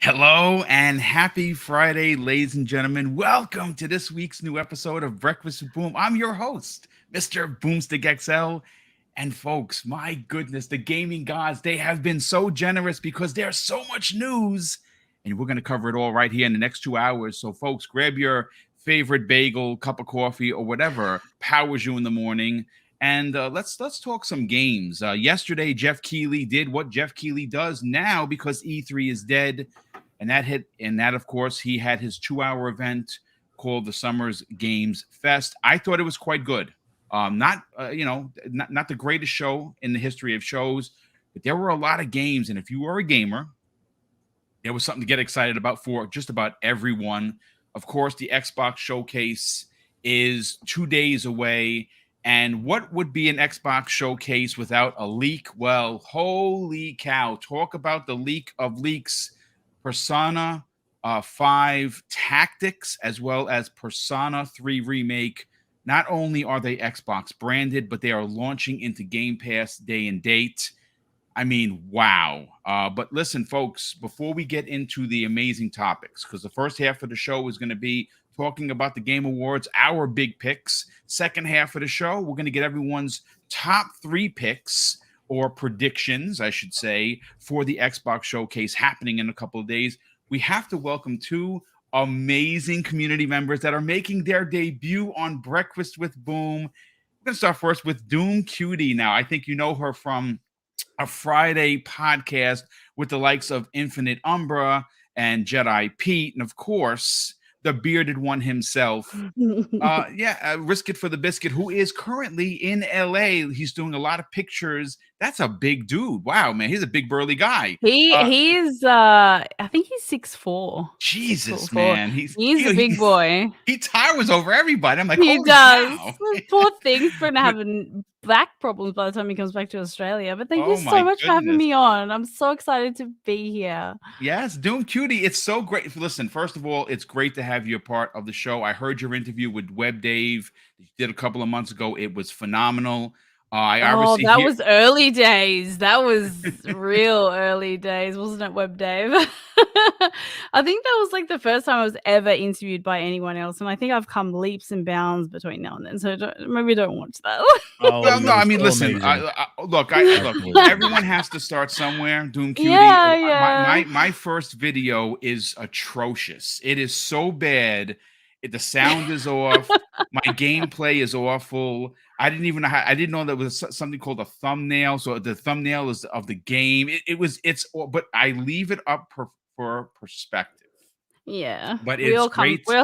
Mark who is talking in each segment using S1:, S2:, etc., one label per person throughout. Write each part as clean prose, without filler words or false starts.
S1: Hello and happy Friday, ladies and gentlemen. Welcome to this week's new episode of Breakfast with Boom. I'm your host, Mr. BoomStick XL. And folks, my goodness, the gaming gods, they have been so generous because there's so much news. And we're going to cover it all right here in the next 2 hours. So, folks, grab your favorite bagel, cup of coffee, or whatever powers you in the morning. And let's talk some games. Yesterday, Geoff Keighley did what Geoff Keighley does now because E3 is dead. And that, of course, he had his 2-hour event called the Summers Games Fest. I thought it was quite good. Not the greatest show in the history of shows, but there were a lot of games. And if you are a gamer, there was something to get excited about for just about everyone. Of course, the Xbox Showcase is 2 days away. And what would be an Xbox Showcase without a leak? Well, holy cow. Talk about the leak of leaks. Persona 5 Tactics, as well as Persona 3 Remake. Not only are they Xbox branded, but they are launching into Game Pass day and date. I mean, wow. But listen, folks, before we get into the amazing topics, because the first half of the show is going to be talking about the Game Awards, our big picks. Second half of the show, we're going to get everyone's top 3 picks, or predictions, I should say, for the Xbox Showcase happening in a couple of days. We have to welcome 2 amazing community members that are making their debut on Breakfast with Boom. We're going to start first with Doom Cutie. Now, I think you know her from a Friday podcast with the likes of Infinite Umbra and Jedi Pete, and of course, the bearded one himself. Risk It for the Biscuit, who is currently in LA. He's doing a lot of pictures. That's a big dude. Wow, man. He's a big burly guy.
S2: He is I think he's 6'4".
S1: Jesus,
S2: 6'4".
S1: man.
S2: He's a big boy.
S1: He towers over everybody. I'm like,
S2: he does.
S1: Cow.
S2: Poor thing. He's going to have back problems by the time he comes back to Australia. But thank you so much for having me on. I'm so excited to be here.
S1: Yes, Doom Cutie. It's so great. Listen, first of all, it's great to have you a part of the show. I heard your interview with Web Dave that you did a couple of months ago. It was phenomenal.
S2: That was early days. That was real early days, wasn't it, Web Dave? I think that was like the first time I was ever interviewed by anyone else, and I think I've come leaps and bounds between now and then. So maybe don't watch that.
S1: Well, no, I mean, listen. Look, everyone has to start somewhere. Doom Cutie.
S2: Yeah.
S1: My first video is atrocious. It is so bad. The sound is off. My gameplay is awful. I didn't know there was something called a thumbnail. So the thumbnail is of the game. But I leave it up for perspective.
S2: Yeah.
S1: But we all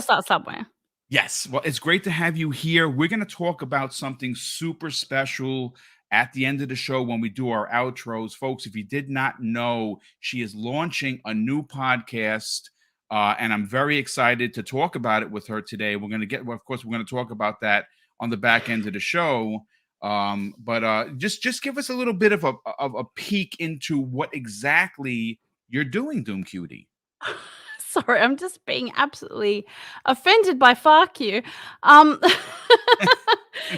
S2: start somewhere.
S1: Yes. Well, it's great to have you here. We're going to talk about something super special at the end of the show when we do our outros. Folks, if you did not know, she is launching a new podcast. And I'm very excited to talk about it with her today. We're going to talk about that on the back end of the show. But just give us a little bit of a peek into what exactly you're doing, Doom Cutie.
S2: Sorry, I'm just being absolutely offended by fuck you.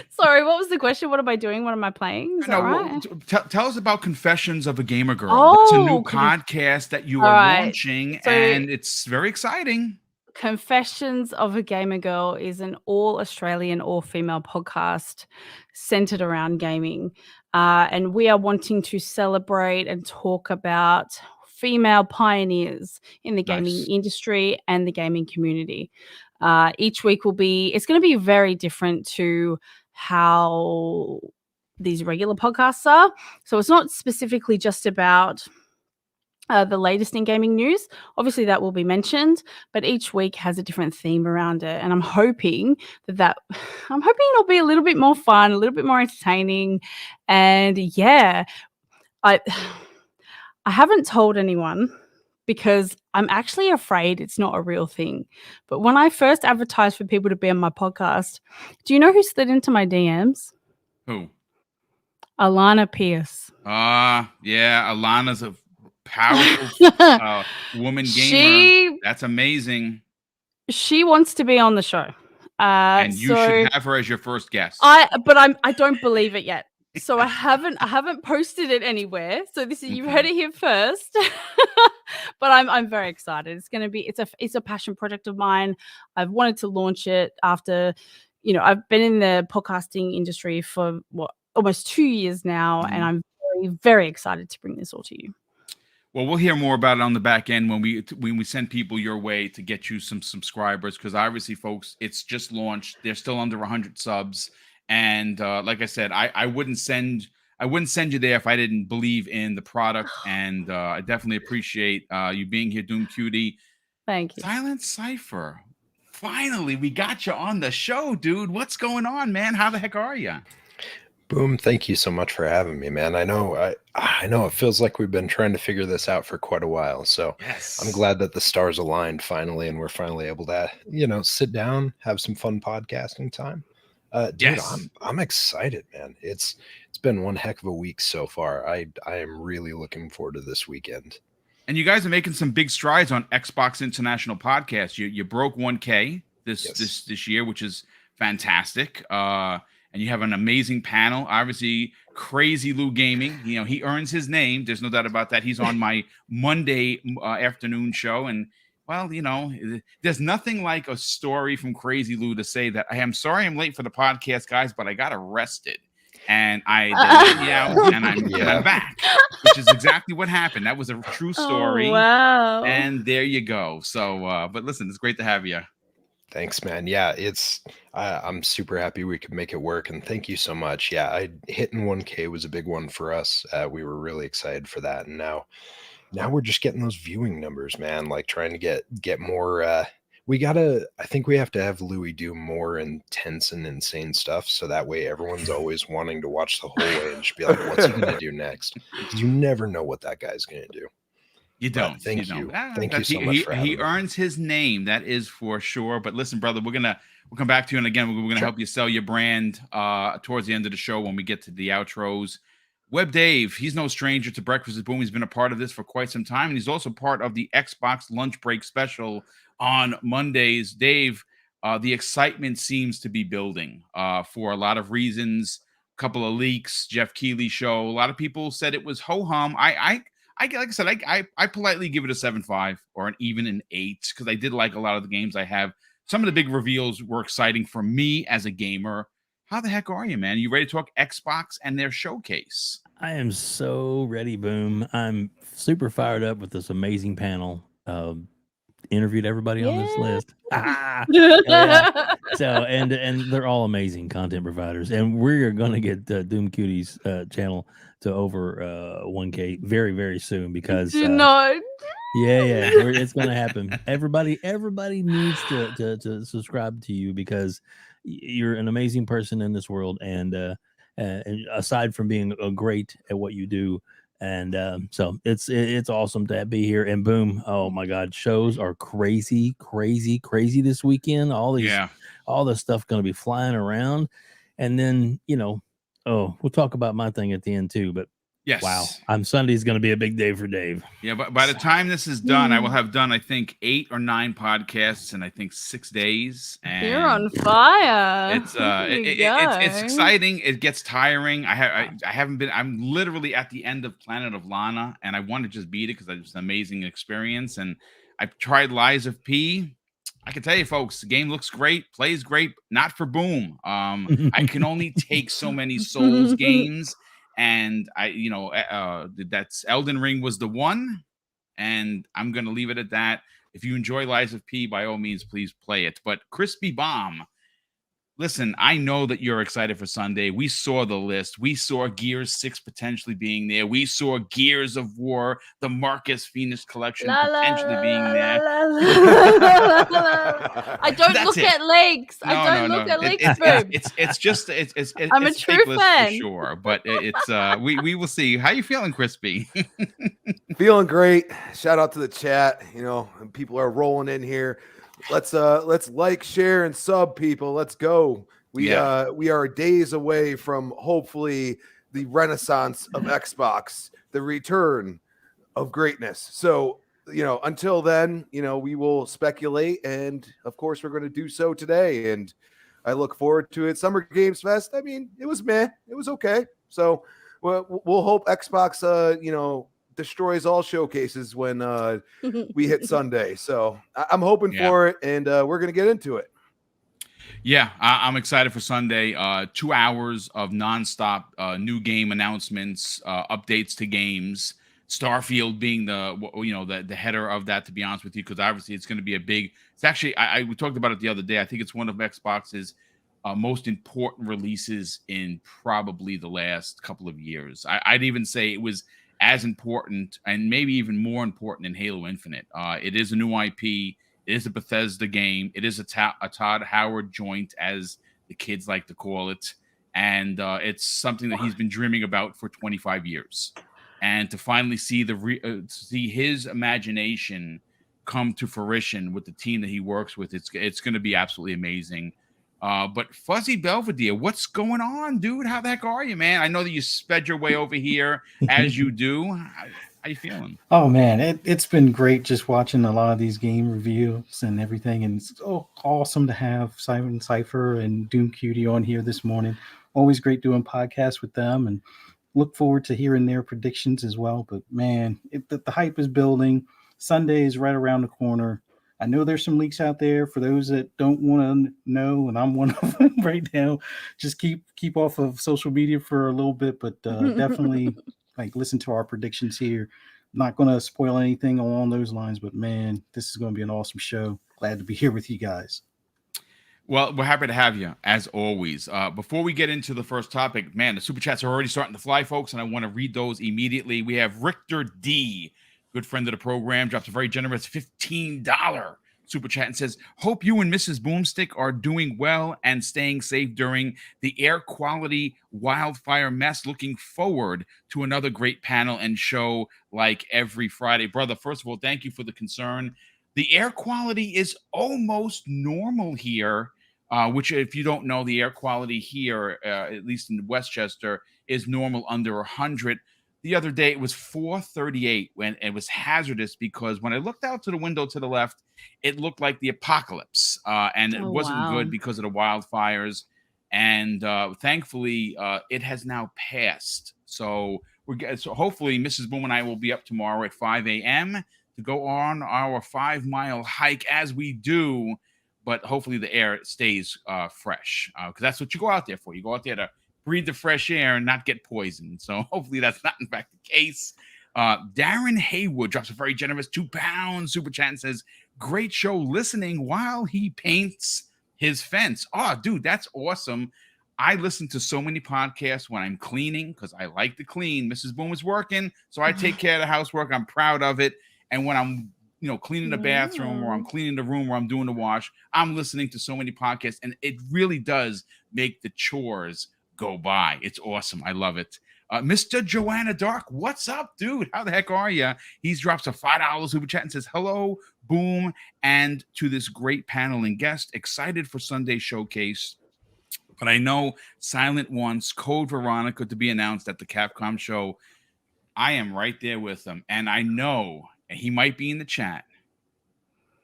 S2: Sorry, what was the question? What am I doing? What am I playing? Right?
S1: Tell us about Confessions of a Gamer Girl. It's a new podcast that you are launching, and it's very exciting.
S2: Confessions of a Gamer Girl is an all-Australian, all-female podcast centered around gaming. And we are wanting to celebrate and talk about female pioneers in the gaming industry and the gaming community. Each week it's going to be very different to how these regular podcasts are. So it's not specifically just about the latest in gaming news. Obviously that will be mentioned, but each week has a different theme around it. And I'm hoping it'll be a little bit more fun, a little bit more entertaining. And yeah, I haven't told anyone because I'm actually afraid it's not a real thing. But when I first advertised for people to be on my podcast, do you know who slid into my DMs?
S1: Who?
S2: Alana Pierce.
S1: Yeah. Alana's a powerful woman gamer. That's amazing.
S2: She wants to be on the show.
S1: And you should have her as your first guest.
S2: I don't believe it yet. So I haven't posted it anywhere. So you've heard it here first. but I'm very excited. It's a passion project of mine. I've wanted to launch it after, I've been in the podcasting industry for almost 2 years now, and I'm very, very excited to bring this all to you.
S1: Well, we'll hear more about it on the back end when we send people your way to get you some subscribers, because obviously, folks, it's just launched. They're still under 100 subs, and like I said, I wouldn't send you there if I didn't believe in the product, and I definitely appreciate you being here, Doom Cutie.
S2: Thank you.
S1: Silent Cypher. Finally, we got you on the show, dude. What's going on, man? How the heck are you?
S3: Boom, thank you so much for having me, man. I know it feels like we've been trying to figure this out for quite a while. So
S1: Yes.
S3: I'm glad that the stars aligned finally, and we're finally able to, sit down, have some fun podcasting time. Dude,
S1: Yes.
S3: I'm excited, man. It's been one heck of a week so far. I am really looking forward to this weekend.
S1: And you guys are making some big strides on Xbox International Podcast. You broke 1K this year, which is fantastic. And you have an amazing panel. Obviously, Crazy Lou Gaming. He earns his name. There's no doubt about that. He's on my Monday afternoon show. And, well, there's nothing like a story from Crazy Lou to say that, I'm sorry I'm late for the podcast, guys, but I got arrested. And I let me out, and I'm back, which is exactly what happened. That was a true story.
S2: Oh, wow.
S1: And there you go. So, but listen, it's great to have you.
S3: Thanks, man. Yeah, I'm super happy we could make it work, and thank you so much. Yeah, hitting 1K was a big one for us. We were really excited for that, and now we're just getting those viewing numbers, man. Like trying to get more. I think we have to have Louis do more intense and insane stuff, so that way everyone's always wanting to watch the whole way and just be like, "What's he gonna do next?" Because you never know what that guy's gonna do.
S1: You don't.
S3: Thank you. Thank you so
S1: he,
S3: much for having
S1: he
S3: me.
S1: earns his name. That is for sure. But listen, brother, we'll come back to you, and again, we're gonna help you sell your brand towards the end of the show when we get to the outros. Web Dave, he's no stranger to Breakfast with Boom. He's been a part of this for quite some time, and he's also part of the Xbox lunch break special on Mondays. Dave, the excitement seems to be building for a lot of reasons. A couple of leaks, Geoff Keighley show. A lot of people said it was ho-hum. Like I said, I politely give it a 7.5 or an 8 because I did like a lot of the games I have. Some of the big reveals were exciting for me as a gamer. How the heck are you, man? You ready to talk Xbox and their showcase?
S4: I am so ready, Boom. I'm super fired up with this amazing panel. Interviewed everybody on this list. Yeah. So and they're all amazing content providers, and we're gonna get Doom Cutie's channel to over 1K very, very soon because it's gonna happen. Everybody needs to subscribe to you because you're an amazing person in this world, and aside from being great at what you do. And so it's awesome to be here. And Boom, oh my God, shows are crazy this weekend. All the stuff going to be flying around, and then we'll talk about my thing at the end too. But
S1: yes,
S4: wow, Sunday's going to be a big day for Dave.
S1: Yeah, but by the time this is done, I will have done I think 8 or 9 podcasts in I think 6 days. And
S2: you're on fire.
S1: It's exciting. It gets tiring. I haven't been. I'm literally at the end of Planet of Lana, and I want to just beat it because it's an amazing experience. And I've tried Lies of P. I can tell you, folks, the game looks great, plays great. Not for Boom. I can only take so many Souls games. And that's Elden Ring was the one, and I'm going to leave it at that. If you enjoy Lies of P, by all means, please play it. But Crispy Bomb, listen, I know that you're excited for Sunday. We saw the list. We saw Gears 6 potentially being there. We saw Gears of War, the Marcus Phoenix collection potentially being there.
S2: I don't look at links. I don't look at links.
S1: I'm
S2: a true fan
S1: for sure. But it's we will see. How you feeling, Crispy?
S5: Feeling great. Shout out to the chat. People are rolling in here. Let's like, share, and sub, people. Let's go. We are days away from hopefully the renaissance of Xbox, the return of greatness. So, until then, we will speculate, and of course we're going to do so today. And I look forward to it. Summer Games Fest, I mean, it was meh. It was okay. So we'll hope Xbox, destroys all showcases when we hit Sunday. So I'm hoping for it, and we're gonna get into it.
S1: Yeah, I'm excited for Sunday. 2 hours of nonstop new game announcements, updates to games. Starfield being the header of that, to be honest with you, because obviously it's going to be a big. It's actually we talked about it the other day. I think it's one of Xbox's most important releases in probably the last couple of years. I'd even say it was as important and maybe even more important than Halo Infinite. It is a new IP. It is a Bethesda game. It is a Todd Howard joint, as the kids like to call it. And it's something that he's been dreaming about for 25 years. And to finally see see his imagination come to fruition with the team that he works with, it's going to be absolutely amazing. But Fuzzy Belvedere, what's going on, dude? How the heck are you, man? I know that you sped your way over here as you do. How you feeling?
S6: Oh man, it's been great just watching a lot of these game reviews and everything, and it's awesome to have Simon Cypher and Doom Cutie on here this morning. Always great doing podcasts with them, and look forward to hearing their predictions as well. But man, the hype is building. Sunday is right around the corner. I know there's some leaks out there for those that don't want to know, and I'm one of them right now. Just keep off of social media for a little bit, but definitely listen to our predictions here. Not going to spoil anything along those lines, but man, this is going to be an awesome show. Glad to be here with you guys.
S1: Well, we're happy to have you, as always. Before we get into the first topic, man, the super chats are already starting to fly, folks, and I want to read those immediately. We have Richter D, good friend of the program, drops a very generous $15 super chat and says, hope you and Mrs. Boomstick are doing well and staying safe during the air quality wildfire mess. Looking forward to another great panel and show like every Friday. Brother, first of all, thank you for the concern. The air quality is almost normal here, which, if you don't know, the air quality here, at least in Westchester, is normal under 100. The other day, it was 438 when it was hazardous, because when I looked out to the window to the left, it looked like the apocalypse, and it wasn't good because of the wildfires. And thankfully, it has now passed. So hopefully Mrs. Boom and I will be up tomorrow at 5 a.m. to go on our 5-mile hike, as we do. But hopefully the air stays fresh, because that's what you go out there for. You go out there to breathe the fresh air and not get poisoned. So hopefully that's not in fact the case. Darren Haywood drops a very generous £2 super chat and says, great show, listening while he paints his fence. Oh, dude, that's awesome. I listen to so many podcasts when I'm cleaning, because I like to clean. Mrs. Boom is working, so I take care of the housework. I'm proud of it. And when I'm cleaning the bathroom, or I'm cleaning the room, or I'm doing the wash, I'm listening to so many podcasts, and it really does make the chores go by. It's awesome. I love it. Mr. Joanna Dark, what's up, dude? How the heck are you? He drops a $5 super chat and says, hello, Boom, and to this great panel and guest. Excited for Sunday showcase. But I know Silent wants Code Veronica to be announced at the Capcom show. I am right there with him. And I know, and he might be in the chat,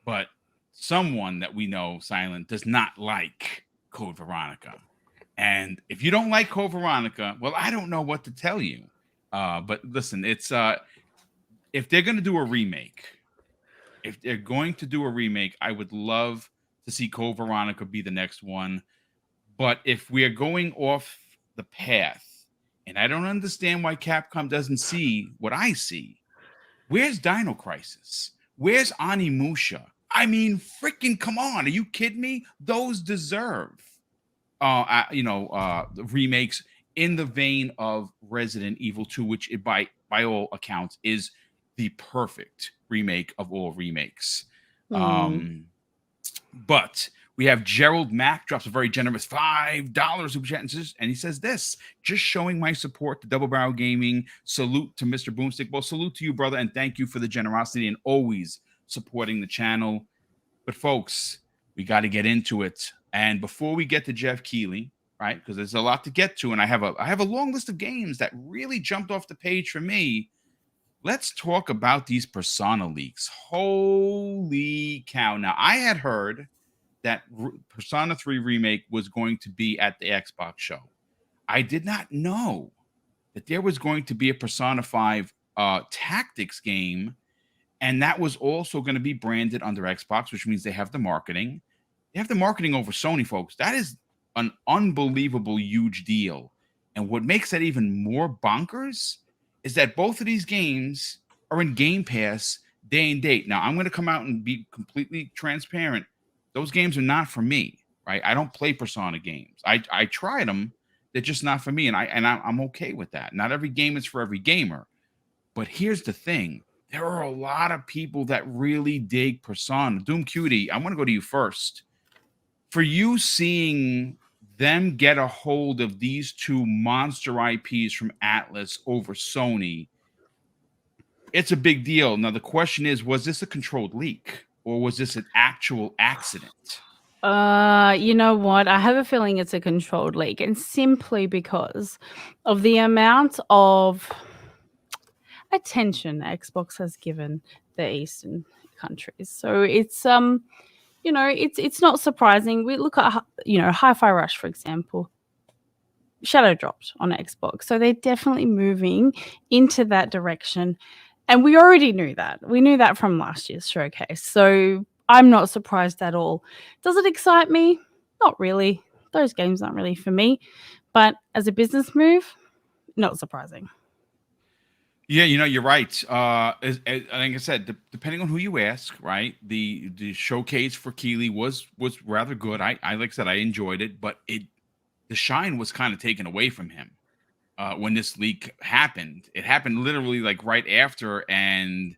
S1: but someone that we know, Silent, does not like Code Veronica. And if you don't like Code Veronica, well, I don't know what to tell you. But listen, it's if they're going to do a remake, I would love to see Code Veronica be the next one. But if we are going off the path, and I don't understand why Capcom doesn't see what I see, where's Dino Crisis? Where's Onimusha? I mean, freaking come on. Are you kidding me? Those deserve remakes in the vein of Resident Evil 2, which by all accounts is the perfect remake of all remakes. But we have Gerald Mack drops a very generous $5 super chat, and he says this: just showing my support to Double Barrel Gaming. Salute to Mr. Boomstick. Well, salute to you, brother, and thank you for the generosity and always supporting the channel. But folks, we got to get into it. And before we get to Geoff Keighley, right, because there's a lot to get to, and I have a long list of games that really jumped off the page for me. Let's talk about these Persona leaks. Holy cow. Now, I had heard that Persona 3 Remake was going to be at the Xbox show. I did not know that there was going to be a Persona 5 tactics game, and that was also going to be branded under Xbox, which means they have the marketing. They have the marketing over Sony, folks. That is an unbelievable huge deal. And what makes that even more bonkers is that both of these games are in Game Pass day and date. Now, I'm going to come out and be completely transparent. Those games are not for me, right? I don't play Persona games. I tried them. They're just not for me. And I'm okay with that. Not every game is for every gamer. But here's the thing. There are a lot of people that really dig Persona. Doom Cutie, I want to go to you first. For you seeing them get a hold of these two monster IPs from Atlus over Sony, it's a big deal. Now, the question is, was this a controlled leak or was this an actual accident?
S2: You know what? I have a feeling it's a controlled leak, and simply because of the amount of attention Xbox has given the Eastern countries. So it's it's not surprising. We look at Hi-Fi Rush, for example. Shadow dropped on Xbox. So they're definitely moving into that direction. And we already knew that. We knew that from last year's showcase. So I'm not surprised at all. Does it excite me? Not really. Those games aren't really for me. But as a business move, not surprising.
S1: Yeah, you're right. Like I said, depending on who you ask, right? The showcase for Keighley was rather good. I like I said, I enjoyed it, but the shine was kind of taken away from him when this leak happened. It happened literally like right after. And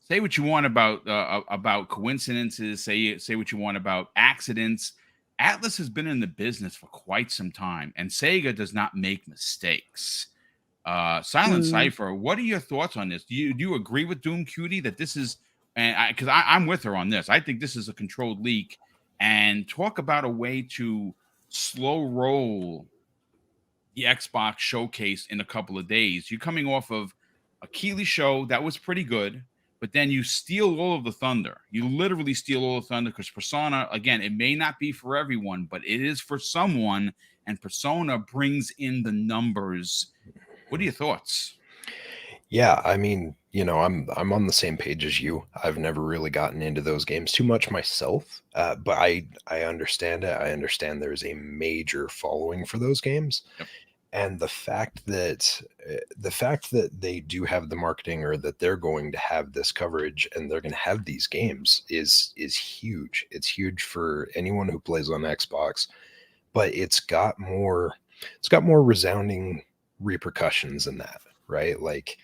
S1: say what you want about coincidences, say what you want about accidents. Atlus has been in the business for quite some time, and Sega does not make mistakes. Silent Cypher, what are your thoughts on this? Do you agree with Doom Cutie that this is, and because I'm with her on this, I think this is a controlled leak, and talk about a way to slow roll the Xbox showcase in a couple of days. You're coming off of a Keighley show that was pretty good, but then you steal all of the thunder. You literally steal all the thunder because Persona, again, it may not be for everyone, but it is for someone, and Persona brings in the numbers. What are your thoughts?
S3: Yeah, I mean, I'm on the same page as you. I've never really gotten into those games too much myself, but I understand it. I understand there's a major following for those games,
S1: Yep.
S3: and the fact that they do have the marketing, or that they're going to have this coverage and they're going to have these games is huge. It's huge for anyone who plays on Xbox, but it's got more resounding repercussions than that, right? Like,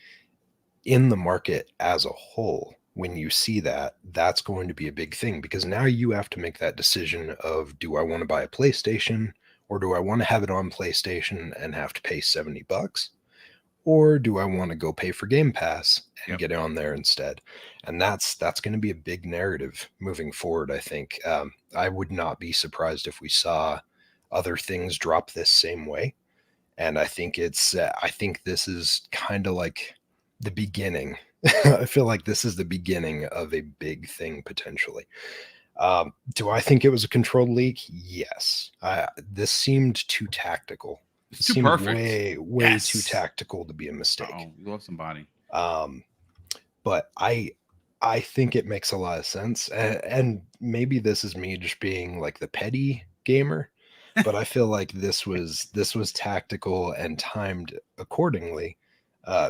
S3: in the market as a whole, when you see that, that's going to be a big thing, because now you have to make that decision of, do I want to buy a PlayStation, or do I want to have it on PlayStation and have to pay $70, or do I want to go pay for Game Pass and get it on there instead? And that's going to be a big narrative moving forward, I think. I would not be surprised if we saw other things drop this same way. And I think I think this is kind of like the beginning. I feel like this is the beginning of a big thing potentially. Do I think it was a controlled leak? Yes. This seemed too tactical. It
S1: too
S3: seemed
S1: perfect.
S3: way too tactical to be a mistake.
S1: Oh, you lost somebody.
S3: But I think it makes a lot of sense. And maybe this is me just being like the petty gamer, but I feel like this was tactical and timed accordingly.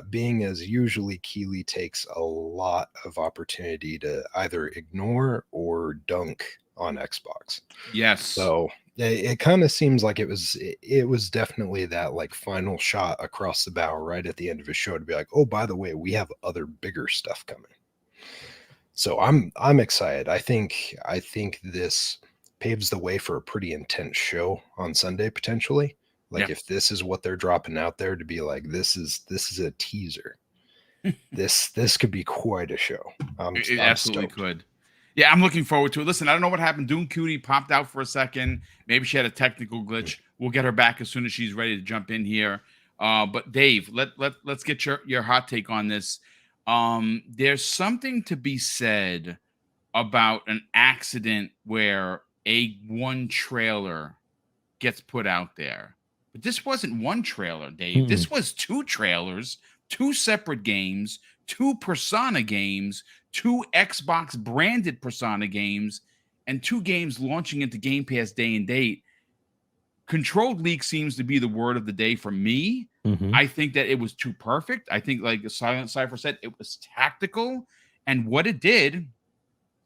S3: Being as usually Keighley takes a lot of opportunity to either ignore or dunk on Xbox.
S1: Yes.
S3: So it kind of seems like it was definitely that like final shot across the bow right at the end of his show to be like, oh, by the way, we have other bigger stuff coming. So I'm excited. I think this paves the way for a pretty intense show on Sunday potentially. Like, if this is what they're dropping out there, to be like, this is a teaser. this could be quite a show.
S1: It absolutely could. Yeah, I'm looking forward to it. Listen, I don't know what happened. Doom Cutie popped out for a second. Maybe she had a technical glitch. We'll get her back as soon as she's ready to jump in here. But Dave, let's get your hot take on this. There's something to be said about an accident where one trailer gets put out there. But this wasn't one trailer, Dave. This was two trailers 2 separate games, 2 Persona games, 2 Xbox branded Persona games, and 2 games launching into Game Pass day and date. Controlled leak seems to be the word of the day for me. I think that it was too perfect. I think, like Silent Cypher said, it was tactical. And what it did,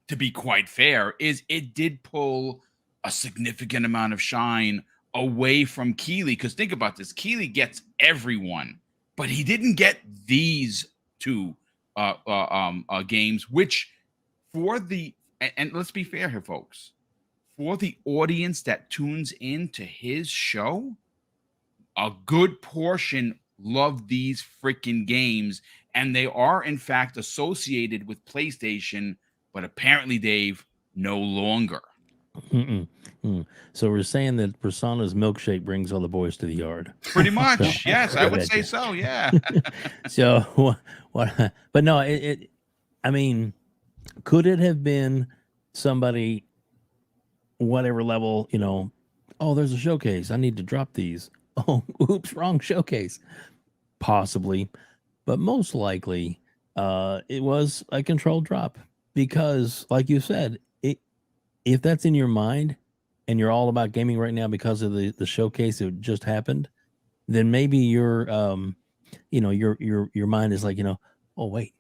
S1: to be quite fair, is it did pull a significant amount of shine away from Keighley. Because think about this. Keighley gets everyone, but he didn't get these 2 games, which for the, and let's be fair here, folks, for the audience that tunes into his show, a good portion love these freaking games, and they are in fact associated with PlayStation, but apparently, Dave, no longer.
S4: So we're saying that Persona's milkshake brings all the boys to the yard.
S1: Pretty much, yes, I would say so. Yeah.
S4: So what? But no, I mean, could it have been somebody, whatever level, oh, there's a showcase, I need to drop these. Oh, oops, wrong showcase. Possibly, but most likely, it was a controlled drop because, like you said, if that's in your mind and you're all about gaming right now because of the showcase that just happened, then maybe your mind is like, oh wait,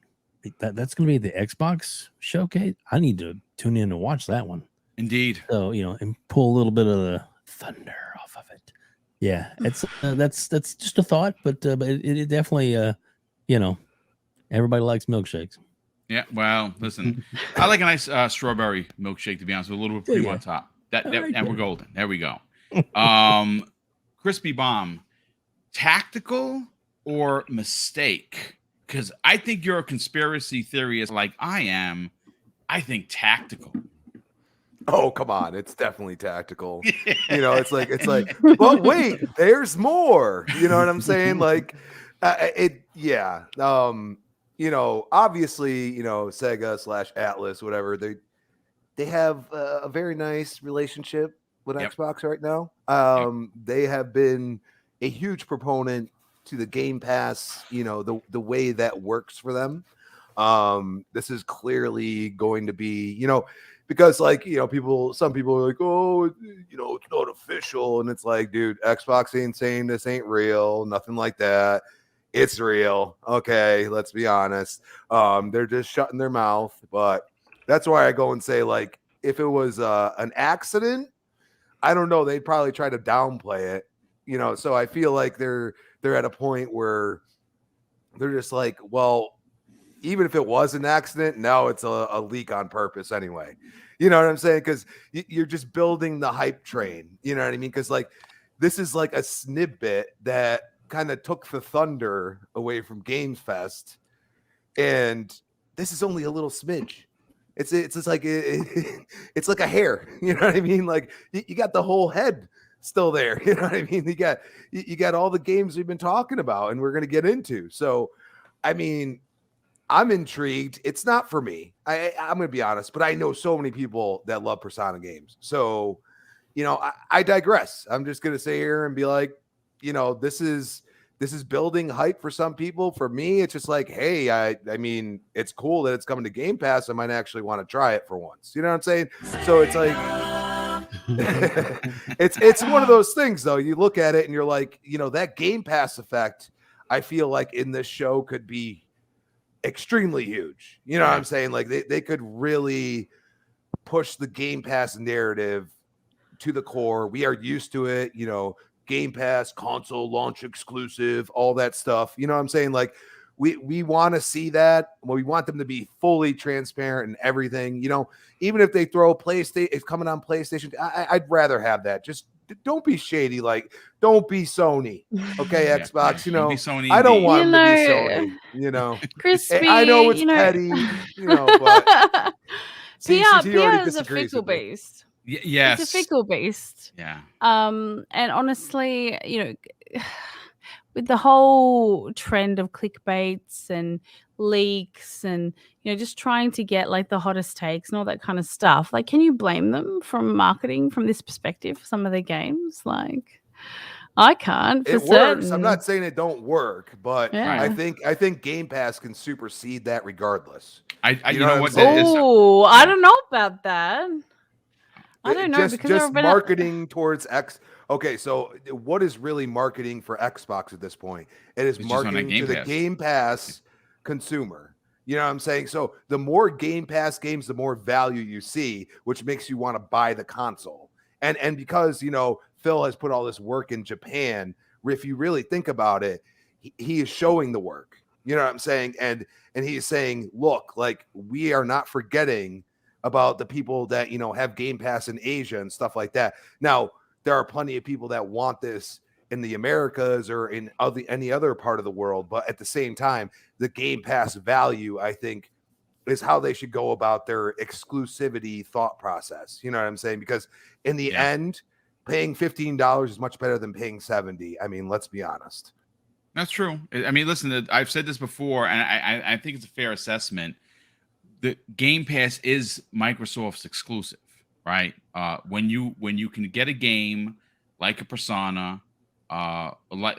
S4: that's going to be the Xbox showcase. I need to tune in and watch that one.
S1: Indeed.
S4: So and pull a little bit of the thunder off of it. Yeah, it's that's just a thought, but it definitely everybody likes milkshakes.
S1: Yeah, well, listen, I like a nice strawberry milkshake, to be honest, with a little bit of cream on top. And we're golden. There we go. Crispy Bomb, tactical or mistake? Because I think you're a conspiracy theorist like I am. I think tactical.
S5: Oh, come on. It's definitely tactical. It's like, well, wait, there's more. You know what I'm saying? Like, yeah. Obviously, Sega / Atlus, whatever, they have a very nice relationship with Xbox right now. They have been a huge proponent to the Game Pass, the way that works for them. This is clearly going to be, because some people are like, oh, it's not official. And it's like, dude, Xbox ain't saying this ain't real, nothing like that. It's real. Okay, let's be honest. They're just shutting their mouth. But that's why I go and say, like, if it was an accident, I don't know, they'd probably try to downplay it. So I feel like they're at a point where they're just like, well, even if it was an accident, no, it's a leak on purpose anyway. You know what I'm saying? Because you're just building the hype train. You know what I mean? Because this is like a snippet that kind of took the thunder away from Games Fest, and this is only a little smidge. It's just like it's like a hair. You know what I mean? Like you got the whole head still there. You know what I mean? You got all the games we've been talking about, and we're gonna get into. So, I mean, I'm intrigued. It's not for me. I'm going to be honest, but I know so many people that love Persona games. So, I digress. I'm just going to say here and be like, this is building hype for some people. For me, it's just like, hey, I mean, it's cool that it's coming to Game Pass. I might actually want to try it for once. You know what I'm saying? So it's like, it's one of those things though. You look at it and you're like, that Game Pass effect, I feel like in this show could be extremely huge. You know what I'm saying? Like they could really push the Game Pass narrative to the core. We are used to it, Game Pass, console launch exclusive, all that stuff. You know what I'm saying? Like we want to see that. We want them to be fully transparent and everything. Even if they throw PlayStation, it's coming on PlayStation, I'd rather have that. Just don't be shady. Like, don't be Sony. Okay, Xbox.
S1: Sony,
S5: I don't want them to be Sony.
S2: Crispy.
S5: I know it's petty. But
S2: PR is a fickle beast.
S1: Yes,
S2: it's a fickle beast.
S1: Yeah.
S2: And honestly, with the whole trend of clickbaits and leaks and just trying to get like the hottest takes and all that kind of stuff, like, can you blame them from marketing from this perspective for some of their games? Like, I can't. For
S5: It works.
S2: certain.
S5: I'm not saying it don't work, but
S2: Yeah.
S5: I think Game Pass can supersede that regardless.
S1: You know what?
S2: Oh, I don't know about that. I don't know because
S5: just marketing towards X. Okay, so what is really marketing for Xbox at this point? It is marketing to the Game Pass consumer. You know what I'm saying? So the more Game Pass games, the more value you see, which makes you want to buy the console. And because, you know, Phil has put all this work in Japan, if you really think about it, he is showing the work. You know what I'm saying? And he's saying, look, like, we are not forgetting about the people that, you know, have Game Pass in Asia and stuff like that. Now, there are plenty of people that want this in the Americas or in any other part of the world, but at the same time, the Game Pass value, I think, is how they should go about their exclusivity thought process. You know what I'm saying? Because in the end, paying $15 is much better than paying $70. I mean, let's be honest.
S1: That's true. I mean, listen, I've said this before, and I think it's a fair assessment. The Game Pass is Microsoft's exclusive, right? When you can get a game like a Persona, like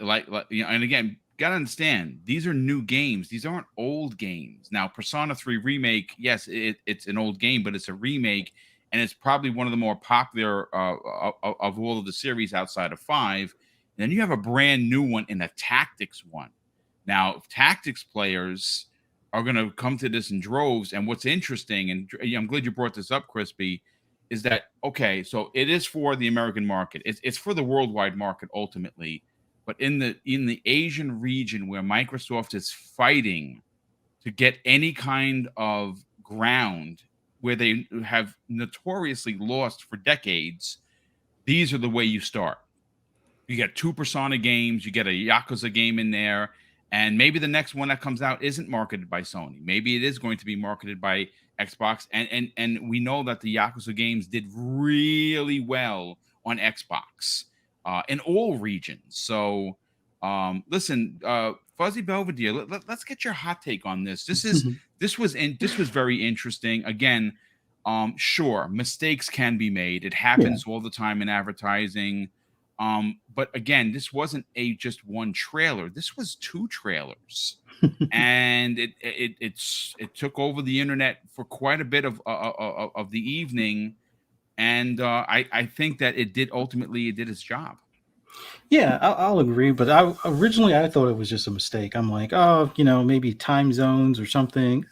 S1: you know, and again, gotta understand, these are new games. These aren't old games. Now, Persona 3 Remake, yes, it's an old game, but it's a remake, and it's probably one of the more popular of all of the series outside of 5. And then you have a brand new one in a Tactics one. Now, Tactics players are going to come to this in droves. And what's interesting, and I'm glad you brought this up, Crispy, is that, okay, so it is for the American market. It's for the worldwide market ultimately. But in the Asian region where Microsoft is fighting to get any kind of ground, where they have notoriously lost for decades, these are the way you start. You get 2 Persona games, you get a Yakuza game in there, and maybe the next one that comes out isn't marketed by Sony. Maybe it is going to be marketed by Xbox, and we know that the Yakuza games did really well on Xbox in all regions. So, listen, Fuzzy Belvedere, let's get your hot take on this. This was very interesting. Again, sure, mistakes can be made. It happens all the time in advertising. But again, this wasn't just one trailer. This was 2 trailers, and it took over the internet for quite a bit of the evening. And I think that it did its job.
S6: Yeah, I'll agree. But I thought it was just a mistake. I'm like, oh, you know, maybe time zones or something.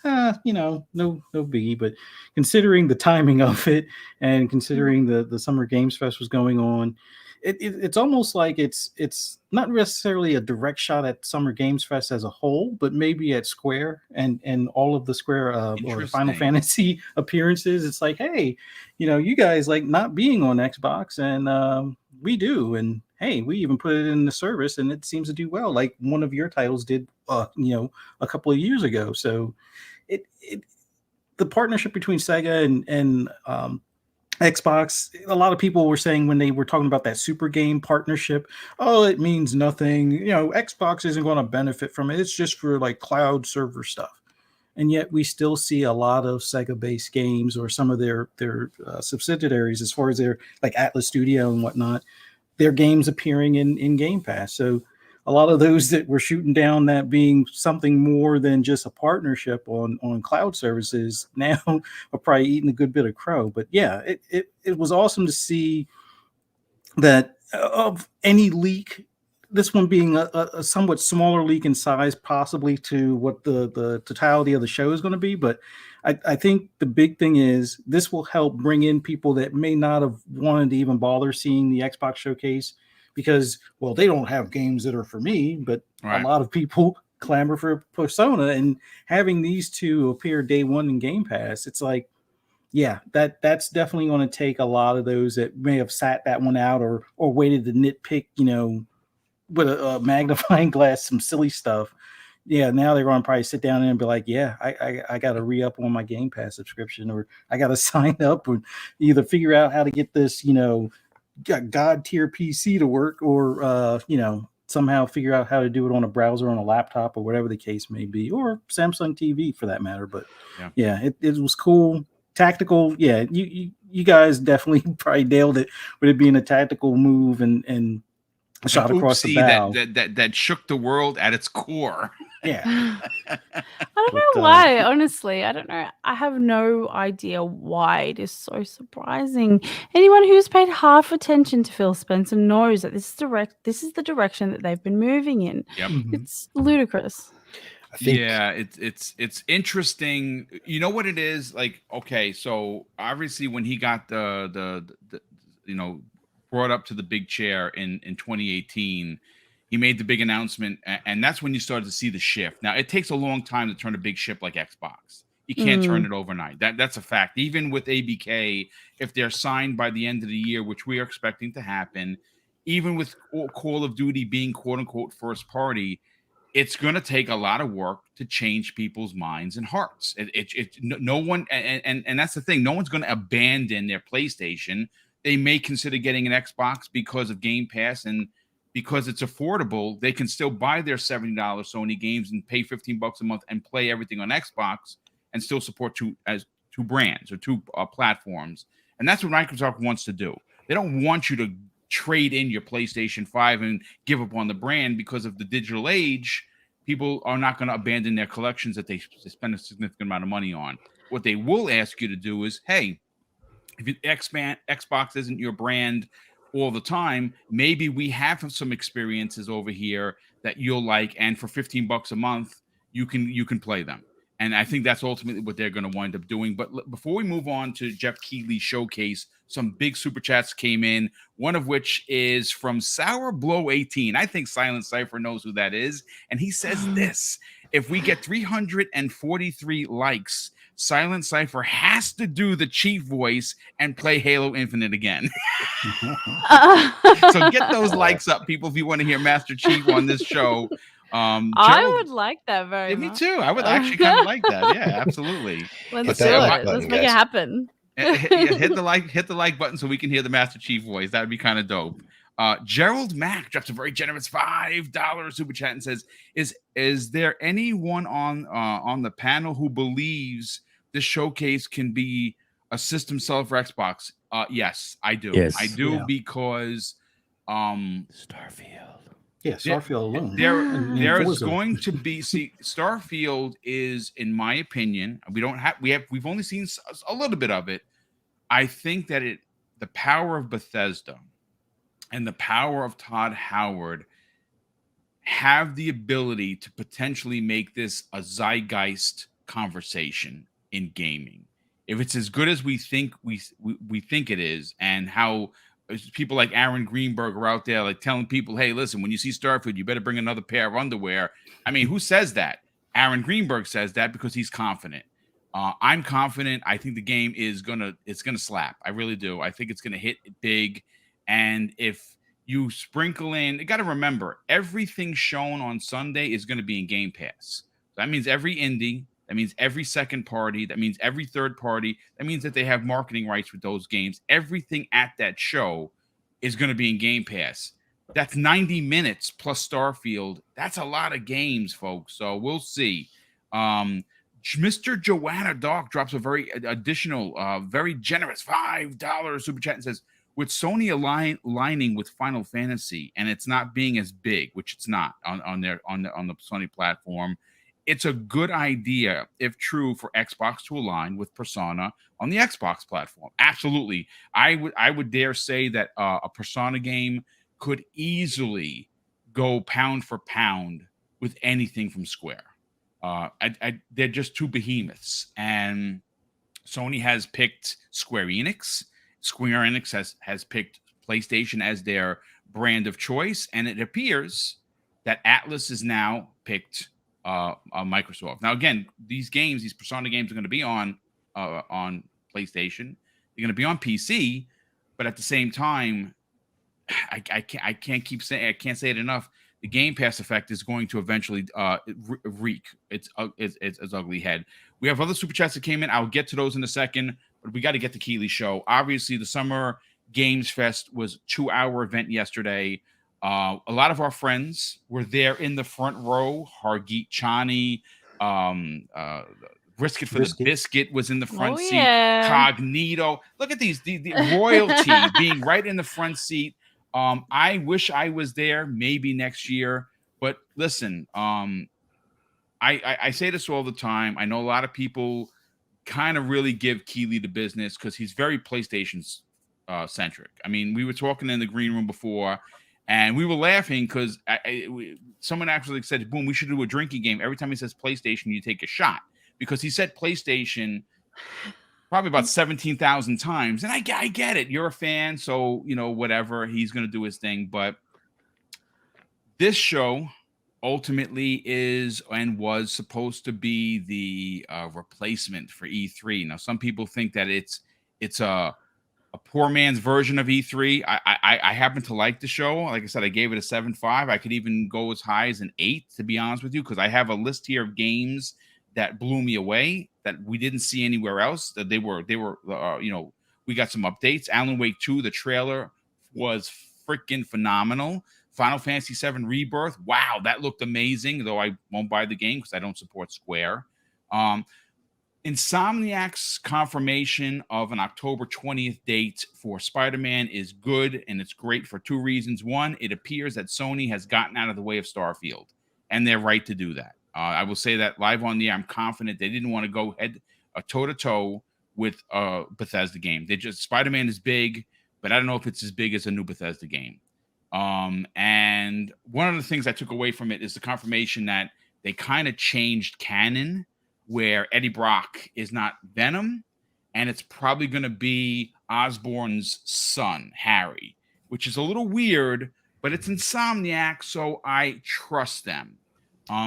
S6: You know, no biggie. But considering the timing of it and considering the Summer Games Fest was going on, it's almost like it's not necessarily a direct shot at Summer Games Fest as a whole, but maybe at Square and all of the Square or Final Fantasy appearances. It's like, hey, you know, you guys like not being on Xbox, and we do, and hey, we even put it in the service, and it seems to do well, like one of your titles did, you know, a couple of years ago. So, the partnership between Sega and Xbox, a lot of people were saying when they were talking about that super game partnership, oh, it means nothing. You know, Xbox isn't going to benefit from it. It's just for like cloud server stuff. And yet we still see a lot of Sega-based games or some of their subsidiaries, as far as their like Atlus Studio and whatnot, their games appearing in Game Pass. So a lot of those that were shooting down that being something more than just a partnership on cloud services now are probably eating a good bit of crow. But yeah, it was awesome to see that of any leak, this one being a somewhat smaller leak in size, possibly to what the totality of the show is going to be. But I think the big thing is this will help bring in people that may not have wanted to even bother seeing the Xbox showcase because, well, they don't have games that are for me, but a lot of people clamor for Persona, and having these 2 appear day one in Game Pass, it's like, yeah, that's definitely going to take a lot of those that may have sat that one out or waited to nitpick, you know, with a magnifying glass, some silly stuff. Yeah, now they're going to probably sit down and be like, yeah, I got to re-up on my Game Pass subscription, or I got to sign up, or either figure out how to get this, you know, God tier PC to work, or you know, somehow figure out how to do it on a browser, on a laptop, or whatever the case may be, or Samsung TV for that matter. But yeah, it was cool. Tactical, yeah, you guys definitely probably nailed it with it being a tactical move, and shot across the
S1: oopsie
S6: bow.
S1: that shook the world at its core.
S6: Yeah.
S2: I don't know
S6: But,
S2: why, honestly. I don't know. I have no idea why it is so surprising. Anyone who's paid half attention to Phil Spencer knows that this is the direction that they've been moving in.
S1: Yep.
S2: It's ludicrous.
S3: I think
S1: Yeah, it's interesting. You know what it is? Like, okay, so obviously when he got the brought up to the big chair in 2018, he made the big announcement, and that's when you started to see the shift. Now, it takes a long time to turn a big ship like Xbox. You can't turn it overnight. That's a fact. Even with ABK, if they're signed by the end of the year, which we are expecting to happen, even with Call of Duty being quote unquote first party, it's going to take a lot of work to change people's minds and hearts. No one, and that's the thing. No one's going to abandon their PlayStation. They may consider getting an Xbox because of Game Pass, and because it's affordable, they can still buy their $70 Sony games and pay $15 a month and play everything on Xbox and still support two brands or two platforms. And that's what Microsoft wants to do. They don't want you to trade in your PlayStation 5 and give up on the brand because of the digital age. People are not going to abandon their collections that they spend a significant amount of money on. What they will ask you to do is, hey, if Xbox isn't your brand all the time, maybe we have some experiences over here that you'll like, and for $15 a month, you can play them. And I think that's ultimately what they're going to wind up doing. But before we move on to Geoff Keighley's showcase, some big super chats came in, one of which is from Sour Blow 18. I think Silent Cypher knows who that is. And he says this: if we get 343 likes, Silent Cypher has to do the Chief voice and play Halo Infinite again. So get those likes up, people, if you want to hear Master Chief on this show.
S2: I would like that very
S1: me
S2: much.
S1: too. I would actually kind of like that. Yeah, absolutely.
S2: Let's
S3: Hit
S2: do
S3: that
S2: it.
S3: like button,
S2: Let's make it
S3: guys.
S2: happen.
S1: Hit the like button so we can hear the Master Chief voice. That would be kind of dope. Gerald Mack drops a very generous $5 super chat and says, "Is there anyone on the panel who believes this showcase can be a system seller for Xbox?" Yes, I do.
S4: Yes.
S1: I do,
S6: Yeah.
S1: because
S4: Starfield.
S6: Yeah, Starfield alone.
S1: there is
S6: Forza.
S1: going to be, Starfield is, in my opinion, we've only seen a little bit of it. I think that the power of Bethesda and the power of Todd Howard have the ability to potentially make this a zeitgeist conversation in gaming. If it's as good as we think we think it is, and how people like Aaron Greenberg are out there like telling people, hey, listen, when you see Starfield, you better bring another pair of underwear. I mean, who says that? Aaron Greenberg says that because he's confident. I'm confident. I think the game is gonna slap. I really do. I think it's gonna hit big. And if you sprinkle in, you got to remember, everything shown on Sunday is going to be in Game Pass. That means every indie. That means every second party. That means every third party. That means that they have marketing rights with those games. Everything at that show is going to be in Game Pass. That's 90 minutes plus Starfield. That's a lot of games, folks. So we'll see. Mr. Joanna Doc drops a very additional, very generous $5 super chat and says, with Sony aligning with Final Fantasy and it's not being as big, which it's not on the Sony platform, it's a good idea, if true, for Xbox to align with Persona on the Xbox platform. Absolutely. I would dare say that a Persona game could easily go pound for pound with anything from Square. They're just two behemoths, and Sony has picked Square Enix. Square Enix has picked PlayStation as their brand of choice, and it appears that Atlus is now picked Microsoft. Now, again, these Persona games are going to be on PlayStation. They're going to be on PC, but at the same time, I can't say it enough. The Game Pass effect is going to eventually wreak its ugly head. We have other super chats that came in. I'll get to those in a second, but we got to get the Keighley show. Obviously, the Summer Games Fest was a 2-hour event yesterday. A lot of our friends were there in the front row. Hargeet Chani, Brisket for the Biscuit was in the front seat.
S2: Yeah.
S1: Cognito. Look at the royalty being right in the front seat. I wish I was there, maybe next year. But listen, I say this all the time. I know a lot of people kind of really give Keighley the business because he's very PlayStation centric. I mean, we were talking in the green room before, and we were laughing because someone actually said, "Boom, we should do a drinking game. Every time he says PlayStation, you take a shot," because he said PlayStation probably about 17,000 times. And I get it. You're a fan, so whatever. He's gonna do his thing, but this show ultimately is and was supposed to be the replacement for E3. Now, some people think that it's a poor man's version of E3. I happen to like the show. Like I said, I gave it a 7.5. I could even go as high as an 8, to be honest with you, because I have a list here of games that blew me away that we didn't see anywhere else. That they were we got some updates. Alan Wake 2, the trailer was freaking phenomenal. Final Fantasy VII Rebirth. Wow, that looked amazing, though I won't buy the game because I don't support Square. Insomniac's confirmation of an October 20th date for Spider-Man is good, and it's great for 2 reasons. One, it appears that Sony has gotten out of the way of Starfield, and they're right to do that. I will say that live on the air. I'm confident they didn't want to go toe-to-toe with a Bethesda game. Spider-Man is big, but I don't know if it's as big as a new Bethesda game. And one of the things I took away from it is the confirmation that they kind of changed canon, where Eddie Brock is not Venom, and it's probably going to be Osborn's son, Harry, which is a little weird, but it's Insomniac, so I trust them.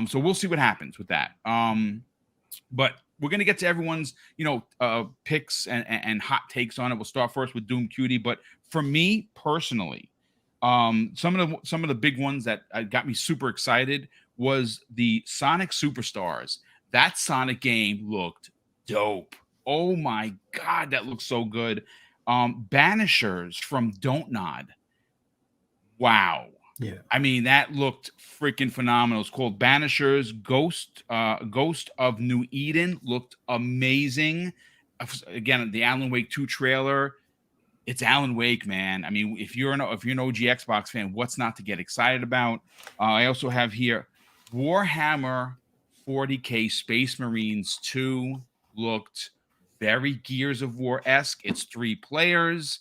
S1: So we'll see what happens with that. But we're going to get to everyone's, picks and hot takes on it. We'll start first with Doom Cutie, but for me personally, some of the big ones that got me super excited was the Sonic Superstars. That Sonic game looked dope. Oh my God, that looks so good. Banishers from Don't Nod. Wow.
S6: Yeah.
S1: I mean, that looked freaking phenomenal. It's called Banishers. Ghost of New Eden looked amazing. Again, the Alan Wake 2 trailer. It's Alan Wake, man. I mean, if you're an OG Xbox fan, what's not to get excited about? I also have here Warhammer 40K Space Marines 2 looked very Gears of War-esque. It's 3 players.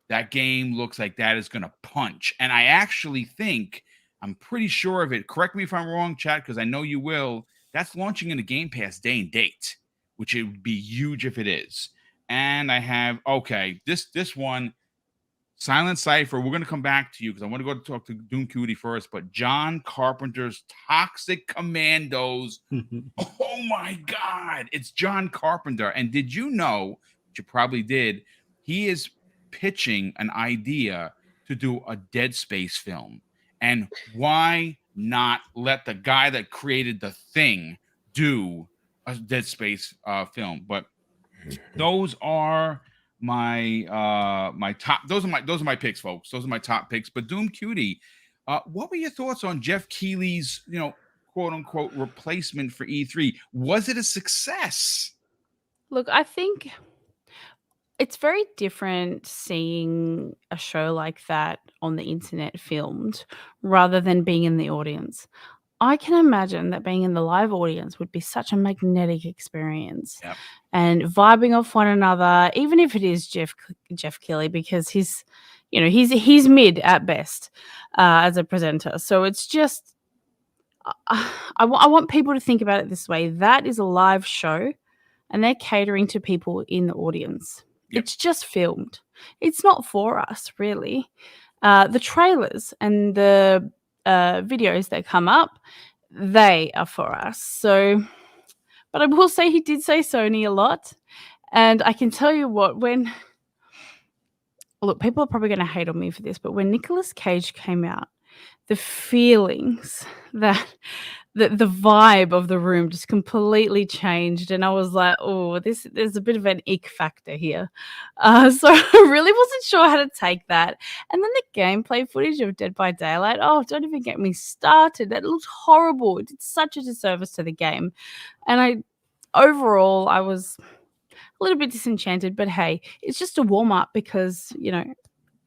S1: That game looks like that is going to punch. And I actually think, I'm pretty sure of it. Correct me if I'm wrong, chat, because I know you will. That's launching in the Game Pass day and date, which it would be huge if it is. And I have, this one, Silent Cypher. We're going to come back to you because I want to go to talk to Doom Cutie first. But John Carpenter's Toxic Commandos. Oh my God. It's John Carpenter. And did you know, which you probably did, he is pitching an idea to do a Dead Space film. And why not let the guy that created The Thing do a Dead Space film? But those are my top. Those are my picks, folks. Those are my top picks. But Doom Cutie, what were your thoughts on Geoff Keighley's, quote unquote replacement for E3? Was it a success?
S2: Look, I think it's very different seeing a show like that on the internet filmed rather than being in the audience. I can imagine that being in the live audience would be such a magnetic experience.
S1: Yep.
S2: And vibing off one another, even if it is Geoff Keighley, because he's mid at best as a presenter. So it's just, I want people to think about it this way. That is a live show and they're catering to people in the audience.
S1: Yep.
S2: It's just filmed. It's not for us, really. The trailers and the videos that come up, they are for us. So, but I will say he did say Sony a lot. And I can tell you what, look, people are probably going to hate on me for this, but when Nicolas Cage came out, the feelings that the vibe of the room just completely changed, and I was like, oh, there's a bit of an ick factor here. So I really wasn't sure how to take that. And then the gameplay footage of Dead by Daylight, oh, don't even get me started. That looked horrible. It did such a disservice to the game. And overall, I was a little bit disenchanted, but hey, it's just a warm-up because,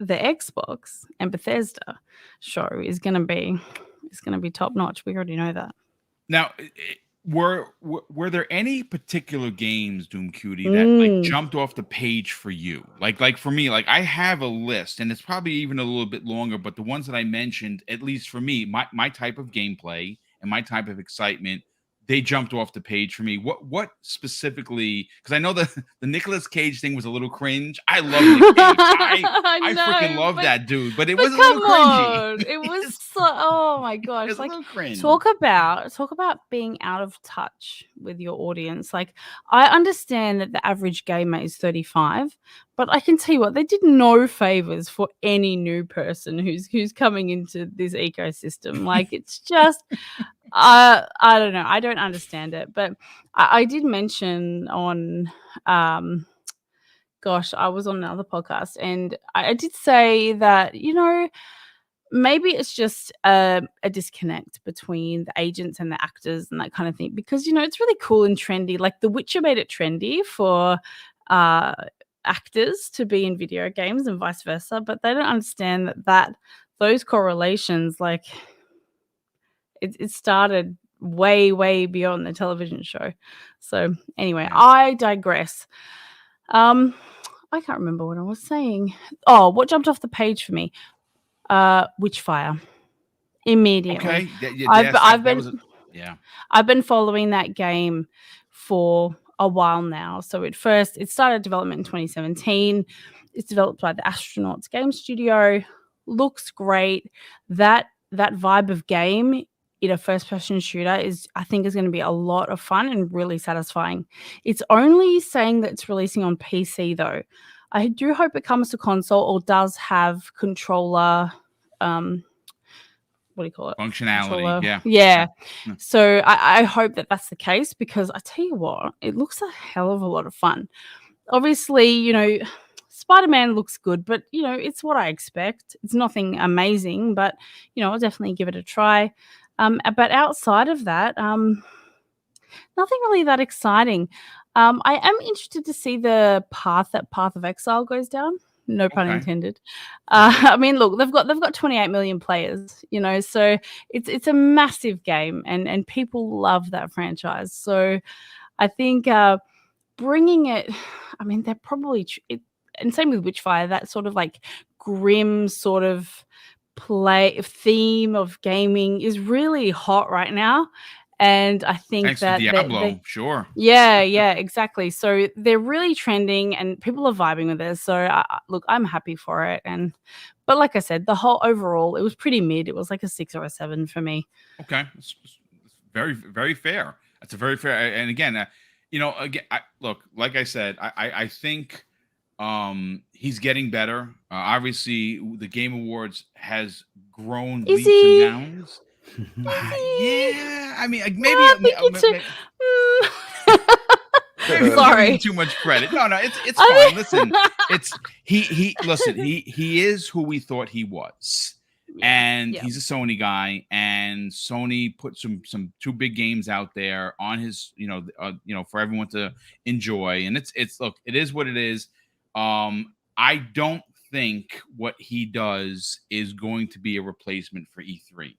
S2: the Xbox and Bethesda show is going to be top notch. We already know that.
S1: Now, were there any particular games, Doom Cutie, that like jumped off the page for you? Like for me, like I have a list, and it's probably even a little bit longer, but the ones that I mentioned, at least for me, my type of gameplay and my type of excitement, they jumped off the page for me. What specifically? Because I know the Nicolas Cage thing was a little cringe. I love Nick Cage. I freaking love that dude, but it was a little cringy.
S2: It was so. Oh my gosh!
S1: It's
S2: Like,
S1: a little cringe.
S2: talk about being out of touch with your audience. Like, I understand that the average gamer is 35, but I can tell you what, they did no favors for any new person who's coming into this ecosystem. Like, it's just. I don't know. I don't understand it, but I did mention on, gosh, I was on another podcast, and I did say that, maybe it's just a disconnect between the agents and the actors and that kind of thing, because it's really cool and trendy. Like The Witcher made it trendy for actors to be in video games and vice versa, but they don't understand that those correlations, like. It started way beyond the television show. So anyway, I digress. I can't remember what I was saying. Oh, what jumped off the page for me? Witchfire. Immediately.
S1: Okay.
S2: I've been following that game for a while now. So it started development in 2017. It's developed by the Astronauts Game Studio. Looks great. That vibe of game in a first-person shooter I think is going to be a lot of fun and really satisfying. It's only saying that it's releasing on PC though. I do hope it comes to console or does have controller, what do you call it?
S1: Functionality,
S2: controller.
S1: Yeah.
S2: So I hope that that's the case, because I tell you what, it looks a hell of a lot of fun. Obviously, Spider-Man looks good, but it's what I expect. It's nothing amazing, but I'll definitely give it a try. But outside of that, nothing really that exciting. I am interested to see the path that Path of Exile goes down. No pun intended. I mean, look, they've got 28 million players, so it's a massive game, and people love that franchise. So I think bringing it, I mean, they're probably and same with Witchfire, that sort of like grim sort of theme of gaming is really hot right now, and I think
S1: thanks
S2: that
S1: to Diablo, sure.
S2: Yeah, exactly. So they're really trending, and people are vibing with it. So look, I'm happy for it, but like I said, the whole overall, it was pretty mid. It was like a 6 or a 7 for me.
S1: Okay, it's very, very fair. That's a very fair. And again, again, look, like I said, I think. He's getting better. Obviously, the Game Awards has grown leaps and downs. Yeah, I mean, maybe.
S2: Sorry,
S1: too much credit. No, it's fine. Listen, he is who we thought he was, and he's a Sony guy, and Sony put some 2 big games out there on his, for everyone to enjoy, and it's look, it is what it is. I don't think what he does is going to be a replacement for E3.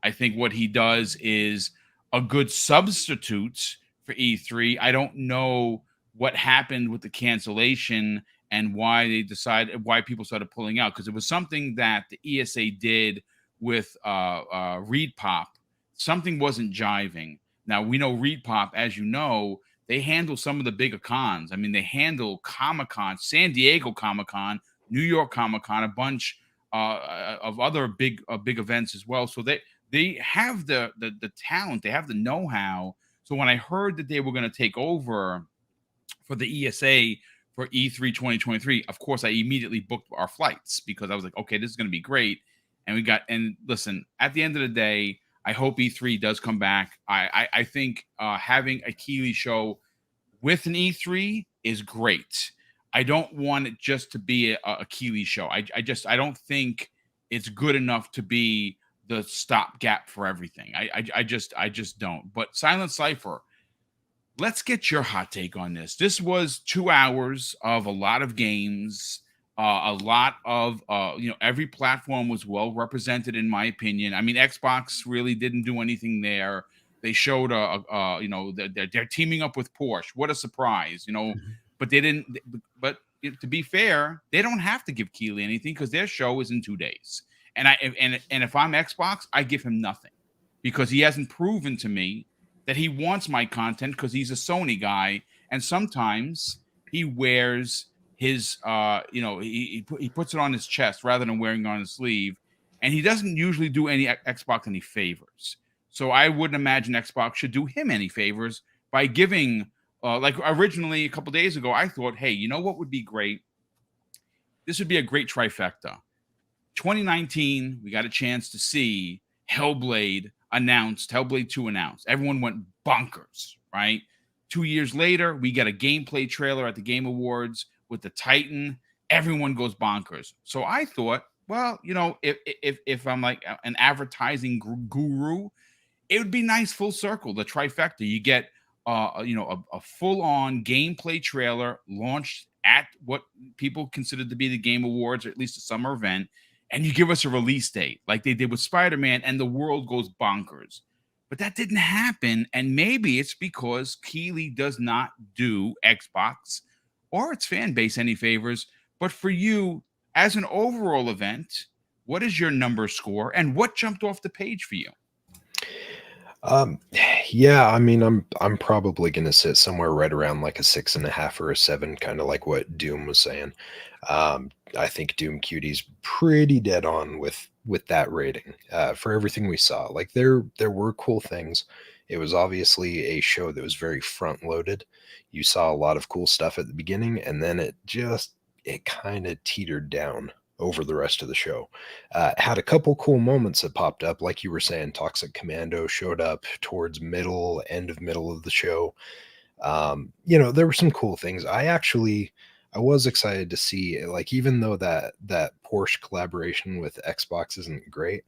S1: I think what he does is a good substitute for E3. I don't know what happened with the cancellation and why people started pulling out, because it was something that the ESA did with ReedPop. Something wasn't jiving. Now, we know ReedPop, as you know, they handle some of the bigger cons. I mean, they handle Comic-Con, San Diego Comic-Con, New York Comic-Con, a bunch of other big events as well. So they have the talent, they have the know-how. So when I heard that they were going to take over for the ESA for E3 2023, of course, I immediately booked our flights, because I was like, okay, this is going to be great. And listen, at the end of the day, I hope E3 does come back. I think having a Keighley show with an E3 is great. I don't want it just to be a Keighley show. I don't think it's good enough to be the stopgap for everything. I just don't. But Silent Cypher, let's get your hot take on this. This was 2 hours of a lot of games. A lot of every platform was well represented, in my opinion. I mean, Xbox really didn't do anything there. They showed they're teaming up with Porsche. What a surprise, But they didn't. But to be fair, they don't have to give Keighley anything because their show is in 2 days. And if I'm Xbox, I give him nothing because he hasn't proven to me that he wants my content because he's a Sony guy, and sometimes he wears his he puts it on his chest rather than wearing it on his sleeve, and he doesn't usually do any Xbox any favors. So I wouldn't imagine Xbox should do him any favors by giving like originally a couple days ago I thought, hey, you know what would be great? This would be a great trifecta. 2019, we got a chance to see Hellblade 2 announced. Everyone went bonkers, right? 2 years later, we get a gameplay trailer at the Game Awards with the Titan. Everyone goes bonkers. So I thought, well, if I'm like an advertising guru, it would be nice full circle, the trifecta. You get a full-on gameplay trailer launched at what people considered to be the Game Awards, or at least a summer event, and you give us a release date like they did with Spider-Man, and the world goes bonkers. But that didn't happen, and maybe it's because Keighley does not do Xbox or its fan base any favors. But for you, as an overall event, what is your number score, and what jumped off the page for you?
S3: Yeah, I mean, I'm probably gonna sit somewhere right around like a 6.5 or a 7, kind of like what Doom was saying. I think Doom Cutie's pretty dead on with that rating for everything we saw. Like there were cool things. It was obviously a show that was very front loaded. You saw a lot of cool stuff at the beginning, and then it kind of teetered down over the rest of the show. Had a couple cool moments that popped up, like you were saying. Toxic Commando showed up towards middle of the show. There were some cool things. I was excited to see, like, even though that Porsche collaboration with Xbox isn't great,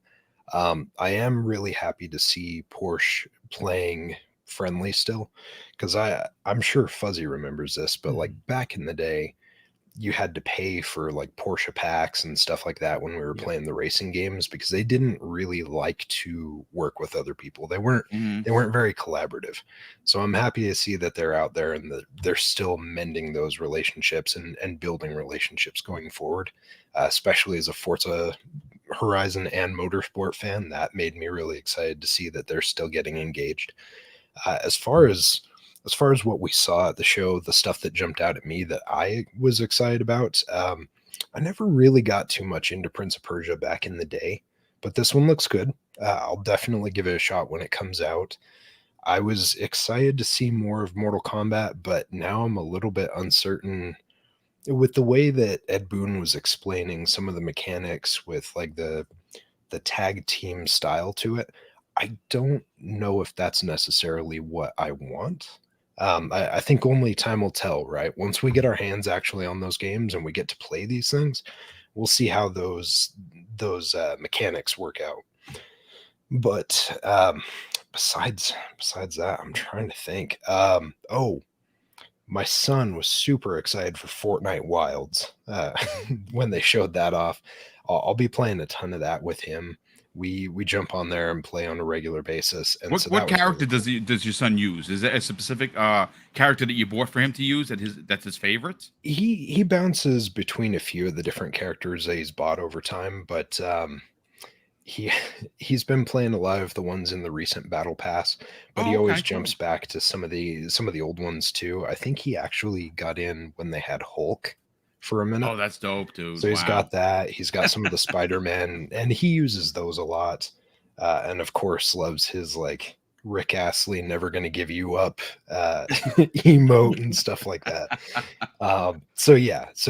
S3: I am really happy to see Porsche playing friendly still, because I'm sure Fuzzy remembers this, but like back in the day, you had to pay for like Porsche packs and stuff like that when we were playing the racing games, because they didn't really like to work with other people. They weren't very collaborative. So I'm happy to see that they're out there and they're still mending those relationships and building relationships going forward, especially as a Forza Horizon and Motorsport fan. That made me really excited to see that they're still getting engaged. As far as what we saw at the show, the stuff that jumped out at me that I was excited about, I never really got too much into Prince of Persia back in the day, but this one looks good. I'll definitely give it a shot when it comes out. I was excited to see more of Mortal Kombat, but now I'm a little bit uncertain with the way that Ed Boon was explaining some of the mechanics with like the tag team style to it. I don't know if that's necessarily what I want. I think only time will tell, right? Once we get our hands actually on those games and we get to play these things, we'll see how those mechanics work out. But besides that, I'm trying to think. My son was super excited for Fortnite Wilds when they showed that off. I'll be playing a ton of that with him. We jump on there and play on a regular basis. And
S1: what character does your son use? Is there a specific character that you bought for him to use that's his favorite?
S3: He bounces between a few of the different characters that he's bought over time, but he's been playing a lot of the ones in the recent battle pass, but he always jumps back to some of the old ones too. I think he actually got in when they had Hulk for a minute.
S1: Oh, that's dope, dude.
S3: So he's got that. He's got some of the Spider-Man, and he uses those a lot. And of course loves his like Rick Astley never gonna give you up emote and stuff like that. So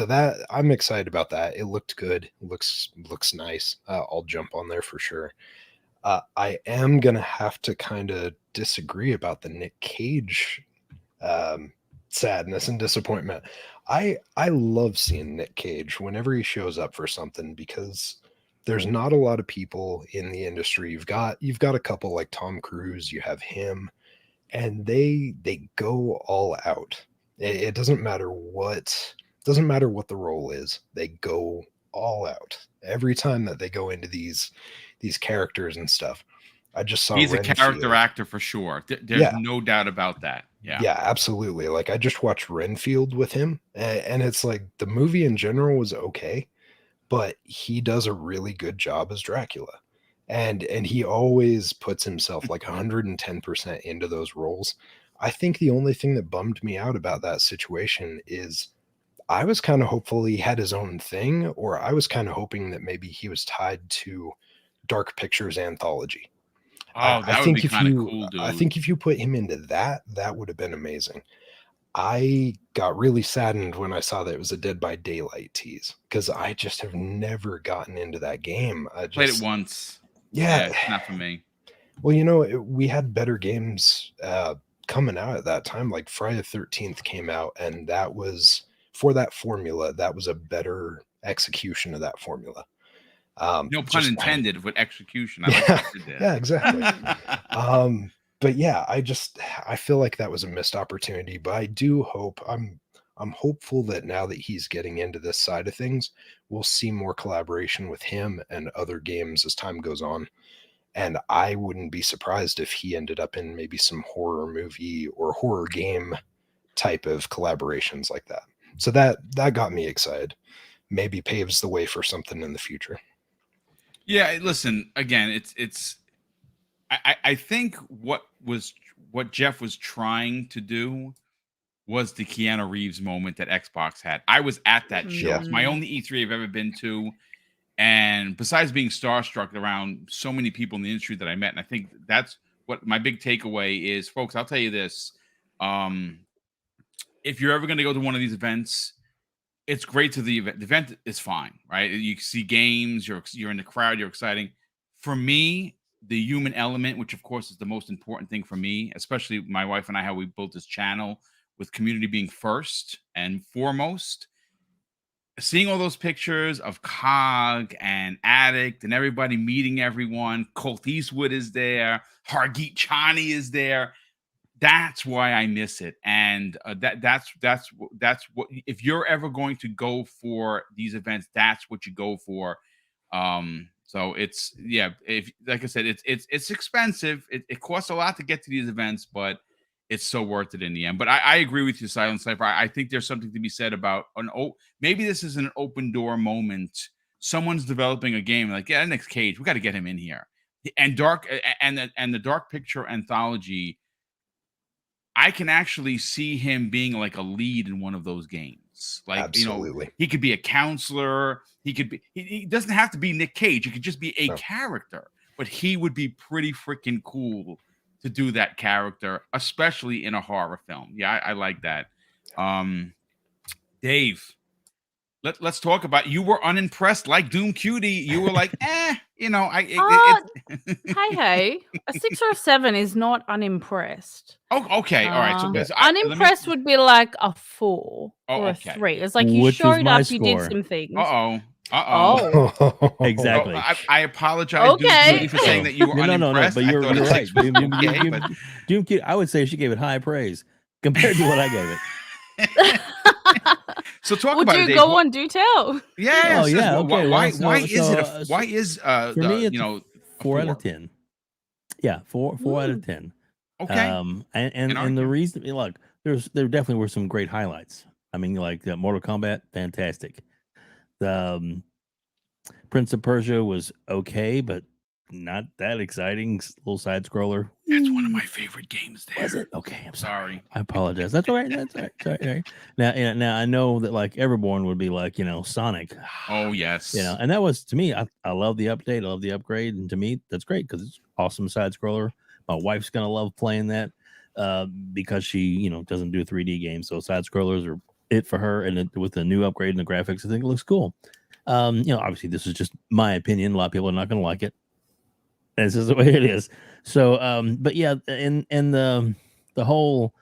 S3: that I'm excited about that. It looked good. Looks nice. I'll jump on there for sure. I am gonna have to kind of disagree about the Nick Cage sadness and disappointment. I love seeing Nick Cage whenever he shows up for something, because there's not a lot of people in the industry. You've got a couple like Tom Cruise, you have him, and they go all out. It doesn't matter what Doesn't matter what the role is, they go all out every time that they go into these characters and stuff. I just saw
S1: He's a character
S3: Renfield.
S1: actor for sure. There's no doubt about that.
S3: Yeah, absolutely. Like I just watched Renfield with him, and it's like the movie in general was okay, but he does a really good job as Dracula. And he always puts himself like 110% into those roles. I think the only thing that bummed me out about that situation is I was kind of hopeful he had his own thing, or I was kind of hoping that maybe he was tied to Dark Pictures anthology.
S1: Oh, that would be kind of cool, dude.
S3: I think if you put him into that would have been amazing. I got really saddened when I saw that it was a Dead by Daylight tease, because I just have never gotten into that game. I just
S1: played it once.
S3: Yeah,
S1: it's not for me.
S3: Well, you know, we had better games coming out at that time. Like Friday the 13th came out, and that was for that formula. That was a better execution of that formula.
S1: No pun intended with execution.
S3: Yeah, exactly. But yeah, I feel like that was a missed opportunity. But I do hope I'm hopeful that now that he's getting into this side of things, we'll see more collaboration with him and other games as time goes on. And I wouldn't be surprised if he ended up in maybe some horror movie or horror game type of collaborations like that. So that got me excited. Maybe paves the way for something in the future.
S1: Yeah, listen, again, I think what Geoff was trying to do was the Keanu Reeves moment that Xbox had. I was at that show.
S3: Yeah.
S1: It's my only E3 I've ever been to. And besides being starstruck around so many people in the industry that I met, and I think that's what my big takeaway is, folks, I'll tell you this. If you're ever going to go to one of these events, it's great to the event. The event is fine, right? You see games, you're in the crowd, you're exciting. For me, the human element, which of course is the most important thing for me, especially my wife and I, how we built this channel with community being first and foremost. Seeing all those pictures of Cog and Addict and everybody meeting everyone, Colt Eastwood is there, Hargeet Chani is there. That's why I miss it, and that's what, if you're ever going to go for these events, that's what you go for. So it's, yeah, if, like I said, it's expensive. It costs a lot to get to these events, but it's so worth it in the end. But I agree with you, Silent Cypher. I think there's something to be said about maybe this is an open door moment. Someone's developing a game like, yeah, Nick Cage, we got to get him in here. And the Dark Picture anthology, I can actually see him being like a lead in one of those games. Like,
S3: absolutely.
S1: He could be a counselor. He doesn't have to be Nick Cage. He could just be a character, but he would be pretty freaking cool to do that character, especially in a horror film. Yeah, I like that. Dave, let's talk about, you were unimpressed like Doom Cutie. You were like, hey,
S2: a 6 or a 7 is not unimpressed.
S1: Oh, okay, all right. So
S2: unimpressed would be like a 4 or a 3. It's like you showed up, you did some things.
S4: Exactly.
S1: I apologize, Doom Cutie, for saying that you were unimpressed.
S4: No, but you're right. Doom Cutie, I would say she gave it high praise compared to what I gave it.
S1: So talk about it, Dave.
S2: Go on, do tell.
S1: Yeah.
S4: Okay.
S1: Why is it for me, it's
S4: 4 out of 10. Yeah, 4 out of 10.
S1: Okay.
S4: And the reason, look, there definitely were some great highlights. I mean, like Mortal Kombat, fantastic. The Prince of Persia was okay, but not that exciting. Little side scroller.
S1: That's one of my favorite games there.
S4: Was it? Okay, I'm sorry. I
S1: I
S4: apologize. That's all right. That's all right. Now I know that like Everborn would be like, Sonic.
S1: Oh yes.
S4: And that was, to me, I love the update, I love the upgrade, and to me that's great because it's awesome side scroller. My wife's gonna love playing that because she, doesn't do 3D games, so side scrollers are it for her. And with the new upgrade and the graphics, I think it looks cool. Obviously this is just my opinion. A lot of people are not gonna like it. This is the way it is. So, but yeah, and the whole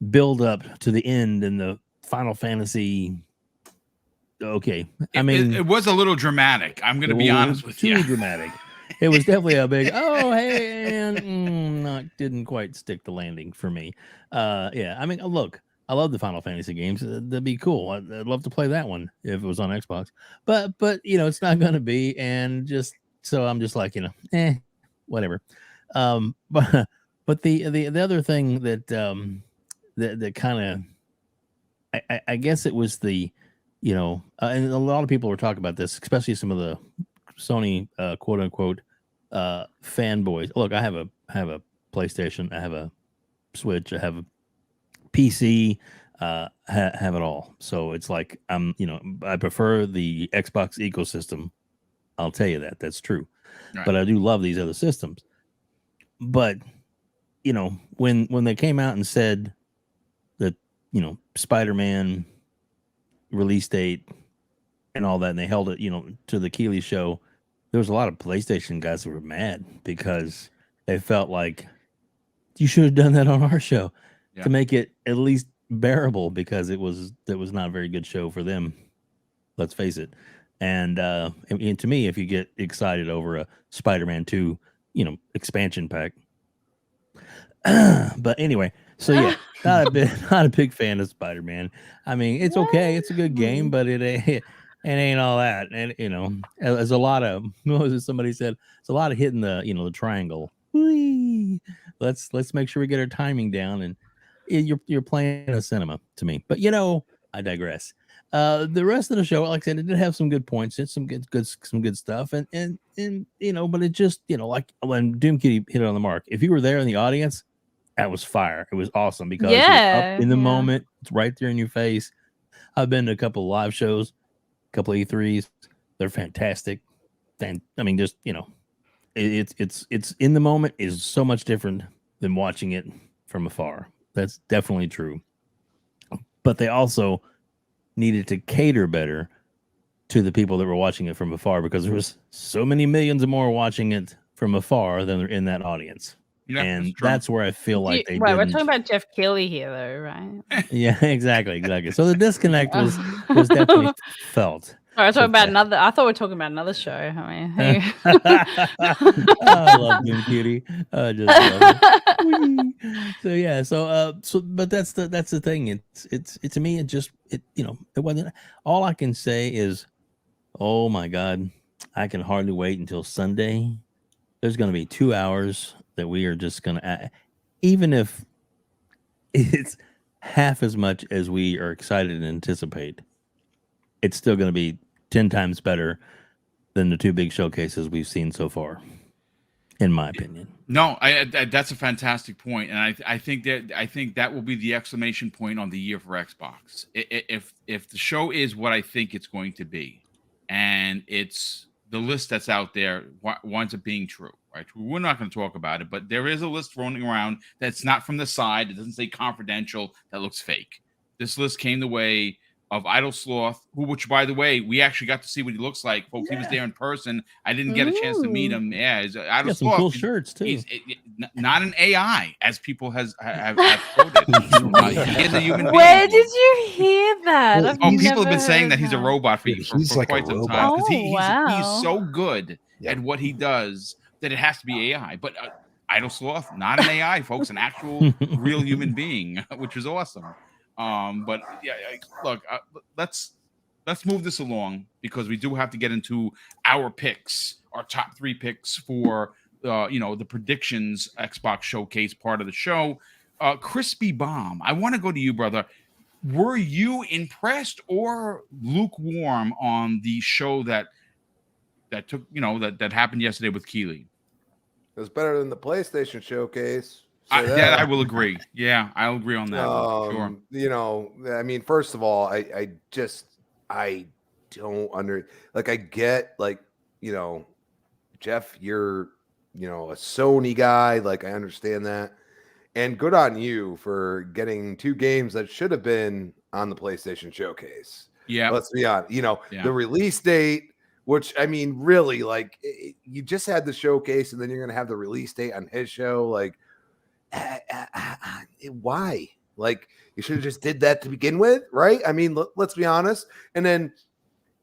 S4: build up to the end and the Final Fantasy. Okay, I mean,
S1: it was a little dramatic. I'm going to be honest with you.
S4: Too dramatic. It was definitely a big. Oh, hey, and didn't quite stick the landing for me. Yeah, I mean, look, I love the Final Fantasy games. That'd be cool. I'd love to play that one if it was on Xbox. But it's not going to be, and just so I'm just like, whatever. But the other thing that that kind of I guess it was the and a lot of people were talking about this, especially some of the Sony quote unquote fanboys. Look, I have a PlayStation, I have a Switch, I have a PC, have it all. So it's like I prefer the Xbox ecosystem. I'll tell you that. That's true.
S1: Right.
S4: But I do love these other systems. But when they came out and said that Spider-Man release date and all that, and they held it to the Keighley show, there was a lot of PlayStation guys that were mad because they felt like you should have done that on our show to make it at least bearable, because it was not a very good show for them. Let's face it. And to me, if you get excited over a Spider-Man 2, expansion pack. But anyway, so yeah, not a big fan of Spider-Man. I mean, it's okay, it's a good game, but it ain't all that. And there's a lot of, what was it somebody said? It's a lot of hitting the the triangle. Whee! Let's make sure we get our timing down, and you're playing a cinema to me. But I digress. The rest of the show, like I said, it did have some good points. It's some good stuff, and but it just like when Doom Kitty hit it on the mark. If you were there in the audience, that was fire. It was awesome because you're up in the moment. It's right there in your face. I've been to a couple of live shows, a couple of E3s. They're fantastic. And I mean, just it's in the moment is so much different than watching it from afar. That's definitely true. But they also needed to cater better to the people that were watching it from afar, because there was so many millions of more watching it from afar than they're in that audience. Yeah, and that's where I feel like they
S2: we're talking about Geoff Keighley here, though, right?
S4: Yeah, exactly. So the disconnect was definitely felt.
S2: I thought we're talking about another show. I mean,
S4: I love Doom Kitty. I just love it. So yeah, but that's the thing. It's to me, it wasn't. All I can say is, oh my God, I can hardly wait until Sunday. There's going to be 2 hours that we are just going to, even if it's half as much as we are excited and anticipate, it's still going to be 10 times better than the two big showcases we've seen so far, in my opinion.
S1: No, that's a fantastic point, and I think that will be the exclamation point on the year for Xbox. If the show is what I think it's going to be, and it's the list that's out there winds up being true, right? We're not going to talk about it, but there is a list rolling around that's not from the side. It doesn't say confidential. That looks fake. This list came the way of Idle Sloth, which, by the way, we actually got to see what he looks like, folks. Yeah. He was there in person. I didn't get a chance to meet him. Yeah, Idle Sloth.
S4: Some cool shirts too.
S1: He's not an AI, as people have quoted. He is a human being.
S2: Where did you hear that?
S1: People have been saying that he's a robot for like quite some time, because he's so good at what he does that it has to be AI. But Idle Sloth, not an AI, folks, an actual real human being, which is awesome. But yeah, look, let's move this along, because we do have to get into our picks, our top 3 picks for the predictions Xbox Showcase part of the show. Crispy Bomb, I want to go to you, brother. Were you impressed or lukewarm on the show that took that happened yesterday with Keighley?
S5: It was better than the PlayStation Showcase.
S1: I will agree. Yeah, I'll agree on that. Sure.
S5: I mean, first of all, I don't I get, Geoff, you're, a Sony guy. I understand that. And good on you for getting 2 games that should have been on the PlayStation Showcase.
S1: Yeah.
S5: Let's be honest. The release date, which, I mean, really, you just had the showcase, and then you're going to have the release date on his show. Why? You should have just did that to begin with, right? I mean, let's be honest. And then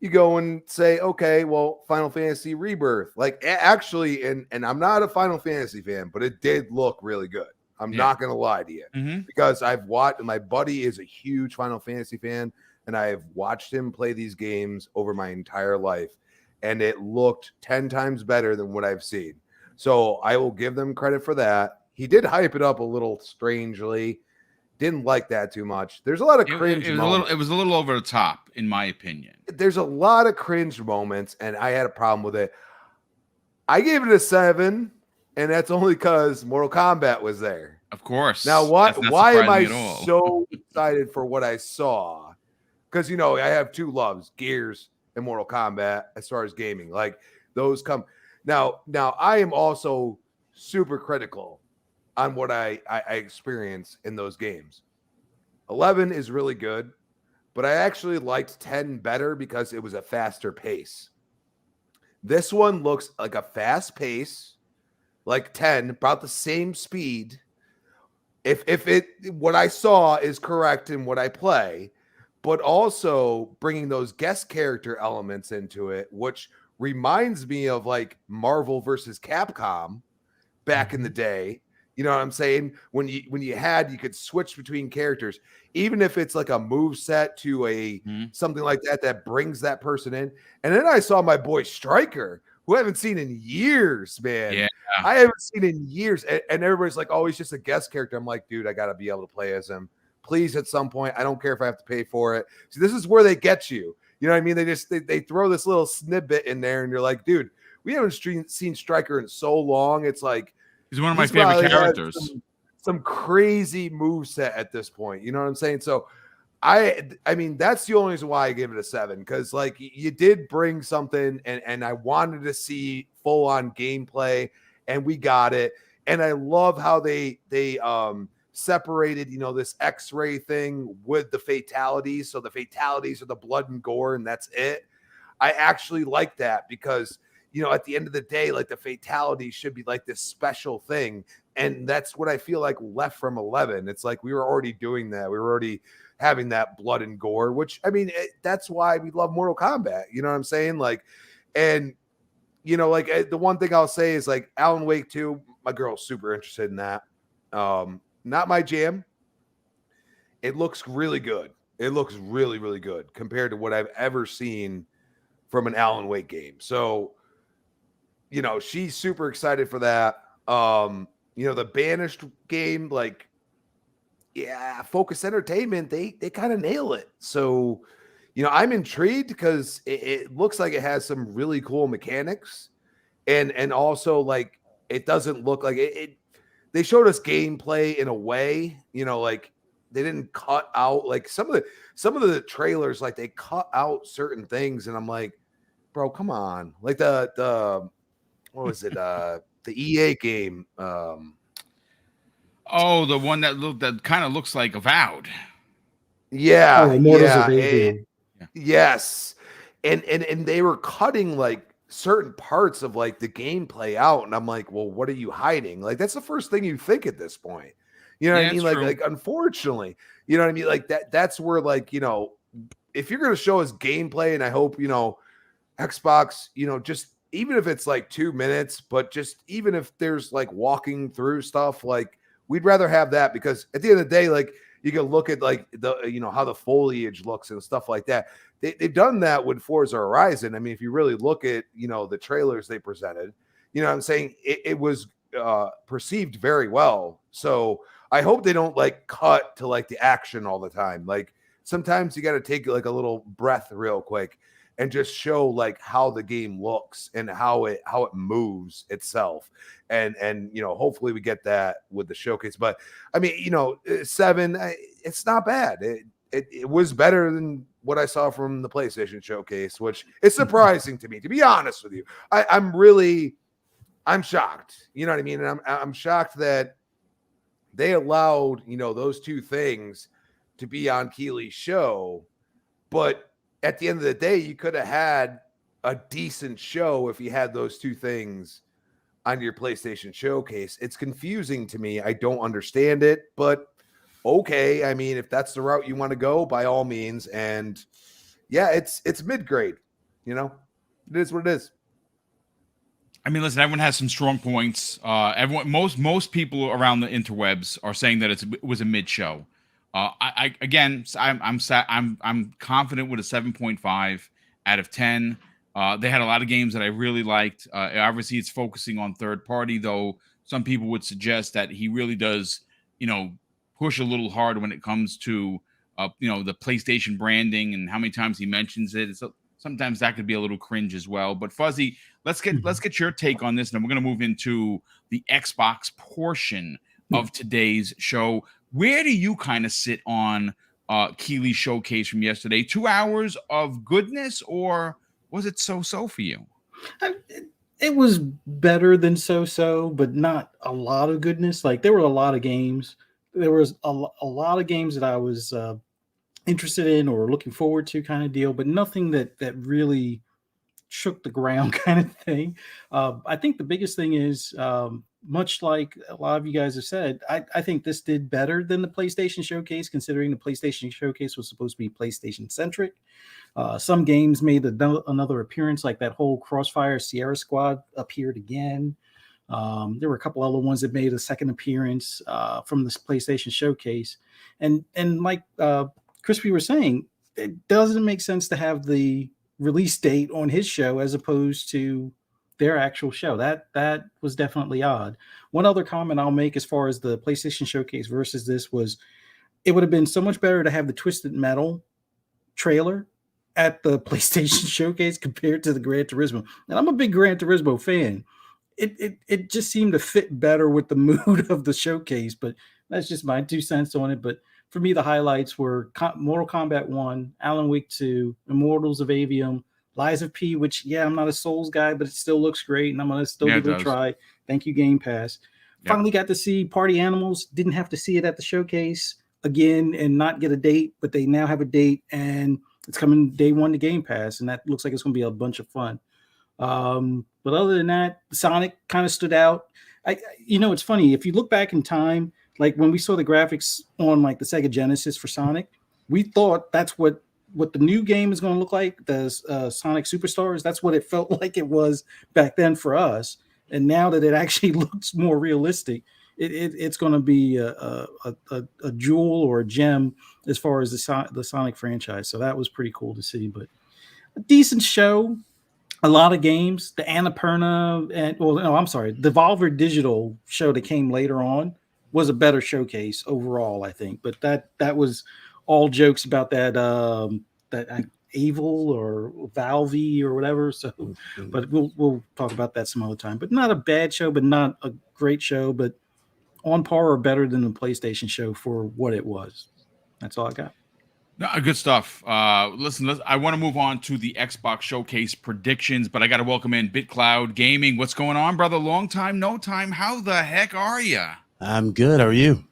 S5: you go and say, okay, well, Final Fantasy Rebirth, actually, and I'm not a Final Fantasy fan, but it did look really good. I'm
S1: Yeah.
S5: not going to lie to you because I've watched, my buddy is a huge Final Fantasy fan, and I have watched him play these games over my entire life, and it looked 10 times better than what I've seen. So I will give them credit for that. He did hype it up a little strangely. Didn't like that too much. There's a lot of cringe moments.
S1: It was a little over the top, in my opinion.
S5: There's a lot of cringe moments, and I had a problem with it. I gave it a 7, and that's only because Mortal Kombat was there.
S1: Of course.
S5: Now, why am I so excited for what I saw? Because, you know, I have two loves, Gears and Mortal Kombat, as far as gaming. Like, those come. Now, I am also super critical on what I experience in those games. 11 is really good, but I actually liked 10 better because it was a faster pace. This one looks like a fast pace, like 10, about the same speed. If what I saw is correct in what I play, but also bringing those guest character elements into it, which reminds me of like Marvel versus Capcom back in the day. You know what I'm saying? When you could switch between characters, even if it's like a move set to a something like that brings that person in. And then I saw my boy Stryker, who I haven't seen in years, man.
S1: Yeah.
S5: I haven't seen in years. And everybody's like, oh, he's just a guest character. I'm like, dude, I got to be able to play as him. Please, at some point. I don't care if I have to pay for it. See, this is where they get you. You know what I mean? They throw this little snippet in there, and you're like, dude, we haven't seen Stryker in so long. It's like,
S1: he's one of my favorite characters.
S5: Some crazy moveset at this point. You know what I'm saying? So I mean, that's the only reason why I give it a 7, because like you did bring something, and I wanted to see full on gameplay, and we got it. And I love how they separated, you know, this X-ray thing with the fatalities. So the fatalities are the blood and gore, and that's it. I actually like that because, you know, at the end of the day, like the fatalities should be like this special thing. And that's what I feel like left from 11. It's like we were already doing that. We were already having that blood and gore, which, I mean, that's why we love Mortal Kombat. You know what I'm saying? Like, and, you know, like the one thing I'll say is like Alan Wake 2, my girl's super interested in that. Not my jam. It looks really good. It looks really, really good compared to what I've ever seen from an Alan Wake game. So, you know, she's super excited for that. You know, the Banished game, like, yeah, Focus Entertainment, they kind of nail it. So, you know, I'm intrigued because it looks like it has some really cool mechanics, and also like it doesn't look like it. They showed us gameplay in a way, you know, like they didn't cut out like some of the trailers, like they cut out certain things, and I'm like, bro, come on, like the what was it? The EA game.
S1: The one that kind of looks like Avowed.
S5: Yeah,
S6: Immortals of Aveum.
S5: Yes, and they were cutting like certain parts of like the gameplay out, and I'm like, well, what are you hiding? Like that's the first thing you think at this point. You know what I mean? Like unfortunately, you know what I mean? Like that's where like, you know, if you're gonna show us gameplay, and I hope, you know, Xbox, you know, just even if it's like 2 minutes, but just even if there's like walking through stuff, like we'd rather have that, because at the end of the day, like you can look at like the, you know, how the foliage looks and stuff like that. They've done that with Forza Horizon. I mean, if you really look at, you know, the trailers they presented, you know what I'm saying? It was perceived very well. So I hope they don't like cut to like the action all the time. Like sometimes you got to take like a little breath real quick and just show like how the game looks and how it moves itself. And you know, hopefully we get that with the showcase. But I mean, you know, 7, it's not bad. It was better than what I saw from the PlayStation showcase, which is surprising to me, to be honest with you. I'm shocked. You know what I mean? And I'm shocked that they allowed, you know, those two things to be on Keighley's show. But at the end of the day, you could have had a decent show if you had those two things on your PlayStation showcase. It's confusing to me. I don't understand it, but okay. I mean, if that's the route you want to go, by all means. And yeah, it's mid-grade, you know, it is what it is.
S1: I mean, listen, everyone has some strong points. Most people around the interwebs are saying that it was a mid show. I'm confident with a 7.5 out of 10. They had a lot of games that I really liked. Obviously, it's focusing on third party, though. Some people would suggest that he really does, push a little hard when it comes to, the PlayStation branding and how many times he mentions it. Sometimes that could be a little cringe as well. But Fuzzy, let's get your take on this, and we're going to move into the Xbox portion of today's show. Where do you kind of sit on Keighley's showcase from yesterday? 2 hours of goodness, or was it so for you?
S6: It was better than so, but not a lot of goodness. Like, there were a lot of games. There was a lot of games that I was interested in or looking forward to, kind of deal, but nothing that really shook the ground kind of thing. I think the biggest thing is, much like a lot of you guys have said, I think this did better than the PlayStation Showcase, considering the PlayStation Showcase was supposed to be PlayStation centric. Some games made another appearance, like that whole Crossfire Sierra Squad appeared again. There were a couple other ones that made a second appearance from this PlayStation Showcase. And like Crispy was saying, it doesn't make sense to have the release date on his show as opposed to their actual show. That was definitely odd. One other comment I'll make as far as the PlayStation Showcase versus this was, it would have been so much better to have the Twisted Metal trailer at the PlayStation Showcase compared to the Gran Turismo. And I'm a big Gran Turismo fan. It just seemed to fit better with the mood of the showcase, but that's just my 2 cents on it. But for me, the highlights were Mortal Kombat 1, Alan Wake 2, Immortals of Avium, Lies of P, which, I'm not a Souls guy, but it still looks great, and I'm going to still give it a try. Thank you, Game Pass. Finally got to see Party Animals. Didn't have to see it at the showcase again and not get a date, but they now have a date, and it's coming day 1 to Game Pass, and that looks like it's going to be a bunch of fun. But other than that, Sonic kind of stood out. It's funny, if you look back in time, like when we saw the graphics on like the Sega Genesis for Sonic, we thought that's what the new game is going to look like, the Sonic Superstars. That's what it felt like it was back then for us. And now that it actually looks more realistic, it's going to be a jewel or a gem as far as the Sonic franchise. So that was pretty cool to see. But a decent show. A lot of games. The Annapurna the Devolver Digital show that came later on was a better showcase overall, I think. But that was all jokes about that Evil or Valve or whatever. So, but we'll talk about that some other time. But not a bad show, but not a great show, but on par or better than the PlayStation show for what it was. That's all I got.
S1: No, good stuff. Listen, I want to move on to the Xbox Showcase predictions, but I got to welcome in BitCloud Gaming. What's going on, brother? Long time, no time. How the heck are you?
S7: I'm good. How are you?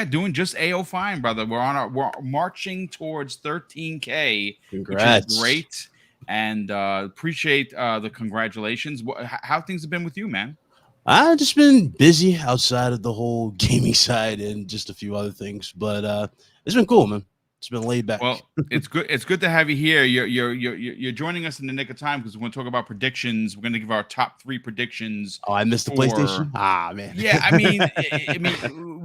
S1: Doing just A.O. fine, brother. We're marching towards 13K.
S7: Congrats.
S1: Which is great, and appreciate the congratulations. How things have been with you, man?
S7: I've just been busy outside of the whole gaming side and just a few other things, but it's been cool, man. It's been laid back.
S1: Well, it's good. It's good to have you here. You're joining us in the nick of time because we're going to talk about predictions. We're going to give our top 3 predictions.
S7: Oh, I missed the PlayStation. Man.
S1: Yeah, I mean,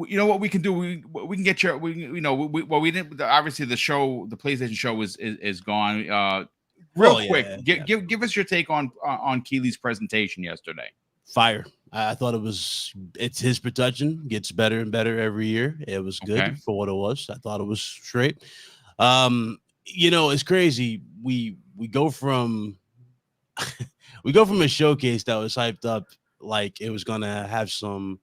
S1: you know what we can do? We can get your. We didn't. Obviously, the PlayStation show is gone. Real quick, give us your take on Keighley's presentation yesterday.
S7: Fire. I thought it's his production gets better and better every year. It was good for what it was. I thought it was straight. It's crazy. We go from a showcase that was hyped up like it was gonna have some,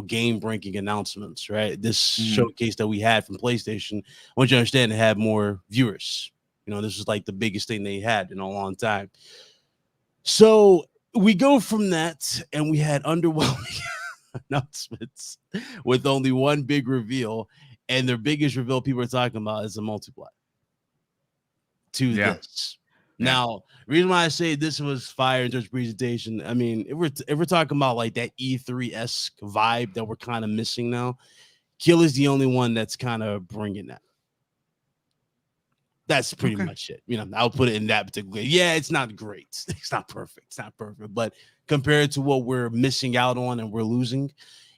S7: game breaking announcements, right? This showcase that we had from PlayStation, I want you to understand, it had more viewers. This was like the biggest thing they had in a long time. So we go from that, and we had underwhelming announcements with only one big reveal, and their biggest reveal people are talking about is a multiplier to this. Now, the reason why I say this was fire in terms of presentation, I mean, if we're talking about like that E3-esque vibe that we're kind of missing now, Kill is the only one that's kind of bringing that. That's pretty much it. I'll put it in that particular. Yeah, it's not great. It's not perfect. It's not perfect. But compared to what we're missing out on and we're losing,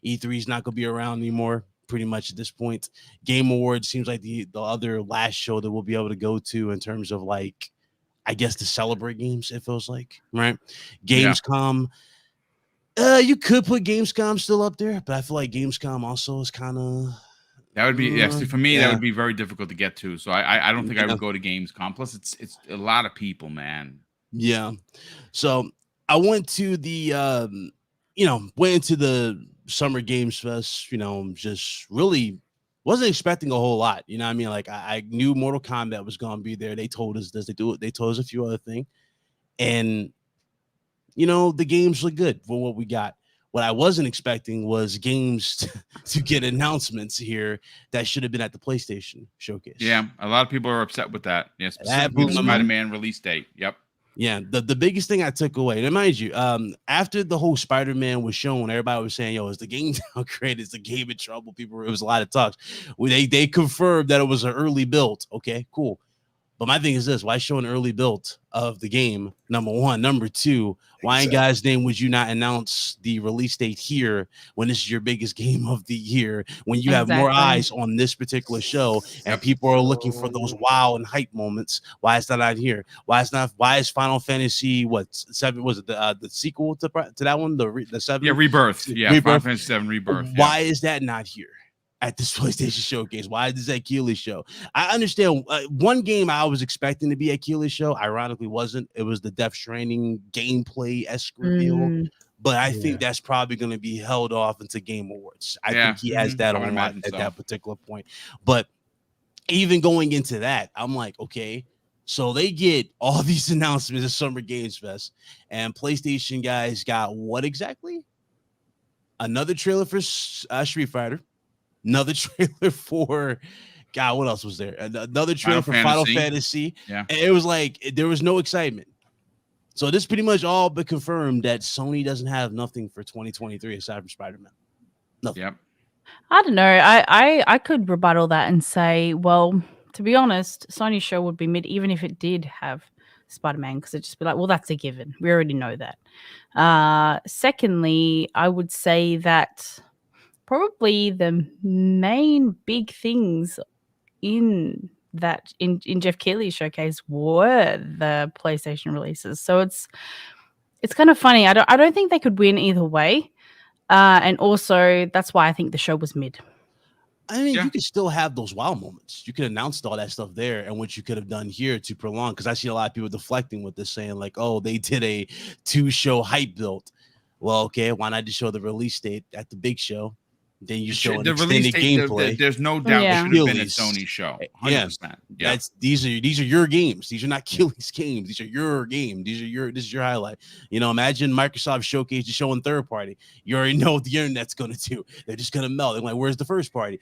S7: E3 is not going to be around anymore. Pretty much at this point, Game Awards seems like the other last show that we'll be able to go to in terms of like, I guess, to celebrate games. It feels like, right? Gamescom. Yeah. You could put Gamescom still up there, but I feel like Gamescom also is kind of.
S1: That would be for me. That would be very difficult to get to. So I don't think I would go to Gamescom. Plus, it's a lot of people, man.
S7: Yeah. So I went to the went into the Summer Games Fest. Just really wasn't expecting a whole lot. You know what I mean? Like I knew Mortal Kombat was going to be there. They told us this. They told us a few other things, and the games look good for what we got. What I wasn't expecting was games to get announcements here that should have been at the PlayStation showcase.
S1: Yeah, a lot of people are upset with that. Yes, specifically the Spider-Man release date. Yep.
S7: Yeah, the biggest thing I took away, and mind you, after the whole Spider-Man was shown, everybody was saying, "Yo, is the game downgraded? Is the game in trouble?" It was a lot of talks. They confirmed that it was an early build. Okay, cool. But my thing is this: why show an early build of the game? Number one. Number two, why in God's name would you not announce the release date here when this is your biggest game of the year? When you have more eyes on this particular show and people are looking for those wow and hype moments, why is that not here? Why is Final Fantasy 7? Was it the sequel to that one? The 7?
S1: Yeah, Rebirth. Yeah, Rebirth. Final Fantasy 7 Rebirth.
S7: Why is that not here at this PlayStation showcase? Why is this at Keighley show? I understand one game I was expecting to be at Keighley show, ironically wasn't. It was the Death Stranding gameplay-esque reveal. But I think that's probably going to be held off into Game Awards. I think he has that on lock at that particular point. But even going into that, I'm like, okay, so they get all these announcements at Summer Games Fest, and PlayStation guys got what exactly? Another trailer for Street Fighter. Another trailer for God, what else was there? Another trailer for Final Fantasy.
S1: Yeah.
S7: And it was like there was no excitement. So this pretty much all but confirmed that Sony doesn't have nothing for 2023 aside from Spider-Man. Nothing.
S1: Yep.
S2: I don't know. I could rebuttal that and say, well, to be honest, Sony's show would be mid even if it did have Spider-Man, because it'd just be like, well, that's a given. We already know that. Secondly, I would say that probably the main big things in Geoff Keighley's showcase were the PlayStation releases. So it's kind of funny. I don't think they could win either way. And also that's why I think the show was mid.
S7: I mean, you could still have those wow moments. You could announce all that stuff there, and what you could have done here to prolong. Because I see a lot of people deflecting with this, saying like, "Oh, they did a 2-show hype build." Well, okay, why not just show the release date at the big show? Then you show an extended gameplay.
S1: There's no doubt it should have been a Sony show. 100%.
S7: Yeah. These are your games. These are not Keighley's games. These are your game. This is your highlight. Imagine Microsoft Showcase is showing third party. You already know what the internet's gonna do. They're just gonna melt. They're like, where's the first party?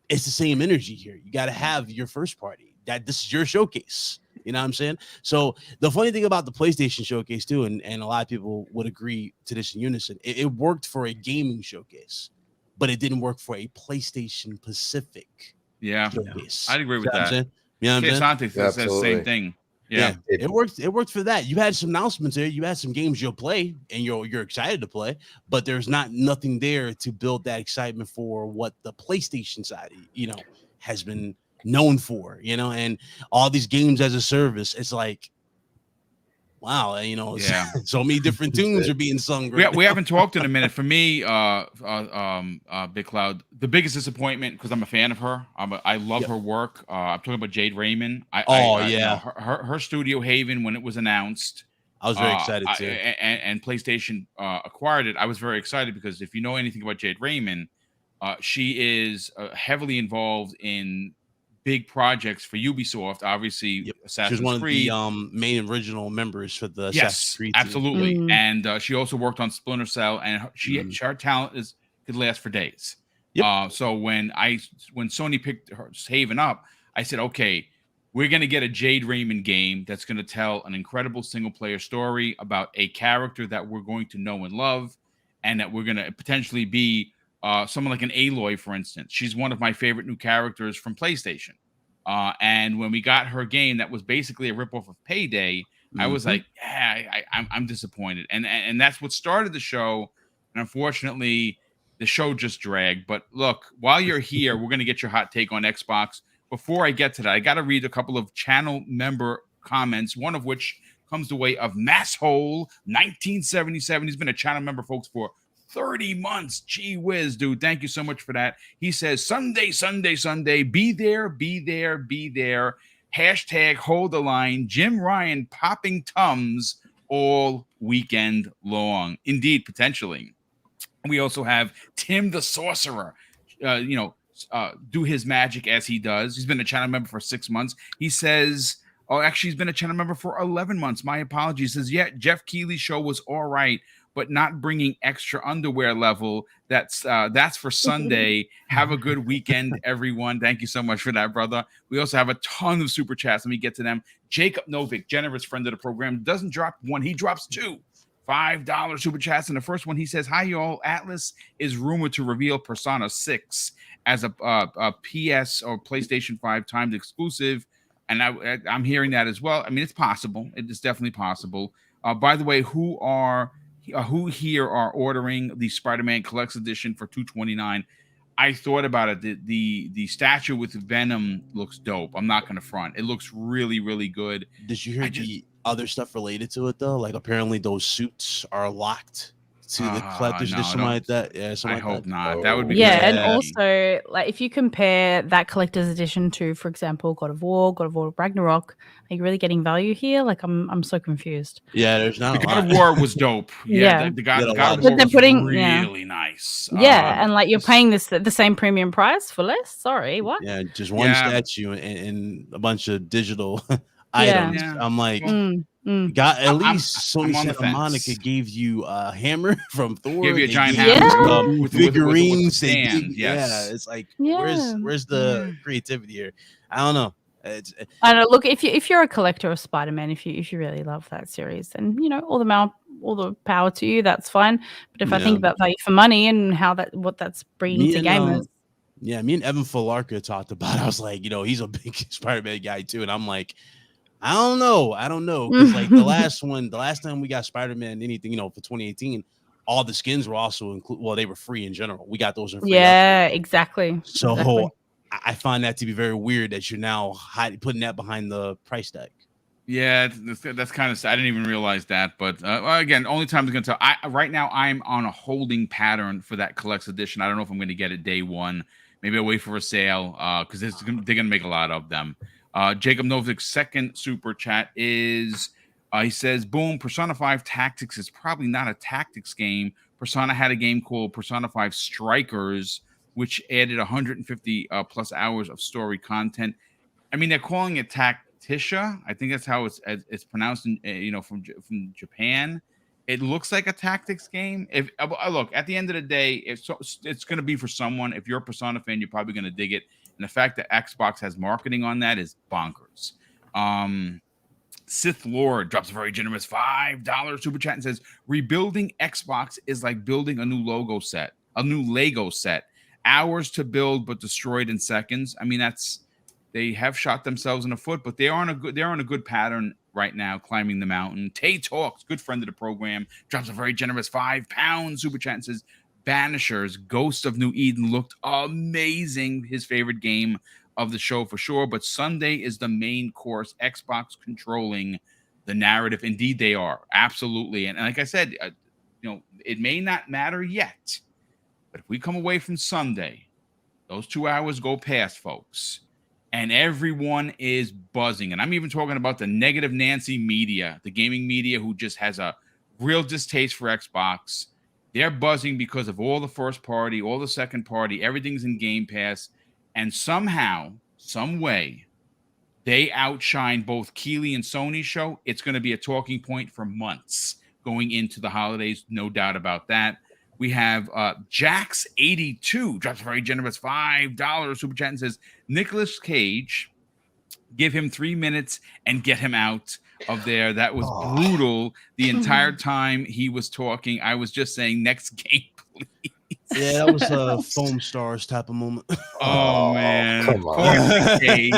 S7: It's the same energy here. You got to have your first party. This is your showcase. You know what I'm saying? So the funny thing about the PlayStation showcase too, and a lot of people would agree to this in unison, it worked for a gaming showcase, but it didn't work for a PlayStation Pacific showcase.
S1: I'd agree with that.
S7: You know what I'm saying?
S1: Says the same thing. Yeah,
S7: it worked for that. You had some announcements there. You had some games you'll play and you're excited to play, but there's nothing there to build that excitement for what the PlayStation side, has been known for, and all these games as a service. It's like, wow, so many different tunes are being sung.
S1: We haven't talked in a minute. For me, Big Cloud, the biggest disappointment, because I'm a fan of her. I love her work. I'm talking about Jade Raymond. Her Studio Haven, when it was announced,
S7: I was very excited too.
S1: And PlayStation acquired it. I was very excited because if you know anything about Jade Raymond, she is heavily involved in big projects for Ubisoft, obvious's Assassin's Creed.
S7: She was one of the main original members for the Assassin's Creed team.
S1: Absolutely. And she also worked on Splinter Cell, and her talent could last for days. So when Sony picked her Haven up, I said, okay, we're going to get a Jade Raymond game that's going to tell an incredible single-player story about a character that we're going to know and love, and that we're going to potentially be someone like an Aloy, for instance. She's one of my favorite new characters from PlayStation. And when we got her game, that was basically a ripoff of Payday. I was like, yeah, I'm disappointed, and that's what started the show. And unfortunately, the show just dragged. But look, while you're here, we're gonna get your hot take on Xbox. Before I get to that, I got to read a couple of channel member comments. One of which comes the way of Masshole 1977. He's been a channel member, folks, for 30 months. Gee whiz, dude. Thank you so much for that. He says, Sunday, Sunday, Sunday. Be there, be there, be there. Hashtag hold the line. Jim Ryan popping Tums all weekend long. Indeed, potentially. We also have Tim the Sorcerer, do his magic as he does. He's been a channel member for 6 months. He says, oh, actually, he's been a channel member for 11 months. My apologies. He says, yeah, Geoff Keighley's show was all right, but not bringing extra underwear level. That's for Sunday. Have a good weekend, everyone. Thank you so much for that, brother. We also have a ton of super chats. Let me get to them. Jacob Novick, generous friend of the program, doesn't drop one. He drops two. $5 super chats. And the first one, he says, hi, y'all. Atlus is rumored to reveal Persona 6 as a PS or PlayStation 5 timed exclusive. And I'm hearing that as well. I mean, it's possible. It is definitely possible. By the way, who here are ordering the Spider-Man Collector's Edition for $229? I thought about it. The statue with Venom looks dope. I'm not going to front. It looks really, really good.
S7: Did you hear the other stuff related to it, though? Like, apparently those suits are locked to the collector's edition, something like that. Yeah,
S1: I hope not.
S3: Oh.
S1: That would be
S2: and also, like, if you compare that collector's edition to, for example, God of War Ragnarok, are you really getting value here? Like, I'm so confused.
S7: Yeah, there's not.
S1: The God of War was dope. Yeah, the God of War was really nice.
S2: Yeah, and like you're paying the same premium price for less. Sorry, what?
S7: Yeah, just one statue and a bunch of digital items.
S1: Yeah.
S7: I'm like, got at least Sony Santa Monica gave you a hammer from Thor.
S1: Give you a giant hammer
S7: with figurines.
S1: Yes.
S7: Yeah, it's like where's the creativity here? I don't know.
S2: I don't know. Look, if you're a collector of Spider-Man, if you really love that series, then all the power to you. That's fine. But if I think about value for money and what that's bringing to gamers.
S7: Me and Evan Falarka talked about it. I was like, he's a big Spider-Man guy too, and I'm like, I don't know, because like the last time we got Spider-Man anything, for 2018, all the skins were also included. Well, they were free in general. We got those in free.
S2: Yeah, exactly.
S7: So
S2: exactly.
S7: I find that to be very weird that you're now putting that behind the price tag.
S1: Yeah, that's kind of sad. I didn't even realize that. But again, only time is going to tell. Right now, I'm on a holding pattern for that collector's edition. I don't know if I'm going to get it day one. Maybe I'll wait for a sale because they're going to make a lot of them. Jacob Novik's second super chat is, he says, boom, Persona 5 Tactics is probably not a tactics game. Persona had a game called Persona 5 Strikers, which added 150 plus hours of story content. I mean, they're calling it Tacticia. I think that's how it's pronounced, from Japan. It looks like a tactics game. If look, at the end of the day, it's going to be for someone. If you're a Persona fan, you're probably going to dig it. And the fact that Xbox has marketing on that is bonkers. Sith Lord drops a very generous $5 super chat and says, rebuilding Xbox is like building a new Lego set. Hours to build, but destroyed in seconds. I mean, they have shot themselves in the foot, but they're on a good pattern right now, climbing the mountain. Tay Talks, good friend of the program, drops a very generous £5 super chat and says, Banishers, Ghost of New Eden looked amazing. His favorite game of the show for sure. But Sunday is the main course. Xbox controlling the narrative. Indeed, they are. Absolutely. And like I said, it may not matter yet. But if we come away from Sunday, those 2 hours go past, folks. And everyone is buzzing. And I'm even talking about the negative Nancy media, the gaming media who just has a real distaste for Xbox. They're buzzing because of all the first party, all the second party, everything's in Game Pass. And somehow, some way, they outshine both Keighley and Sony's show. It's going to be a talking point for months going into the holidays. No doubt about that. We have Jax82 drops a very generous $5 super chat and says, Nicolas Cage, give him 3 minutes and get him out of there. That was brutal. The entire time he was talking, I was just saying, next game, please.
S7: Yeah, that was a Foam Stars type of moment.
S1: Oh man,
S3: come
S1: poor
S3: on.
S1: Cage.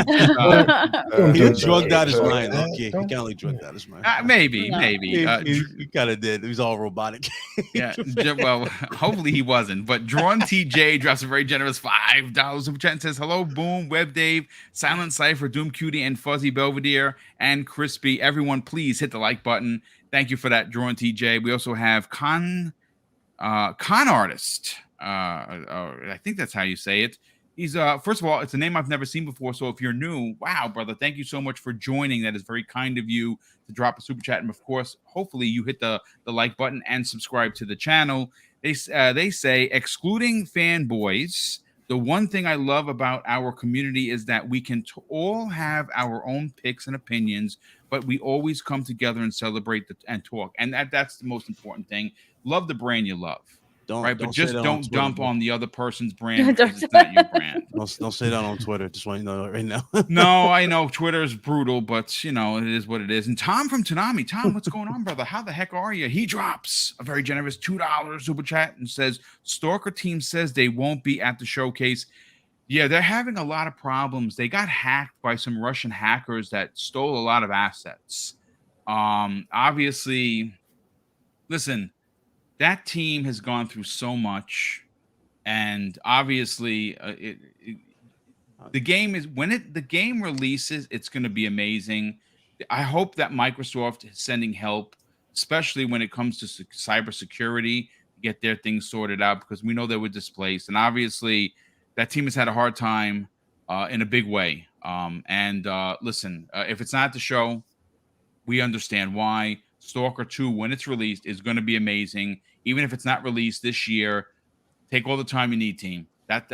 S7: He drugged out his
S3: don't-
S7: mind. Okay, he
S3: don't-
S7: kind of like drugged out his mind.
S1: Maybe,
S2: No.
S1: maybe.
S7: He kind of did. He was all robotic.
S1: Yeah, well, hopefully he wasn't. But Drawn TJ drops a very generous $5 super chat and says, "Hello, Boom, Web Dave, Silent Cypher, Doom Cutie, and Fuzzy Belvedere, and Crispy. Everyone, please hit the like button. Thank you for that, Drawn TJ. We also have Con Artist. I think that's how you say it. He's first of all, it's a name I've never seen before. So if you're new, wow, brother, thank you so much for joining. That is very kind of you to drop a super chat, and of course, hopefully you hit the like button and subscribe to the channel. They say, excluding fanboys, the one thing I love about our community is that we can all have our own picks and opinions, but we always come together and celebrate and talk, and that's the most important thing. Love the brand you love. Right, but just don't dump on the other person's brand because it's not your brand.
S7: Don't say that on Twitter. Just want you to know that right now.
S1: No, I know Twitter is brutal, but you know it is what it is. And Tom from Tanami, Tom, what's going on, brother? How the heck are you? He drops a very generous $2 super chat and says, "Stalker team says they won't be at the showcase." Yeah, they're having a lot of problems. They got hacked by some Russian hackers that stole a lot of assets. Obviously, listen. That team has gone through so much, and obviously, the game is the game releases, it's going to be amazing. I hope that Microsoft is sending help, especially when it comes to cybersecurity, to get their things sorted out because we know they were displaced, and obviously, that team has had a hard time in a big way. Listen, if it's not the show, we understand why. Stalker 2, when it's released, is going to be amazing. Even if it's not released this year, take all the time you need, team.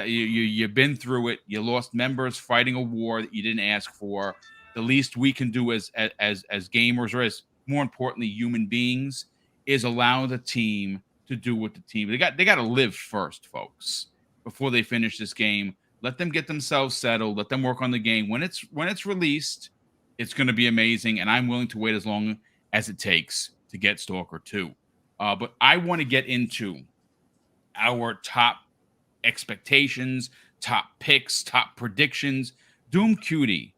S1: You've been through it. You lost members fighting a war that you didn't ask for. The least we can do as gamers, or as more importantly human beings, is allow the team to do what the team. They got to live first, folks, before they finish this game. Let them get themselves settled. Let them work on the game. When it's released, it's going to be amazing, and I'm willing to wait as long as it takes to get Stalker 2. But I want to get into our top expectations, top picks, top predictions. Doom Cutie,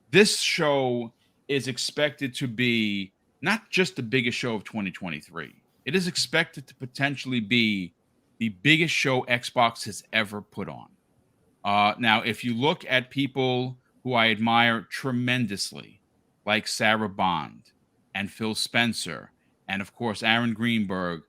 S1: this show is expected to be not just the biggest show of 2023. It is expected to potentially be the biggest show Xbox has ever put on. Now, if you look at people who I admire tremendously, like Sarah Bond and Phil Spencer, and of course, Aaron Greenberg,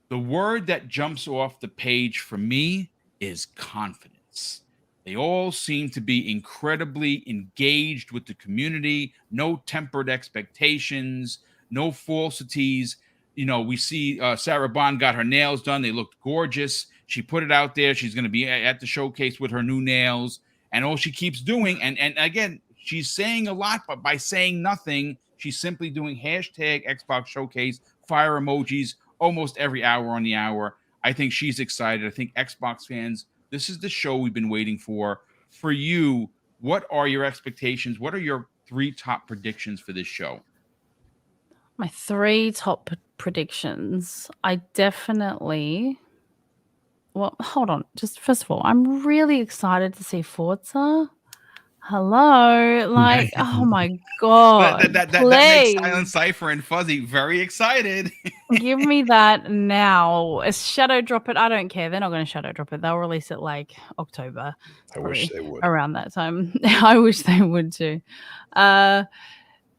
S1: the word that jumps off the page for me is confidence. They all seem to be incredibly engaged with the community, no tempered expectations, no falsities. You know, we see Sarah Bond got her nails done. They looked gorgeous. She put it out there. She's going to be at the showcase with her new nails. And all she keeps doing, and again, she's saying a lot, but by saying nothing, she's simply doing hashtag Xbox Showcase, fire emojis almost every hour on the hour. I think she's excited. I think Xbox fans, this is the show we've been waiting for. For you, what are your expectations? What are your 3 top predictions for this show?
S2: My 3 top predictions. I definitely. Well, hold on. Just first of all, I'm really excited to see Forza. Hello, like, oh my god!
S1: That makes Silent Cypher and Fuzzy very excited.
S2: Give me that now. Shadow drop it. I don't care. They're not going to shadow drop it. They'll release it like October.
S3: I wish they would.
S2: Around that time. I wish they would too. But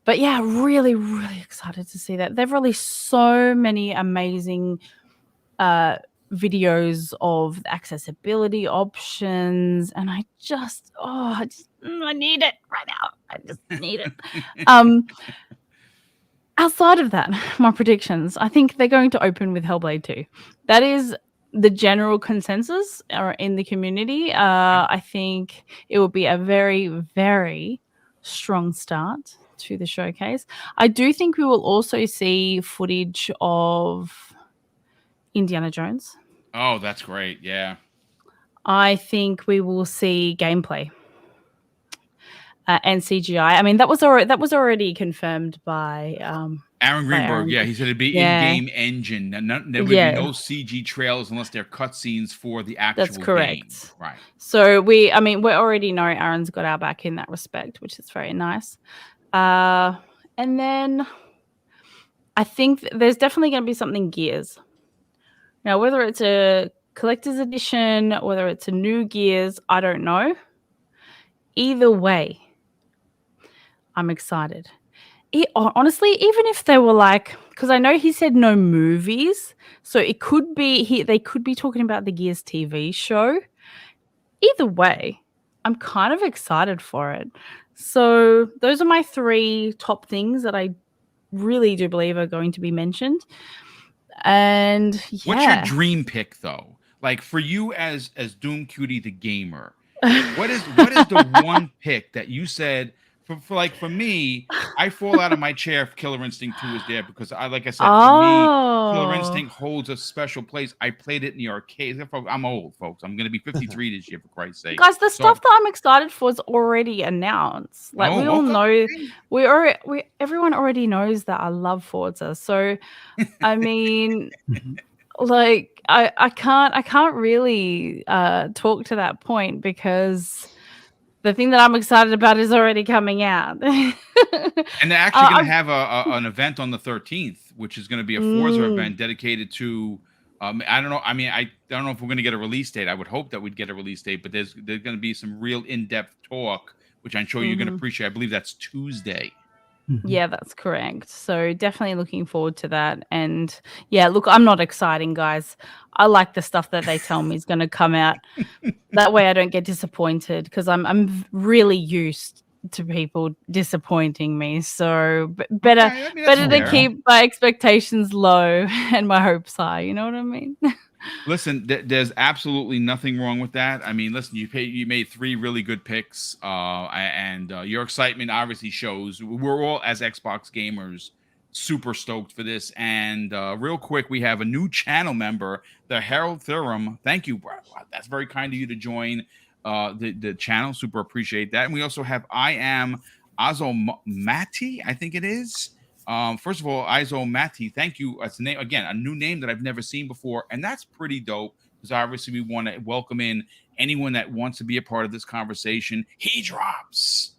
S2: yeah, really, really excited to see that. They've released so many amazing videos of the accessibility options, and I need it right now. I just need it. Outside of that, my predictions, I think they're going to open with Hellblade 2. That is the general consensus in the community. I think it will be a very, very strong start to the showcase. I do think we will also see footage of Indiana Jones.
S1: Oh, that's great. Yeah.
S2: I think we will see gameplay. and CGI. I mean, that was already confirmed by
S1: Aaron Greenberg. Yeah, he said it'd be in-game engine. There would be no CG trails unless they're cutscenes for the actual
S2: That's correct.
S1: game. Right.
S2: So we already know Aaron's got our back in that respect, which is very nice. And then I think there's definitely going to be something Gears. Now, whether it's a collector's edition, whether it's a new Gears, I don't know. Either way, I'm excited. Honestly, even if they were like, because I know he said no movies, so it could be they could be talking about the Gears TV show. Either way, I'm kind of excited for it. So those are my 3 top things that I really do believe are going to be mentioned. And
S1: what's your dream pick though? Like for you as Doom Cutie the gamer, what is the one pick that you said for me, I fall out of my chair if Killer Instinct 2 is there because for me, Killer Instinct holds a special place. I played it in the arcade. I'm old, folks. I'm going to be 53 this year, for Christ's sake.
S2: Guys, the stuff that I'm excited for is already announced. Like we all know, everyone already knows that I love Forza. So, I mean, like I can't really talk to that point because the thing that I'm excited about is already coming out.
S1: And they're actually going to have an event on the 13th, which is going to be a Forza event dedicated to, I don't know. I mean, I don't know if we're going to get a release date. I would hope that we'd get a release date, but there's going to be some real in-depth talk, which I'm sure you're going to appreciate. I believe that's Tuesday.
S2: Yeah, that's correct. So definitely looking forward to that. And yeah, look, I'm not exciting, guys. I like the stuff that they tell me is going to come out. That way I don't get disappointed because I'm really used to people disappointing me. So better to keep my expectations low and my hopes high. You know what I mean?
S1: Listen, there's absolutely nothing wrong with that. I mean, listen, you made 3 really good picks, and your excitement obviously shows. We're all, as Xbox gamers, super stoked for this. And real quick, we have a new channel member, the Harold Thurum. Thank you, bro. That's very kind of you to join the channel. Super appreciate that. And we also have I Am Azomati, I think it is. First of all, Izo Mati, thank you. That's a name, again, a new name that I've never seen before, and that's pretty dope because obviously we want to welcome in anyone that wants to be a part of this conversation. He drops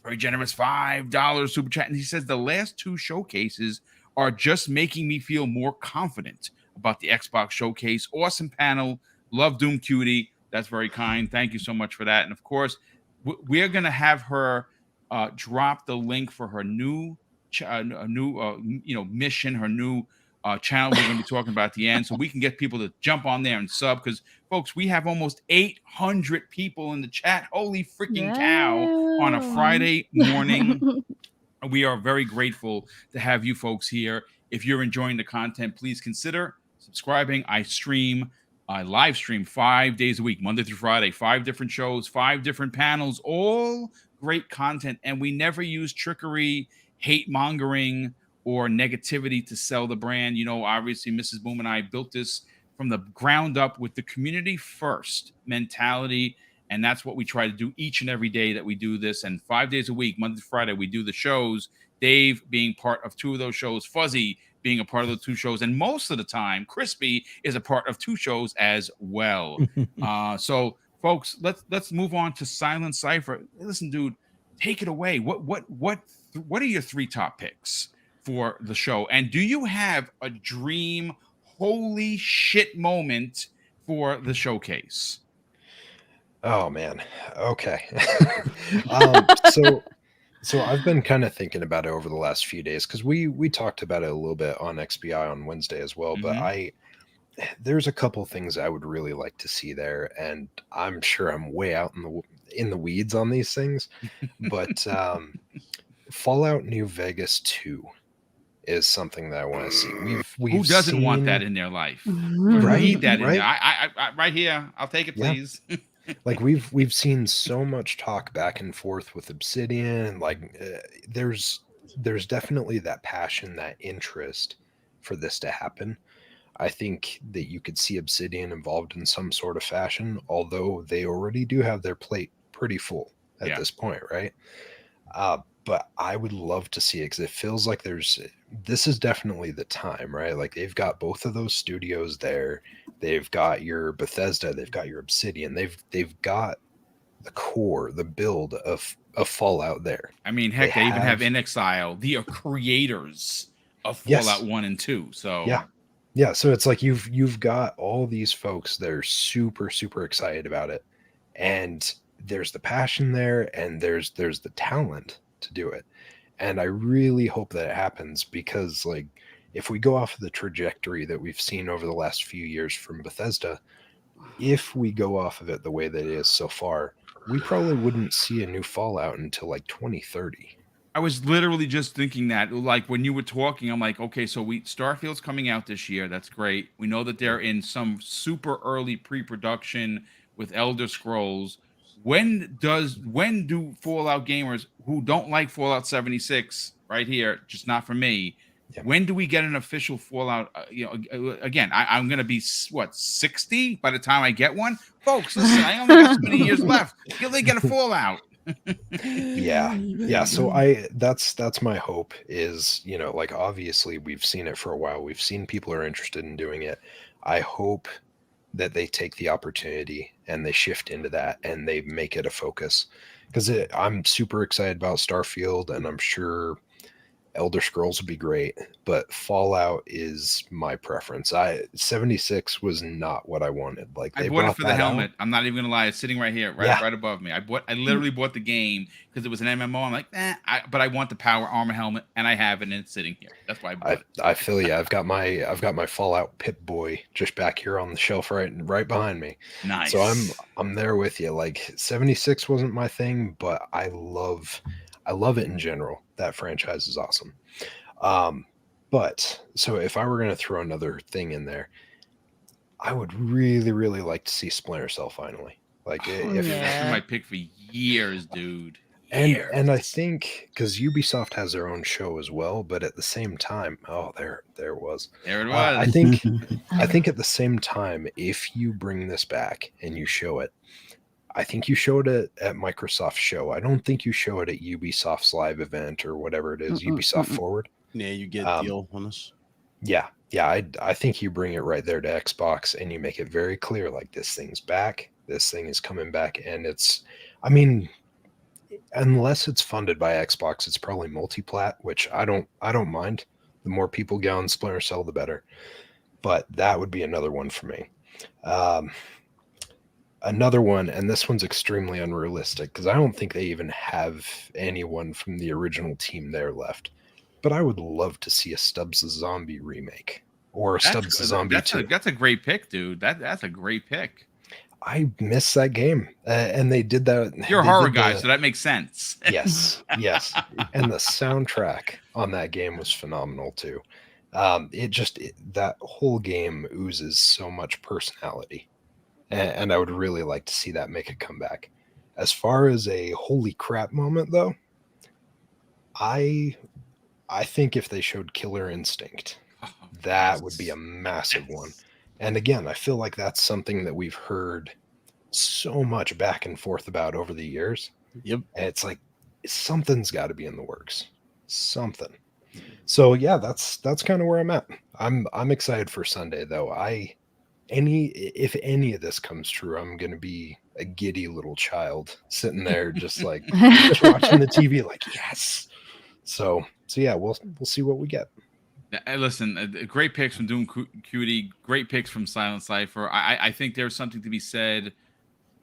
S1: very generous $5 super chat, and he says the last 2 showcases are just making me feel more confident about the Xbox showcase. Awesome panel, love Doom Cutie. That's very kind. Thank you so much for that. And of course, we're gonna have her drop the link for her new mission, her new channel we're going to be talking about at the end, so we can get people to jump on there and sub, because folks, we have almost 800 people in the chat. Holy freaking cow, on a Friday morning. We are very grateful to have you folks here. If you're enjoying the content, please consider subscribing. I live stream 5 days a week, Monday through Friday, 5 different shows, 5 different panels, all great content, and we never use trickery, hate mongering, or negativity to sell the brand. You know, obviously Mrs. Boom and I built this from the ground up with the community first mentality, and that's what we try to do each and every day that we do this. And 5 days a week, Monday to Friday, we do the shows, Dave being part of 2 of those shows, Fuzzy being a part of the 2 shows, and most of the time Crispy is a part of 2 shows as well. So folks, let's move on to Silent Cypher. Listen, dude, take it away. What are your 3 top picks for the show? And do you have a dream holy shit moment for the showcase?
S3: Oh man. Okay. So I've been kind of thinking about it over the last few days because we talked about it a little bit on XBI on Wednesday as well. But there's a couple things I would really like to see there, and I'm sure I'm way out in the weeds on these things. But Fallout New Vegas 2 is something that I want to see.
S1: Who doesn't want that in their life?
S3: Right?
S1: Need that in there. I right here. I'll take it, please.
S3: Yeah. Like we've seen so much talk back and forth with Obsidian. Like there's definitely that passion, that interest for this to happen. I think that you could see Obsidian involved in some sort of fashion, although they already do have their plate pretty full at this point, right? But I would love to see it because it feels like this is definitely the time, right? Like they've got both of those studios there. They've got your Bethesda, they've got your Obsidian, they've got the core, the build of Fallout there.
S1: I mean, heck, they even have In Exile, the creators of Fallout 1 and 2. So
S3: yeah. So it's like you've got all these folks that are super, super excited about it, and there's the passion there, and there's the talent to do it. And I really hope that it happens because, like, if we go off of the trajectory that we've seen over the last few years from Bethesda, if we go off of it the way that it is so far, we probably wouldn't see a new Fallout until like 2030.
S1: I was literally just thinking that, like, when you were talking, I'm like, okay, so Starfield's coming out this year. That's great. We know that they're in some super early pre-production with Elder Scrolls. When do Fallout gamers who don't like Fallout 76 right here, just not for me, when do we get an official Fallout? Again, I'm going to be, 60 by the time I get one? Folks, listen, I only got so many years left. You'll get a Fallout.
S3: Yeah. So that's my hope is, like, obviously we've seen it for a while. We've seen people are interested in doing it. I hope that they take the opportunity and they shift into that and they make it a focus, because I'm super excited about Starfield, and I'm sure Elder Scrolls would be great, but Fallout is my preference. 76 was not what I wanted. Like,
S1: I bought it for the helmet. I'm not even gonna lie, it's sitting right here, right above me. I literally bought the game because it was an MMO. I'm like, but I want the power armor helmet, and I have it, and it's sitting here. That's why I bought it.
S3: I feel you. I've got my Fallout Pip-Boy just back here on the shelf right behind me.
S1: Nice.
S3: So I'm there with you. Like, 76 wasn't my thing, but I love it in general. That franchise is awesome. But so if I were going to throw another thing in there, I would really, really like to see Splinter Cell finally. Like,
S1: that's been my pick for years, dude.
S3: And I think because Ubisoft has their own show as well, but at the same time, there it was. I think at the same time, if you bring this back and you show it, I think you showed it at Microsoft's show. I don't think you show it at Ubisoft's live event or whatever it is, Ubisoft Forward.
S7: Yeah, you get a deal on this.
S3: Yeah. I think you bring it right there to Xbox and you make it very clear, like, this thing's back. This thing is coming back, and unless it's funded by Xbox, it's probably multi-plat, which I don't mind. The more people get on Splinter Cell, the better. But that would be another one for me. Another one, and this one's extremely unrealistic because I don't think they even have anyone from the original team there left. But I would love to see a Stubbs the Zombie remake or a Stubbs the Zombie 2.
S1: That's a great pick, dude. That's a great pick.
S3: I miss that game, and they did that.
S1: You're a horror guy, so that makes sense.
S3: Yes. And the soundtrack on that game was phenomenal too. That whole game oozes so much personality. And I would really like to see that make a comeback. As far as a holy crap moment, though, I think if they showed Killer Instinct, that would be a massive one. And again, I feel like that's something that we've heard so much back and forth about over the years.
S7: Yep.
S3: And it's like, something's got to be in the works. Something. So yeah, that's kind of where I'm at. I'm excited for Sunday, though. If any of this comes true, I'm gonna be a giddy little child sitting there just watching the TV, like, yes. So yeah, we'll see what we get.
S1: Listen, great picks from Doom Cutie, great picks from Silent Cypher. I think there's something to be said.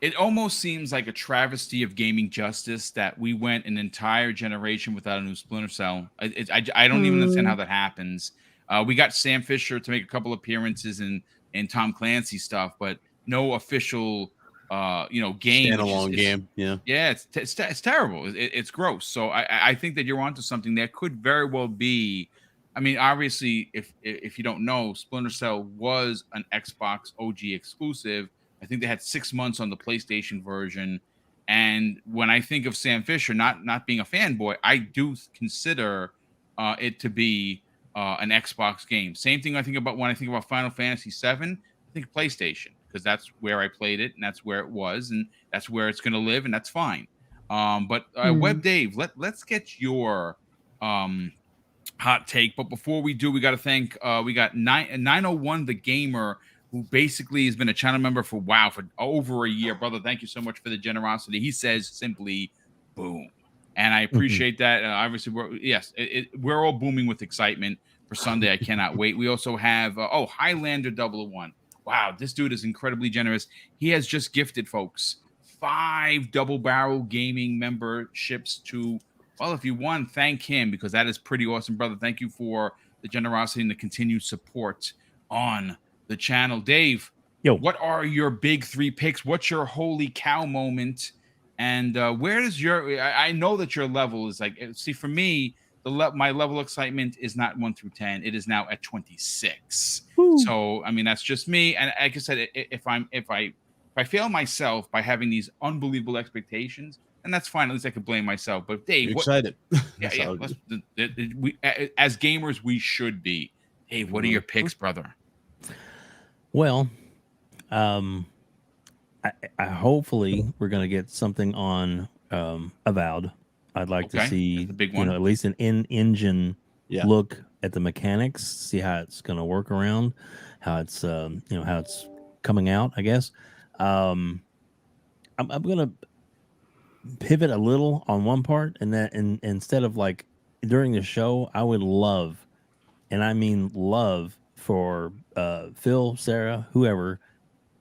S1: It almost seems like a travesty of gaming justice that we went an entire generation without a new Splinter Cell. I don't even understand how that happens. We got Sam Fisher to make a couple appearances in Tom Clancy stuff, but no official, game.
S7: Standalone game.
S1: Yeah, it's terrible. It's gross. So I think that you're onto something that could very well be. I mean, obviously, if you don't know, Splinter Cell was an Xbox OG exclusive. I think they had 6 months on the PlayStation version. And when I think of Sam Fisher, not being a fanboy, I do consider it to be an Xbox game. Same thing I think about when I think about Final Fantasy VII. I think PlayStation, because that's where I played it, and that's where it was, and that's where it's going to live, and that's fine. But Web Dave, let's get your hot take. But before we do, we got to thank we got 901 the Gamer, who basically has been a channel member for over a year. Brother, thank you so much for the generosity. He says simply boom. And I appreciate that. Obviously, we're all booming with excitement for Sunday. I cannot wait. We also have Highlander 001. Wow, this dude is incredibly generous. He has just gifted folks 5 Double Barrel Gaming memberships to, well, if you won, thank him, because that is pretty awesome, brother. Thank you for the generosity and the continued support on the channel. Dave, what are your big 3 picks? What's your holy cow moment? And where does I know that your level is like, see, for me, my level of excitement is not 1 through 10. It is now at 26. Woo. So, I mean, that's just me. And like I said, if I fail myself by having these unbelievable expectations, and that's fine. At least I could blame myself. But Dave,
S7: excited.
S1: We, as gamers, we should be. Dave, what are your picks, brother?
S4: Well, I hopefully we're going to get something on Avowed. I'd like to see, big one. At least an in-engine look at the mechanics, see how it's going to work around, how it's how it's coming out, I guess. I'm going to pivot a little on one part, and instead of like during the show, I would love, and I mean love, for Phil, Sarah, whoever,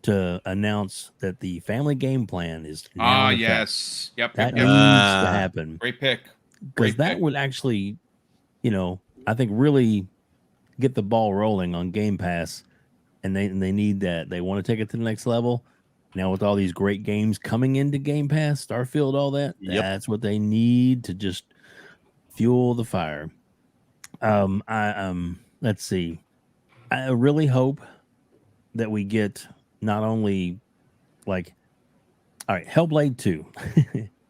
S4: to announce that the family game plan is now in effect.
S1: Yes. Yep.
S4: That needs to happen.
S1: Great pick.
S4: Because that would actually, I think really get the ball rolling on Game Pass, and they need that. They want to take it to the next level. Now with all these great games coming into Game Pass, Starfield, all that, that's what they need to just fuel the fire. Let's see. I really hope that we get not only Hellblade 2.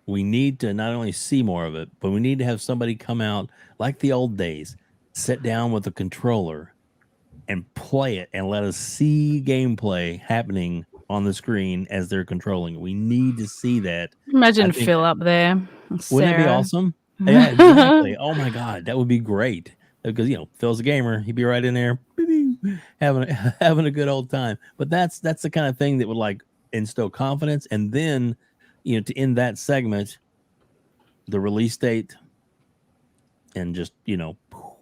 S4: We need to not only see more of it, but we need to have somebody come out like the old days, sit down with a controller and play it and let us see gameplay happening on the screen as they're controlling it. We need to see that.
S2: Imagine Phil up there.
S4: Wouldn't it be awesome? Yeah, exactly. Oh my God, that would be great. Because Phil's a gamer, he'd be right in there having a good old time. But that's the kind of thing that would like instill confidence. And then to end that segment, the release date, and just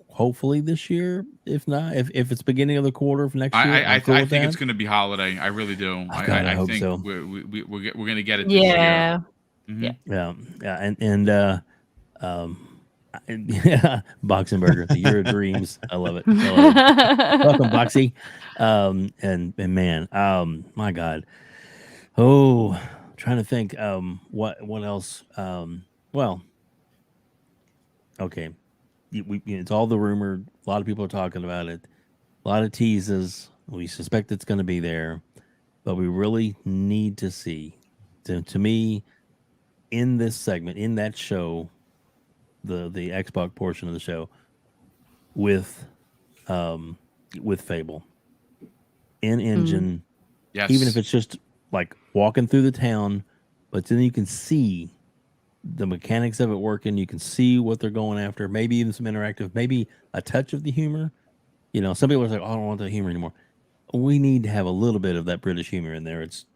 S4: hopefully this year, if not, if it's beginning of the quarter of next year.
S1: I think it's going to be holiday. I really do. I
S4: hope
S1: think
S4: so.
S1: We're going to get it this year.
S4: Yeah. Boxing Burger, the year of dreams. I love it. Welcome, Boxy. And man, my God. Oh, trying to think. What else? Well, okay. It's all the rumor. A lot of people are talking about it. A lot of teases. We suspect it's going to be there, but we really need to see. To me, in this segment, in that show, the Xbox portion of the show, with Fable in engine,
S1: yes.
S4: Even if it's just like walking through the town, but then you can see the mechanics of it working. You can see what they're going after. Maybe even some interactive, maybe a touch of the humor. Some people are like, "Oh, I don't want that humor anymore." We need to have a little bit of that British humor in there. It's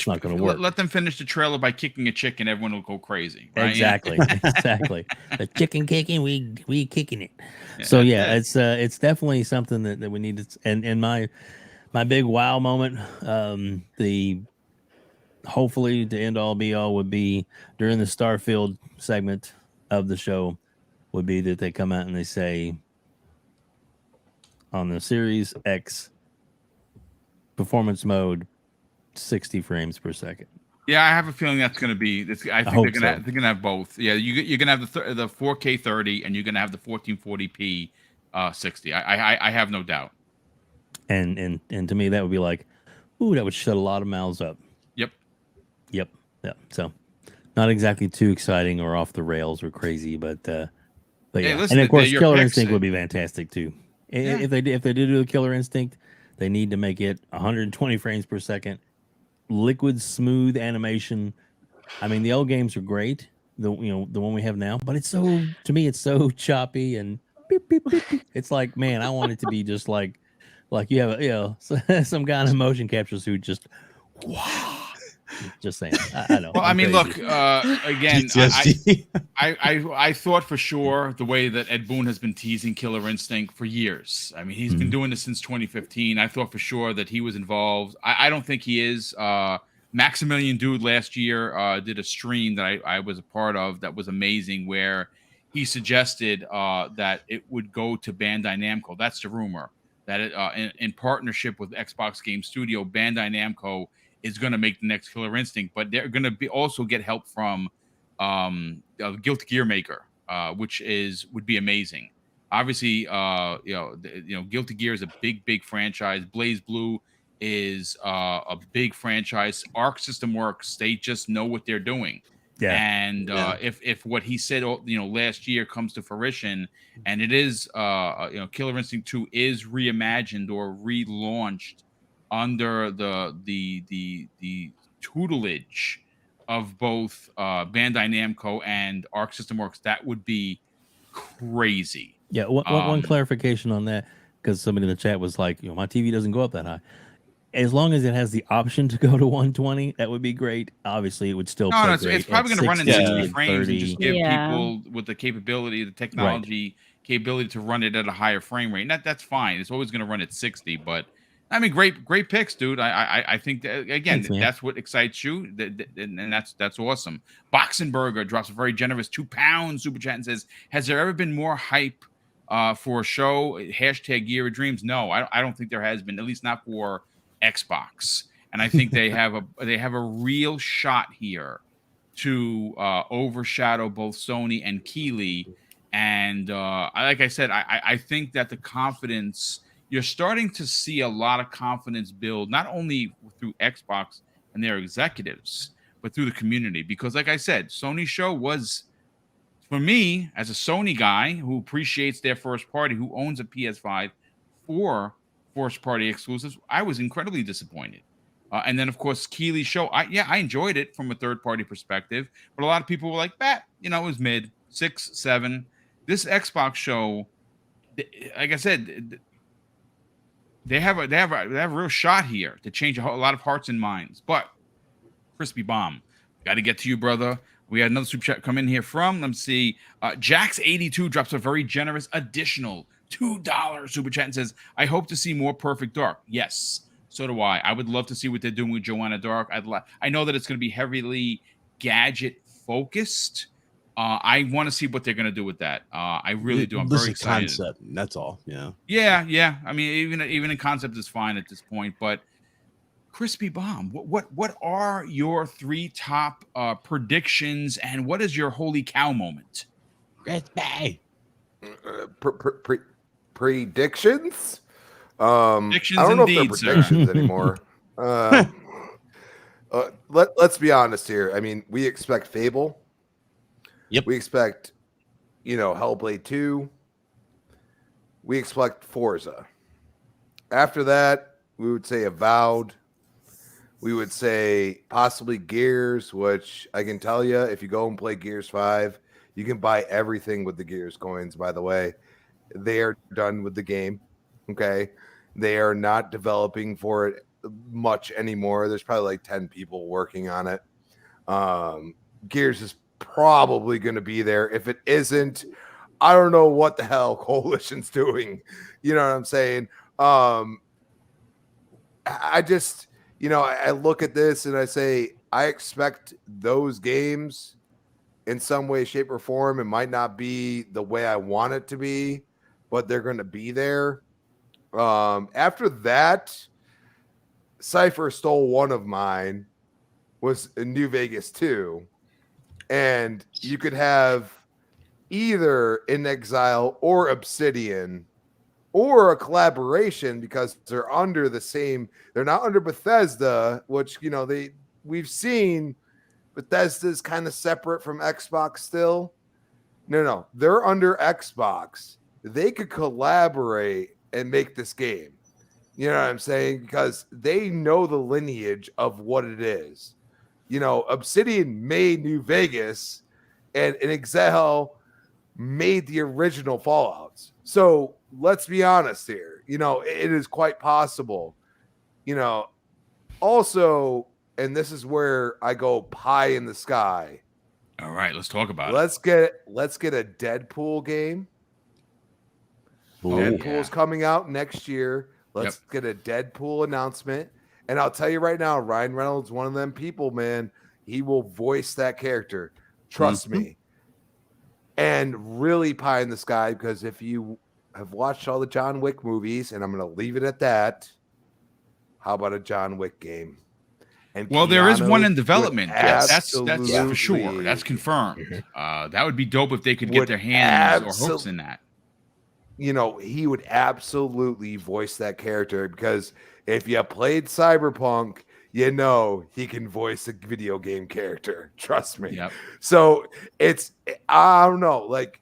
S4: not going to work.
S1: Let them finish the trailer by kicking a chicken. Everyone will go crazy. Right?
S4: Exactly. The chicken kicking, we kicking it. So yeah, it's definitely something that we need to. And my big wow moment, the hopefully to end all be all would be during the Starfield segment of the show, would be that they come out and they say on the Series X performance mode, 60 frames per second.
S1: Yeah, I have a feeling that's going to be. I think they're going to have both. Yeah, you're going to have the 4K 30, and you're going to have the 1440p 60. I have no doubt.
S4: And to me, that would be like, ooh, that would shut a lot of mouths up. Yep. So, not exactly too exciting or off the rails or crazy, but yeah. Listen, and of course, Killer Instinct would be fantastic too. Yeah. If they do the Killer Instinct, they need to make it 120 frames per second. Liquid smooth animation. I mean, the old games are great, the one we have now, but it's so, to me, it's so choppy and beep, beep, beep, beep. It's like, man, I want it to be just like you have some kind of motion capture suit, just just saying. I know.
S1: Well, I mean, look, again,
S7: PTSD.
S1: I thought for sure the way that Ed Boon has been teasing Killer Instinct for years. I mean, he's been doing this since 2015. I thought for sure that he was involved. I don't think he is. Maximilian Dude last year did a stream that I was a part of that was amazing, where he suggested that it would go to Bandai Namco. That's the rumor, that in partnership with Xbox Game Studio, Bandai Namco is going to make the next Killer Instinct, but they're going to also get help from Guilty Gear Maker, which would be amazing. Obviously, Guilty Gear is a big franchise. Blaze Blue is a big franchise. Arc System Works, they just know what they're doing.
S4: Yeah.
S1: And if what he said, last year comes to fruition, and it is, Killer Instinct 2 is reimagined or relaunched under the tutelage of both Bandai Namco and Arc System Works, that would be crazy.
S4: Yeah. One clarification on that, because somebody in the chat was like, my TV doesn't go up that high. As long as it has the option to go to 120, that would be great. Obviously, it would still.
S1: It's probably going to run in 60 frames
S4: 30.
S1: and just give people with the capability, the technology capability to run it at a higher frame rate. That's fine. It's always going to run at 60, but I mean, great picks, dude. I think that, again,
S4: Thanks,
S1: that's what excites you, and that's awesome. Boxenberger drops a very generous £2 super chat and says, "Has there ever been more hype for a show? Hashtag Year of Dreams." No, I don't think there has been, at least not for Xbox. And I think they have a real shot here to overshadow both Sony and Keighley. And like I said, I think that the confidence, you're starting to see a lot of confidence build, not only through Xbox and their executives, but through the community. Because like I said, Sony's show was, for me, as a Sony guy who appreciates their first party, who owns a PS5 for first party exclusives, I was incredibly disappointed. And then, of course, Keighley's show, I enjoyed it from a third party perspective, but a lot of people were like, it was mid 6, 7. This Xbox show, like I said, they have a real shot here to change a lot of hearts and minds. But Crispy Bomb, got to get to you, brother. We had another super chat come in here from, let's see, Jax82 drops a very generous additional $2 super chat and says, "I hope to see more Perfect Dark." Yes, so do I. I would love to see what they're doing with Joanna Dark. I know that it's going to be heavily gadget focused. I want to see what they're going to do with that. I really do. I'm very excited.
S7: Concept, that's all. Yeah.
S1: Yeah. I mean, even in concept is fine at this point. But Crispy Bomb, what are your 3 top predictions, and what is your holy cow moment?
S7: Crispy.
S5: Predictions?
S1: Predictions,
S5: I don't know
S1: indeed,
S5: if they're predictions anymore. Let's be honest here. I mean, we expect Fable.
S7: Yep.
S5: We expect, Hellblade 2. We expect Forza. After that, we would say Avowed. We would say possibly Gears, which I can tell you, if you go and play Gears 5, you can buy everything with the Gears coins, by the way. They are done with the game. Okay. They are not developing for it much anymore. There's probably like 10 people working on it. Gears is probably going to be there. If it isn't, I don't know what the hell Coalition's doing. You know what I'm saying? I just, I look at this and I say, I expect those games in some way, shape, or form. It might not be the way I want it to be, but they're going to be there. After that, Cypher stole one of mine, was in New Vegas 2. And you could have either In Exile or Obsidian or a collaboration, because they're under the same, they're not under Bethesda, which, we've seen Bethesda's kind of separate from Xbox still. No, they're under Xbox. They could collaborate and make this game. You know what I'm saying? Because they know the lineage of what it is. Obsidian made New Vegas, and XL made the original Fallouts. So let's be honest here. You know, it is quite possible. You know, also, and this is where I go pie in the sky.
S1: All right, let's talk about
S5: Let's get a Deadpool game. Deadpool's coming out next year. Let's get a Deadpool announcement. And I'll tell you right now, Ryan Reynolds, one of them people, man, he will voice that character. Trust me. And really pie in the sky, because if you have watched all the John Wick movies, and I'm going to leave it at that, how about a John Wick game? And
S1: well, there is one in development. That's
S5: absolutely-
S1: for sure. That's confirmed. That would be dope if they could get their hands or hooks in that.
S5: You know, he would absolutely voice that character, because if you played Cyberpunk, you know he can voice a video game character. Trust me.
S1: Yep.
S5: So it's, I don't know, like,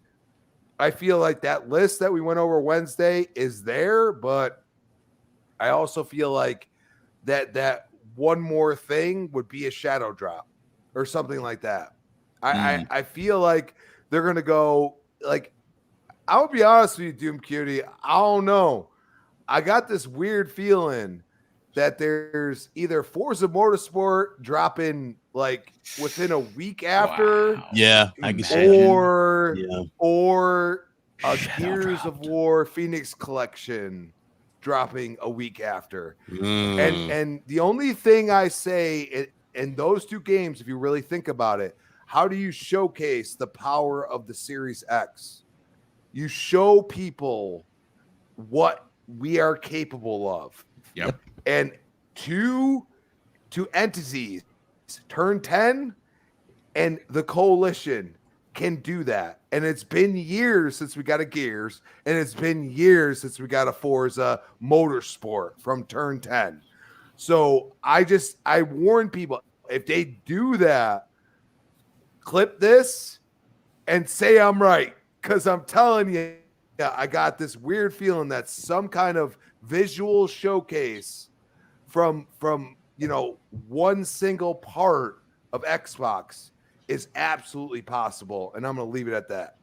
S5: I feel like that list that we went over Wednesday is there, but I also feel like that one more thing would be a shadow drop or something like that. I feel like they're gonna go, like, I'll be honest with you, Doom Cutie. I don't know. I got this weird feeling that there's either Forza Motorsport dropping like within a week after,
S7: I can see
S5: or a Gears of War Phoenix Collection dropping a week after. And the only thing I say in those two games, if you really think about it, how do you showcase the power of the Series X? You show people what we are capable of.
S1: Yep.
S5: And two entities, Turn 10 and the Coalition, can do that. And it's been years since we got a Gears, and it's been years since we got a Forza Motorsport from Turn 10. So I warn people, if they do that, clip this and say I'm right. Because I'm telling you, I got this weird feeling that some kind of visual showcase from one single part of Xbox is absolutely possible, and I'm going to leave it at that.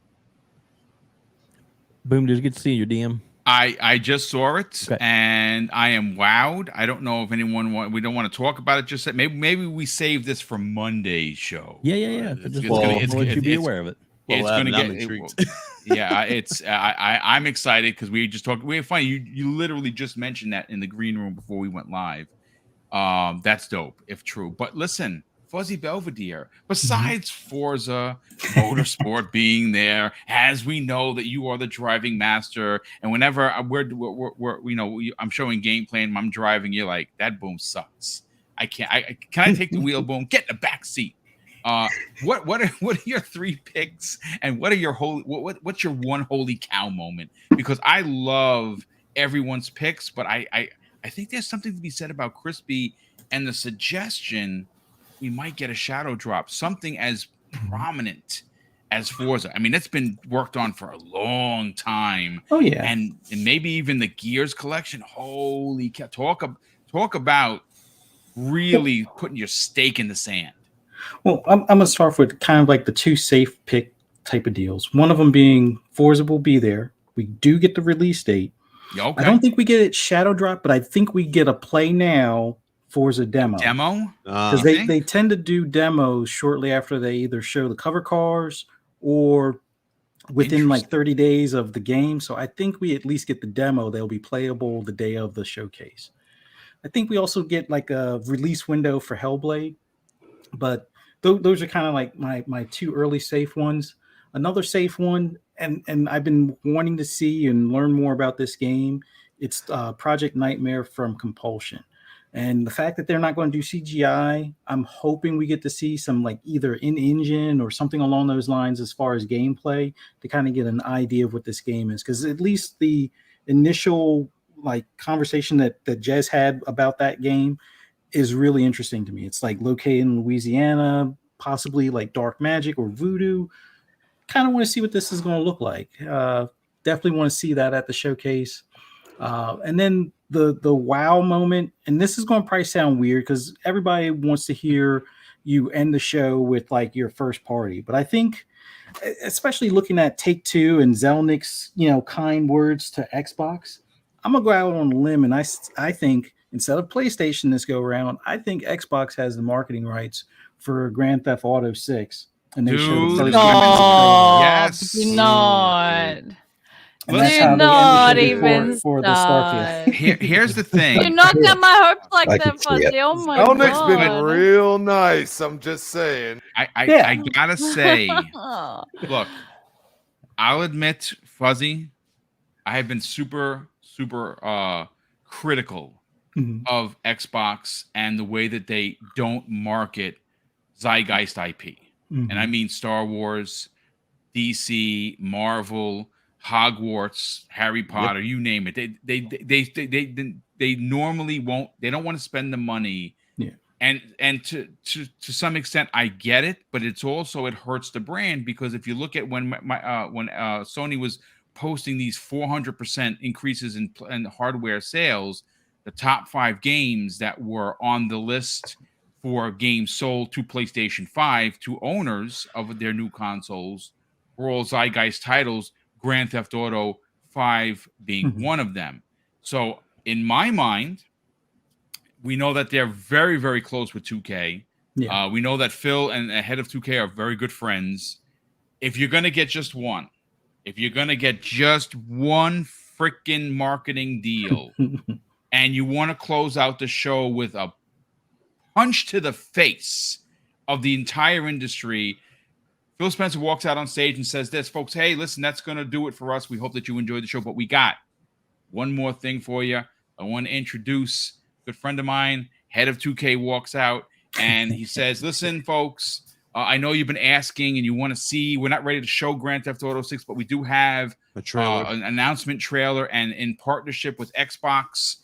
S4: Boom, did you get to see your DM?
S1: I just saw it, and I am wowed. I don't know if anyone we don't want to talk about it just yet. Maybe we save this for Monday's show.
S4: Yeah.
S1: It's
S4: let you be aware of it.
S1: It's going to get intrigued. I'm excited because we just talked. We're funny. You literally just mentioned that in the green room before we went live. That's dope if true. But listen, Fuzzy Belvedere, besides Forza Motorsport being there, as we know that you are the driving master, and whenever we're I'm showing gameplay and I'm driving, you're like, that Boom sucks. Can I take the wheel, Boom? Get in the back seat. What are your three picks, and what are your what's your one holy cow moment? Because I love everyone's picks, but I think there's something to be said about Crispy and the suggestion we might get a shadow drop, something as prominent as Forza. I mean, it's been worked on for a long time.
S6: Oh yeah,
S1: and maybe even the Gears collection. Holy cow! Talk about really putting your stake in the sand.
S6: Well, I'm going to start with kind of like the two safe pick type of deals. One of them being Forza will be there. We do get the release date.
S1: Okay.
S6: I don't think we get it shadow drop, but I think we get a play now Forza demo. Because they tend to do demos shortly after they either show the cover cars or within like 30 days of the game. So I think we at least get the demo. They'll be playable the day of the showcase. I think we also get like a release window for Hellblade. But those are kind of like my two early safe ones. Another safe one, and I've been wanting to see and learn more about this game. It's Project Nightmare from Compulsion. And the fact that they're not going to do CGI, I'm hoping we get to see some like either in-engine or something along those lines as far as gameplay to kind of get an idea of what this game is. Because at least the initial like conversation that Jez had about that game is really interesting to me. It's like located in Louisiana, possibly like dark magic or voodoo. Kind of want to see what this is going to look like. Definitely want to see that at the showcase. And then the wow moment, and this is going to probably sound weird because everybody wants to hear you end the show with like your first party. But I think especially looking at Take-Two and Zelnick's, kind words to Xbox, I'm gonna go out on a limb, and I think instead of PlayStation this go around, I think Xbox has the marketing rights for Grand Theft Auto 6, and they show the
S1: Dude,
S6: first
S2: Stop.
S1: yes.
S2: Do not.
S6: and that's
S2: Do
S6: how they
S2: not
S6: ended
S2: even
S6: it for the Starfield.
S1: Here's the thing.
S2: Do not get my hopes like
S3: I
S2: that,
S3: can see it.
S2: Fuzzy. Oh my
S5: Zelnick's been
S2: god.
S5: real nice. I'm just saying.
S1: I gotta say, look, I'll admit, Fuzzy, I have been super critical of Xbox and the way that they don't market Zeitgeist IP. And I mean Star Wars, DC, Marvel, Hogwarts, Harry Potter, you name it. They normally won't. They don't want to spend the money.
S6: Yeah.
S1: And to some extent, I get it, but it hurts the brand, because if you look at when Sony was posting these 400% increases in hardware sales, the top 5 games that were on the list for games sold to PlayStation 5 to owners of their new consoles were all Zeitgeist titles, Grand Theft Auto 5 being one of them. So in my mind, we know that they're very, very close with 2K. Yeah. We know that Phil and the head of 2K are very good friends. If you're going to get just one, freaking marketing deal and you want to close out the show with a punch to the face of the entire industry, Phil Spencer walks out on stage and says this, folks, hey, listen, that's going to do it for us. We hope that you enjoyed the show, but we got one more thing for you. I want to introduce a good friend of mine, head of 2K, walks out and he says, listen, folks, I know you've been asking and you want to see, we're not ready to show Grand Theft Auto 6, but we do have
S7: a trailer,
S1: an announcement trailer, and in partnership with Xbox,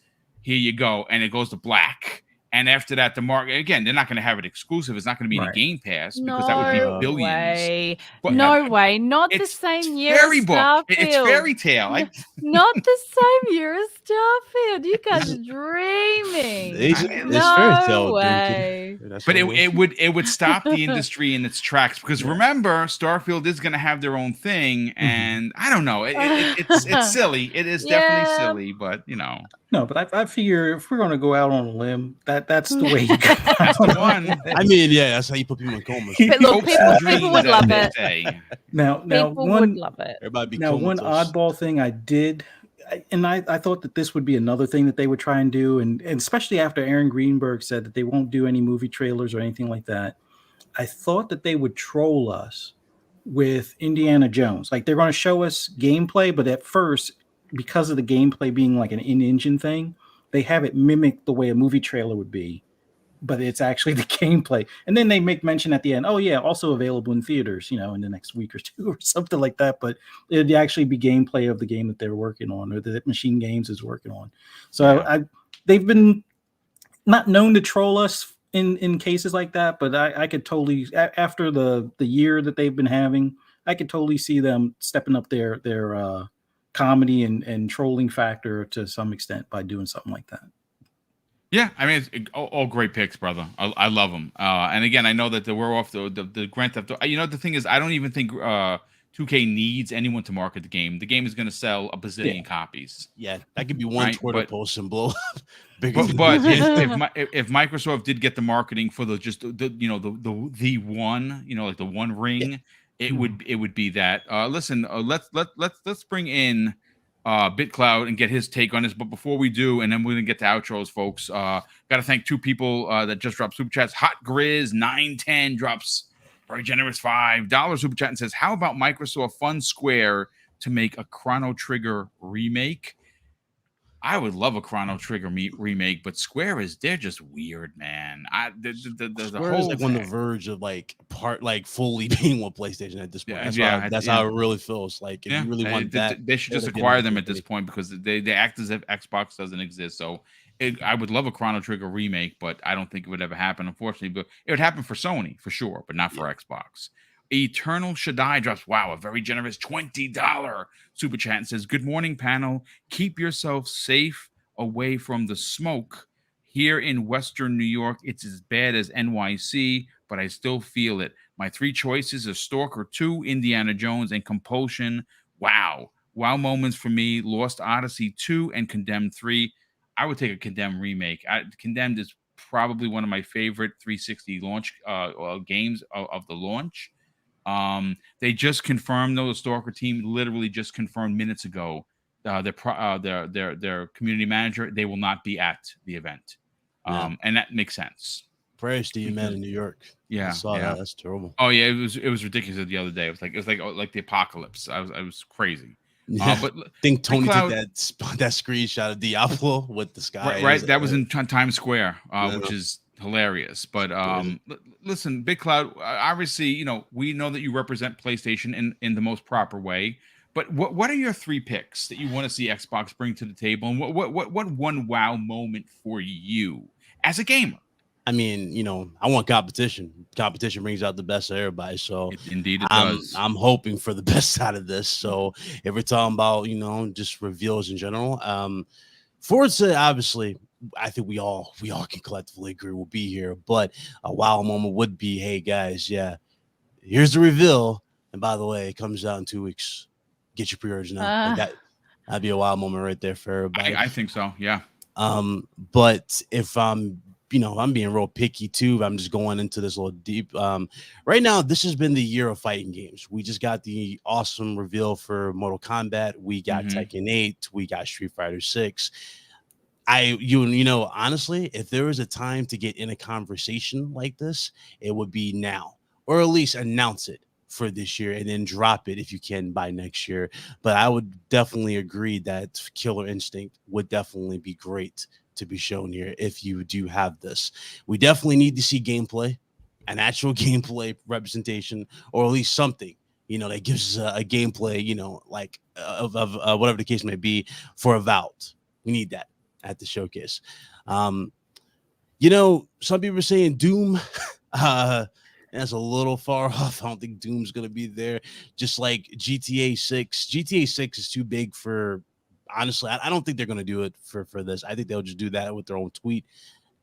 S1: here you go. And it goes to black. And after that, the market, again, they're not going to have it exclusive. It's not going to be in the Game Pass because that would be billions.
S2: Way.
S1: But
S2: no way. Not the same year as Starfield.
S1: It's fairy tale.
S2: Not the same year as Starfield. You guys are dreaming.
S7: It's fairy tale.
S2: Way.
S1: But it would stop the industry in its tracks, because remember, Starfield is going to have their own thing, and I don't know. It's silly. It is definitely silly, but
S6: No, but I figure if we're going to go out on a limb, that's the way you go.
S1: That's the one.
S7: I mean, yeah, that's how you put people in comas.
S2: But look, people would love it.
S6: Now,
S2: people would love it.
S7: Everybody
S6: now, one oddball thing I did, and I thought that this would be another thing that they would try and do, and especially after Aaron Greenberg said that they won't do any movie trailers or anything like that, I thought that they would troll us with Indiana Jones. Like, they're going to show us gameplay, but at first, because of the gameplay being like an in-engine thing, they have it mimic the way a movie trailer would be, but it's actually the gameplay. And then they make mention at the end, oh yeah, also available in theaters, in the next week or two or something like that. But it'd actually be gameplay of the game that they're working on, or that Machine Games is working on. So they've been not known to troll us in cases like that, but I could totally, after the year that they've been having, I could totally see them stepping up their comedy and trolling factor to some extent by doing something like that.
S1: Yeah, I mean, it's all great picks, brother. I love them. And again, I know that we're off the Grand Theft Auto. The thing is, I don't even think 2K needs anyone to market the game. The game is going to sell a bazillion copies.
S7: Yeah, that could be one Twitter post and blow up.
S1: But if Microsoft did get the marketing for the one, like the one ring, it would be that. Listen, let's bring in BitCloud and get his take on this. But before we do, and then we're gonna get to outros, folks. Got to thank two people that just dropped super chats. Hot Grizz 910 drops very generous $5 super chat and says, "How about Microsoft fund Square to make a Chrono Trigger remake?" I would love a Chrono Trigger remake, but Square they're just weird, man. The
S7: Square is like on the verge of fully being one PlayStation at this point. That's how it really feels. Like, if you really want that,
S1: they should just acquire them at this point, because they act as if Xbox doesn't exist. So I would love a Chrono Trigger remake, but I don't think it would ever happen, unfortunately. But it would happen for Sony for sure, but not for Xbox. Eternal Shaddai drops, a very generous $20 super chat and says, "Good morning, panel. Keep yourself safe away from the smoke. Here in Western New York, it's as bad as NYC. but I still feel it. My 3 choices are Stalker 2, Indiana Jones, and Compulsion. Wow moments for me: Lost Odyssey 2 and Condemned 3. I would take a Condemned remake. Condemned is probably one of my favorite 360 launch games of the launch. They just confirmed, though, the Stalker team literally just confirmed minutes ago, their community manager, they will not be at the event. And that makes sense.
S7: Prayers to you, man, in New York.
S1: Yeah,
S7: I saw that. That's terrible.
S1: Oh yeah, it was ridiculous the other day. It was like the apocalypse. I was crazy.
S7: Yeah,
S1: But
S7: I think Tony took that screenshot of Diablo with the sky.
S1: Right, that was in Times Square, which is hilarious. But listen, Big Cloud, obviously, we know that you represent PlayStation in the most proper way. But what are your 3 picks that you want to see Xbox bring to the table, and what one wow moment for you as a gamer?
S7: I mean, I want competition. Competition brings out the best of everybody. So
S1: Indeed it does.
S7: I'm hoping for the best out of this. So if we're talking about, just reveals in general, Forza, obviously, I think we all can collectively agree will be here. But a wow moment would be, hey guys, here's the reveal. And by the way, it comes out in 2 weeks. Get your pre-orders now. That'd be a wow moment right there for everybody.
S1: I think so. Yeah.
S7: But if I'm being real picky too, I'm just going into this a little deep. Right now, this has been the year of fighting games. We just got the awesome reveal for Mortal Kombat. We got Tekken 8. We got Street Fighter 6. Honestly, if there was a time to get in a conversation like this, it would be now, or at least announce it for this year and then drop it if you can by next year. But I would definitely agree that Killer Instinct would definitely be great to be shown here if you do have this. We definitely need to see gameplay, an actual gameplay representation, or at least something, that gives us a gameplay, of whatever the case may be for Avowed. We need that at the showcase. Some people are saying Doom. That's a little far off. I don't think Doom's going to be there. Just like GTA 6. GTA 6 is too big for, honestly, I don't think they're going to do it for this. I think they'll just do that with their own tweet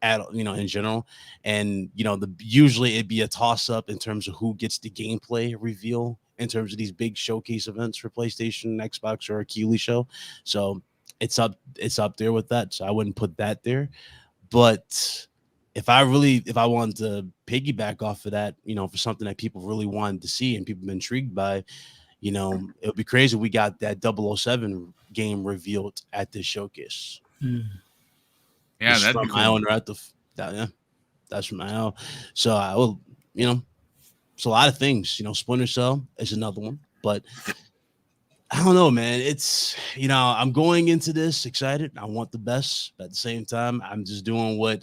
S7: in general. And, usually it'd be a toss up in terms of who gets the gameplay reveal in terms of these big showcase events for PlayStation, Xbox, or a Keighley show. So it's up there with that. So I wouldn't put that there. But if I wanted to piggyback off of that, for something that people really wanted to see and people been intrigued by, it would be crazy. We got that 007 game revealed at this showcase.
S1: Yeah, that's
S7: from
S1: cool.
S7: my own that's from my own. So I will, it's a lot of things. Splinter Cell is another one, but I don't know, man. It's, I'm going into this excited. I want the best, but at the same time, I'm just doing what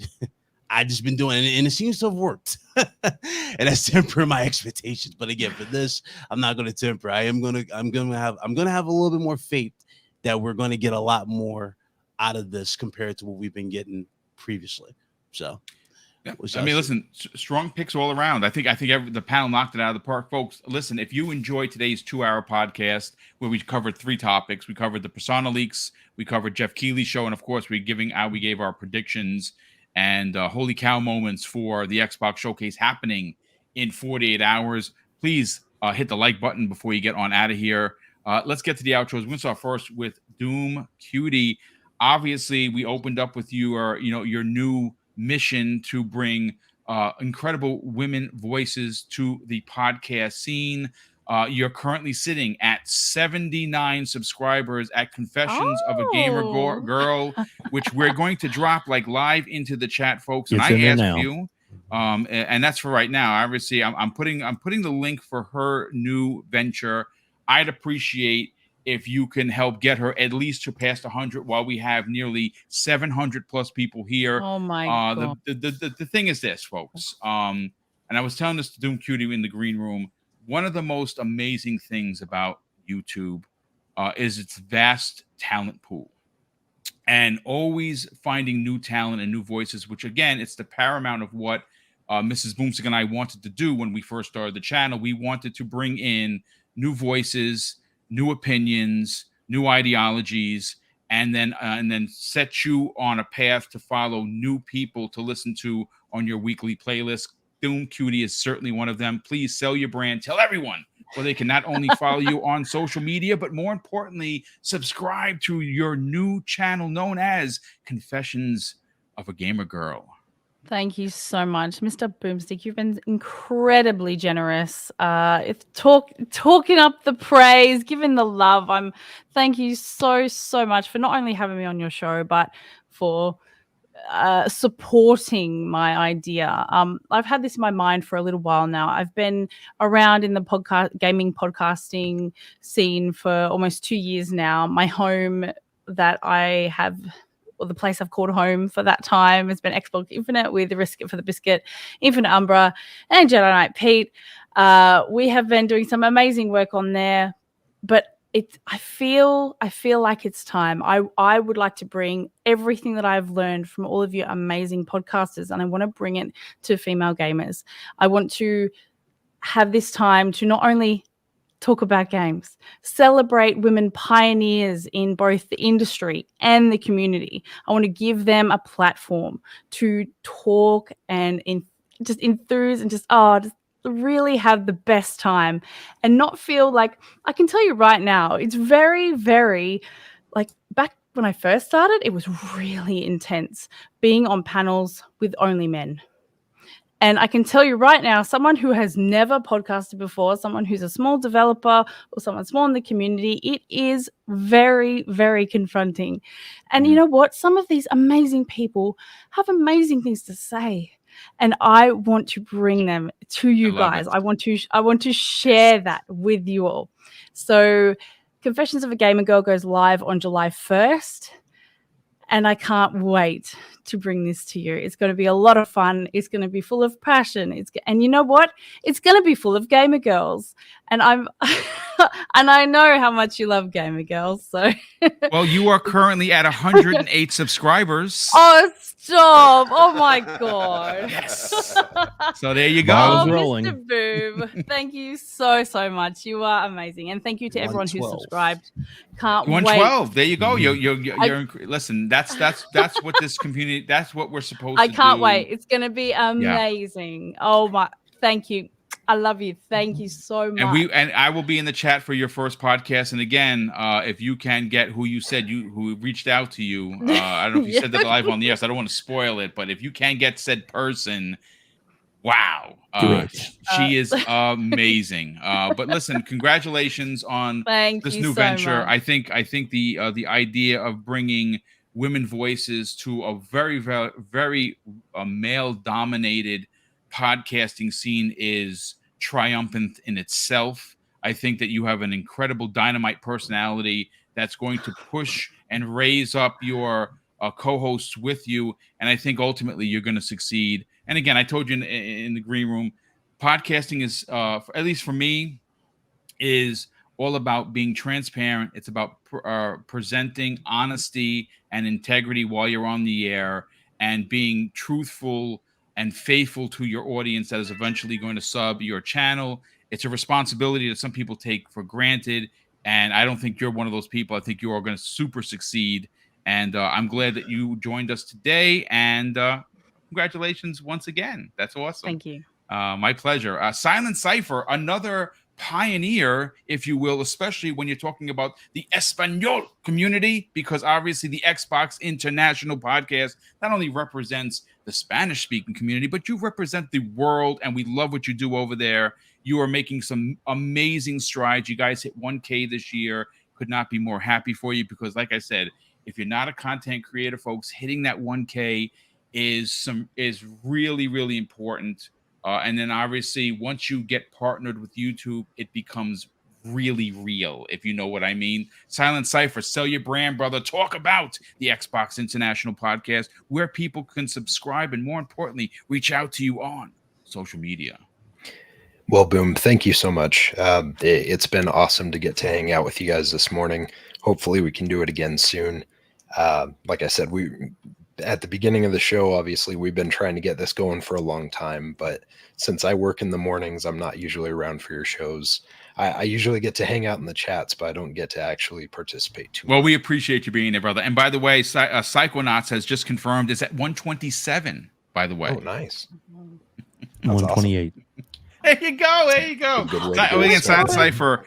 S7: I just been doing, and it seems to have worked. And that's tempering my expectations. But again, for this, I'm not going to temper. I'm going to have a little bit more faith that we're going to get a lot more out of this compared to what we've been getting previously. So,
S1: yeah. I mean, listen, strong picks all around. I think the panel knocked it out of the park, folks. Listen, if you enjoyed today's 2-hour podcast where we covered 3 topics, we covered the Persona leaks, we covered Geoff Keighley show, and of course, we gave our predictions and holy cow moments for the Xbox showcase happening in 48 hours. Please hit the like button before you get on out of here. Let's get to the outros. We're going to start first with Doom Cutie. Obviously, we opened up with your new mission to bring incredible women voices to the podcast scene. You're currently sitting at 79 subscribers at Confessions of a Gamer Girl, which we're going to drop live into the chat, folks. And I asked you, and that's for right now. Obviously, I'm putting the link for her new venture. I'd appreciate if you can help get her at least to past 100 while we have nearly 700 plus people here.
S2: Oh my God.
S1: The thing is this, folks. And I was telling this to Doom Cutie in the green room. One of the most amazing things about YouTube is its vast talent pool and always finding new talent and new voices, which again, it's the paramount of what Mrs. BoomStick and I wanted to do when we first started the channel. We wanted to bring in new voices, new opinions, new ideologies, and then set you on a path to follow new people to listen to on your weekly playlist. Doom Cutie is certainly one of them. Please sell your brand. Tell everyone where they can not only follow you on social media, but more importantly, subscribe to your new channel known as Confessions of a Gamer Girl.
S2: Thank you so much, Mr. BoomStick. You've been incredibly generous. It's talking up the praise, giving the love. Thank you so much for not only having me on your show, but for supporting my idea. I've had this in my mind for a little while now. I've been around in the gaming podcasting scene for almost 2 years now. My home that I have, or the place I've called home for that time, has been Xbox Infinite with Risk It for the Biscuit, Infinite Umbra, and Jedi Knight Pete. We have been doing some amazing work on there, but I feel like it's time. I would like to bring everything that I've learned from all of you amazing podcasters, and I want to bring it to female gamers. I want to have this time to not only talk about games, celebrate women pioneers in both the industry and the community. I want to give them a platform to talk and just enthuse and just really have the best time and not feel like, I can tell you right now, it's very, very, like, back when I first started, it was really intense being on panels with only men. And I can tell you right now, someone who has never podcasted before, someone who's a small developer or someone small in the community, it is very, very confronting. And you know what? Some of these amazing people have amazing things to say. And I want to bring them to you guys. I want to share that with you all. So Confessions of a Gamer Girl goes live on July 1st. And I can't wait to bring this to you. It's going to be a lot of fun. It's going to be full of passion. And you know what? It's going to be full of gamer girls. And and I know how much you love gamer girls. So
S1: well, you are currently at 108 subscribers.
S2: Oh, stop. Oh my God.
S1: Yes. So there you go.
S2: Mr. Boom. Thank you so much. You are amazing. And thank you to everyone who subscribed. Can't
S1: 112.
S2: wait.
S1: There you go. You're listen, that's what this community, that's what we're supposed to do.
S2: I can't wait. It's going to be amazing. Yeah. Oh my, thank you. I love you. Thank you so much.
S1: And I will be in the chat for your first podcast. And again, if you can get who you said who reached out to you, I don't know if you said that live on the air, so I don't want to spoil it, but if you can get said person, wow, she is amazing. But listen, congratulations on this new venture. I think the idea of bringing women voices to a very, very, very male-dominated podcasting scene is triumphant in itself. I think that you have an incredible dynamite personality that's going to push and raise up your co-hosts with you, and I think ultimately you're going to succeed. And again, I told you in the green room, podcasting is, at least for me, is all about being transparent. It's about presenting honesty and integrity while you're on the air, and being truthful and faithful to your audience that is eventually going to sub your channel. It's a responsibility that some people take for granted, and I don't think you're one of those people. I think you are going to super succeed, and I'm glad that you joined us today, and congratulations once again. That's awesome.
S2: Thank you.
S1: My pleasure. Silent Cypher, another pioneer, if you will, especially when you're talking about the Espanol community, because obviously the Xbox International Podcast not only represents the Spanish-speaking community, but you represent the world, and we love what you do over there. You are making some amazing strides. You guys hit 1K this year. Could not be more happy for you, because like I said, if you're not a content creator, folks, hitting that 1K is really, really important. And then obviously once you get partnered with YouTube, it becomes really real, if you know what I mean. Silent Cypher, sell your brand, brother. Talk about the Xbox International Podcast, where people can subscribe and, more importantly, reach out to you on social media.
S3: Well, Boom, thank you so much. It's been awesome to get to hang out with you guys this morning. Hopefully we can do it again soon. Like I said, at the beginning of the show, obviously, we've been trying to get this going for a long time, but since I work in the mornings, I'm not usually around for your shows. I usually get to hang out in the chats, but I don't get to actually participate too much.
S1: Well, we appreciate you being there, brother. And by the way, Psychonauts has just confirmed it's at 127, by the way.
S3: Oh, nice. That's
S4: 128.
S1: There you go. There you go.
S3: Good way to get
S1: Again,
S3: it started.
S1: Cypher,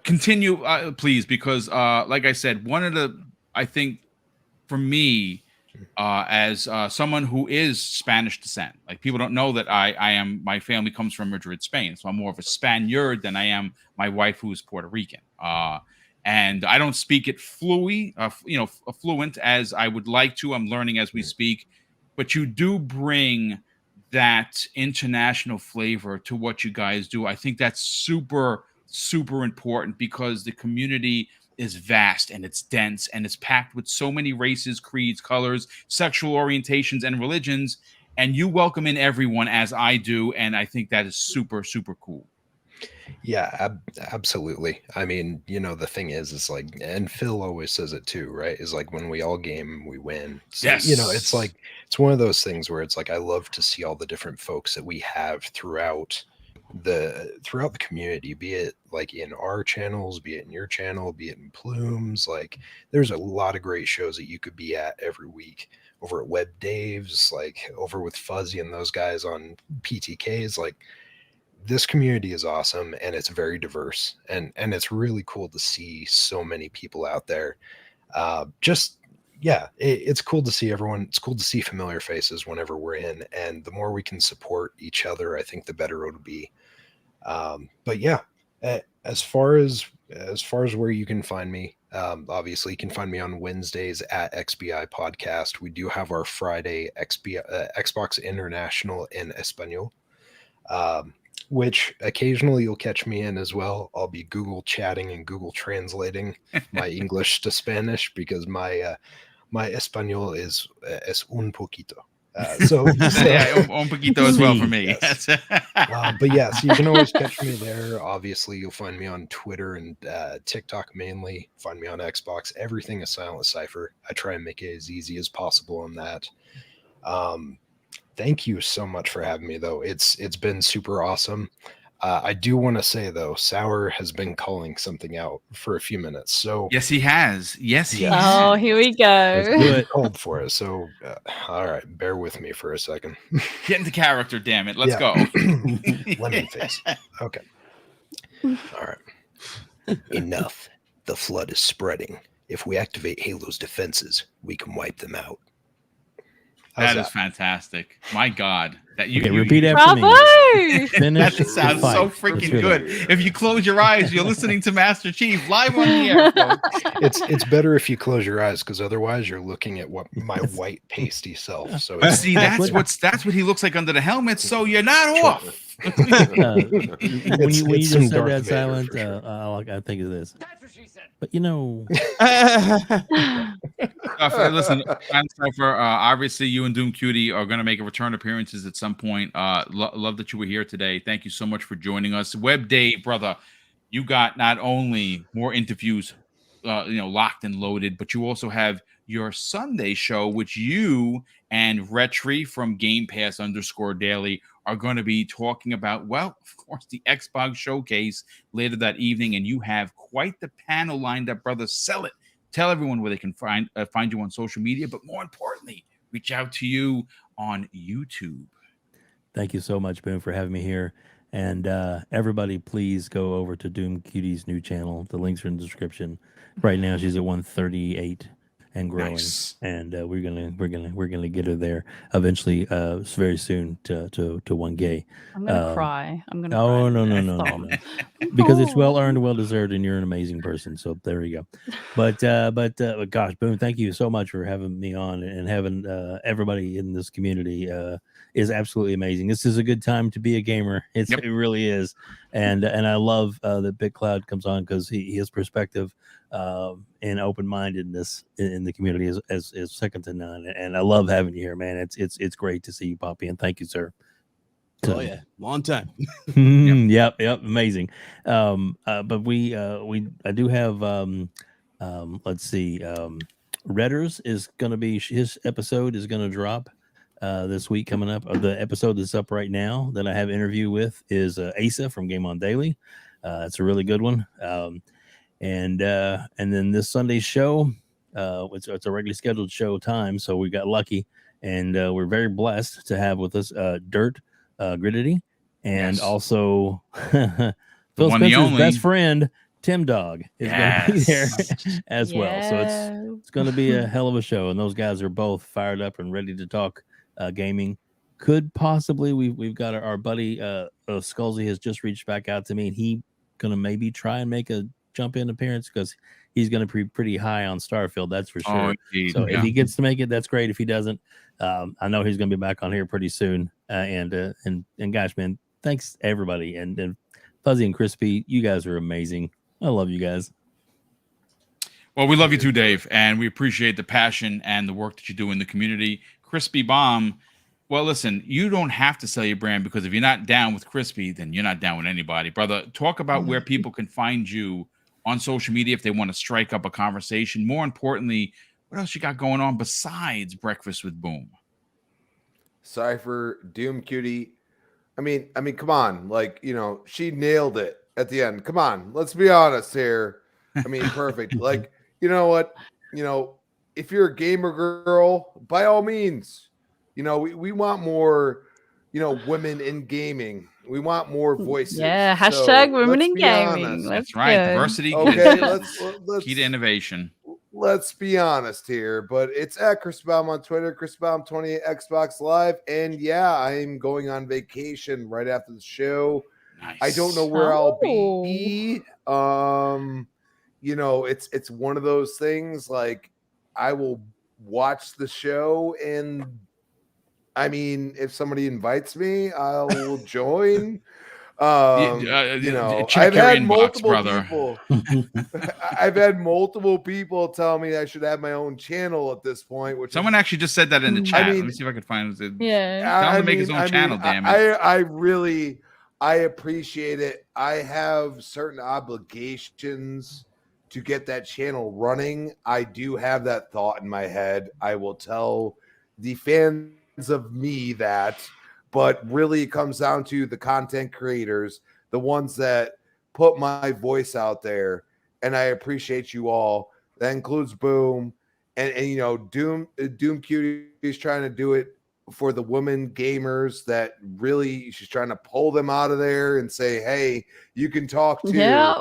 S1: continue, please, because like I said, one of the, I think, for me, as someone who is Spanish descent, like people don't know that my family comes from Madrid, Spain, so I'm more of a Spaniard than I am my wife, who is Puerto Rican. And I don't speak it fluent as I would like to. I'm learning as we speak, but you do bring that international flavor to what you guys do. I think that's super, super important because the community is vast and it's dense and it's packed with so many races, creeds, colors, sexual orientations, and religions. And you welcome in everyone, as I do. And I think that is super, super cool.
S3: Yeah, absolutely. I mean, the thing is like, and Phil always says it too, right? Is like when we all game, we win. So,
S1: Yes.
S3: It's like, it's one of those things where it's like, I love to see all the different folks that we have throughout the community, be it like in our channels, be it in your channel, be it in Plumes. Like there's a lot of great shows that you could be at every week over at Web Dave's, like over with Fuzzy and those guys on PTKs. Like this community is awesome and it's very diverse, and it's really cool to see so many people out there. It's cool to see everyone. It's cool to see familiar faces whenever we're in, and the more we can support each other, I think the better it'll be. But yeah, as far as where you can find me, obviously you can find me on Wednesdays at XBI Podcast. We do have our Friday Xbox International in Espanol, which occasionally you'll catch me in as well. I'll be Google chatting and Google translating my English to Spanish because my Espanol is un poquito. So
S1: yeah, un poquito as well for me.
S3: Yes. But yeah, so you can always catch me there. Obviously, you'll find me on Twitter and TikTok mainly. Find me on Xbox. Everything is Silent Cypher. I try and make it as easy as possible on that. Thank you so much for having me, though. It's been super awesome. I do want to say, though, Sour has been calling something out for a few minutes. So
S1: yes, he has. Yes, he has.
S2: Oh, here we go.
S3: It's cold for it. So, all right, bear with me for a second.
S1: Get into character, damn it. Let's go.
S3: Lemon face. Okay. All right. Enough. The flood is spreading. If we activate Halo's defenses, we can wipe them out.
S1: That is fantastic. My God. That you
S4: repeat after
S2: Bravo!
S4: me. Finish
S1: that sounds
S4: the
S1: so
S4: fight.
S1: freaking good. If you close your eyes, you're listening to Master Chief live on the air, folks.
S3: It's better if you close your eyes, because otherwise you're looking at what my white pasty self. So
S1: see, that's what he looks like under the helmet. So you're not off.
S4: When you just said that, Silent, all I think is this.
S8: That's what she said.
S4: But
S1: Listen, Cypher, obviously you and Doom Cutie are going to make a return appearances at some point. Love that you were here today. Thank you so much for joining us. Web Day, brother, you got not only more interviews, locked and loaded, but you also have your Sunday show, which you and Retri from Game Pass _Daily are going to be talking about. Well, of course, the Xbox showcase later that evening, and you have quite the panel lined up, brother. Sell it. Tell everyone where they can find you on social media, but more importantly, reach out to you on YouTube.
S4: Thank you so much, Boom, for having me here. And everybody, please go over to Doom Cutie's new channel. The links are in the description. Right now, she's at 138 and growing. Nice. And we're gonna get her there eventually, very soon to 1K.
S2: I'm gonna cry. I'm gonna.
S4: Oh
S2: cry.
S4: No. Because it's well earned and well deserved, and you're an amazing person. So there you go. But gosh, Boom, thank you so much for having me on and having everybody in this community. Is absolutely amazing. This is a good time to be a gamer. It really is, and I love that Big Cloud comes on because his perspective and open-mindedness in the community is second to none. And I love having you here, man. It's great to see you, Poppy, and thank you, sir.
S7: Oh yeah, long time.
S4: Yep, amazing. But I do have let's see, Redders is gonna be his episode is gonna drop this week coming up. The episode that's up right now that I have an interview with is Asa from Game On Daily. It's a really good one. And then this Sunday's show, it's a regularly scheduled show time, so we got lucky, and we're very blessed to have with us Dirt Gridity, and
S1: Yes.
S4: also
S1: The
S4: Phil
S1: one, the
S4: Spencer's
S1: only.
S4: best friend, Tim Dog, is going to be there
S1: Yes.
S4: as well. So it's going to be a hell of a show, and those guys are both fired up and ready to talk gaming. Could possibly we've got our buddy Sculsy has just reached back out to me, and he gonna maybe try and make a jump in appearance because he's gonna be pretty high on Starfield, that's for sure.
S1: Oh, indeed.
S4: So
S1: Yeah.
S4: if he gets to make it, that's great. If he doesn't, I know he's gonna be back on here pretty soon. And gosh, man, thanks everybody, and Fuzzy and Crispy, you guys are amazing. I love you guys.
S1: Well, we love you too, Dave, and we appreciate the passion and the work that you do in the community. Crispy Bomb. Well, listen, you don't have to sell your brand, because if you're not down with Crispy, then you're not down with anybody. Brother, talk about where people can find you on social media if they want to strike up a conversation. More importantly, what else you got going on besides Breakfast with Boom?
S5: Cypher, Doom Cutie. I mean, come on. Like, she nailed it at the end. Come on, let's be honest here. I mean, perfect. Like, you know what? If you're a gamer girl, by all means, we want more, women in gaming. We want more voices.
S2: Yeah, hashtag women in gaming.
S5: Honest.
S1: That's right.
S2: Go.
S1: Diversity
S5: Okay,
S1: is
S5: let's
S1: key to innovation.
S5: Let's be honest here, but it's at Chris Baum on Twitter, Chris Baum 28 Xbox Live, and yeah, I'm going on vacation right after the show.
S1: Nice.
S5: I don't know where I'll be. It's one of those things. Like, I will watch the show, and I mean, if somebody invites me, I will join.
S1: Check
S5: I've
S1: your
S5: had
S1: inbox,
S5: multiple
S1: brother.
S5: people. I've had multiple people tell me I should have my own channel at this point. Which
S1: Someone actually just said that in the chat. Let me see if I can find it. Tell him to make his own channel, damn it.
S5: I appreciate it. I have certain obligations to get that channel running. I do have that thought in my head. I will tell the fans of me that, but really it comes down to the content creators, the ones that put my voice out there, and I appreciate you all. That includes Boom, and Doom Cutie is trying to do it for the women gamers that really she's trying to pull them out of there and say, hey, you can talk to.
S2: Yeah.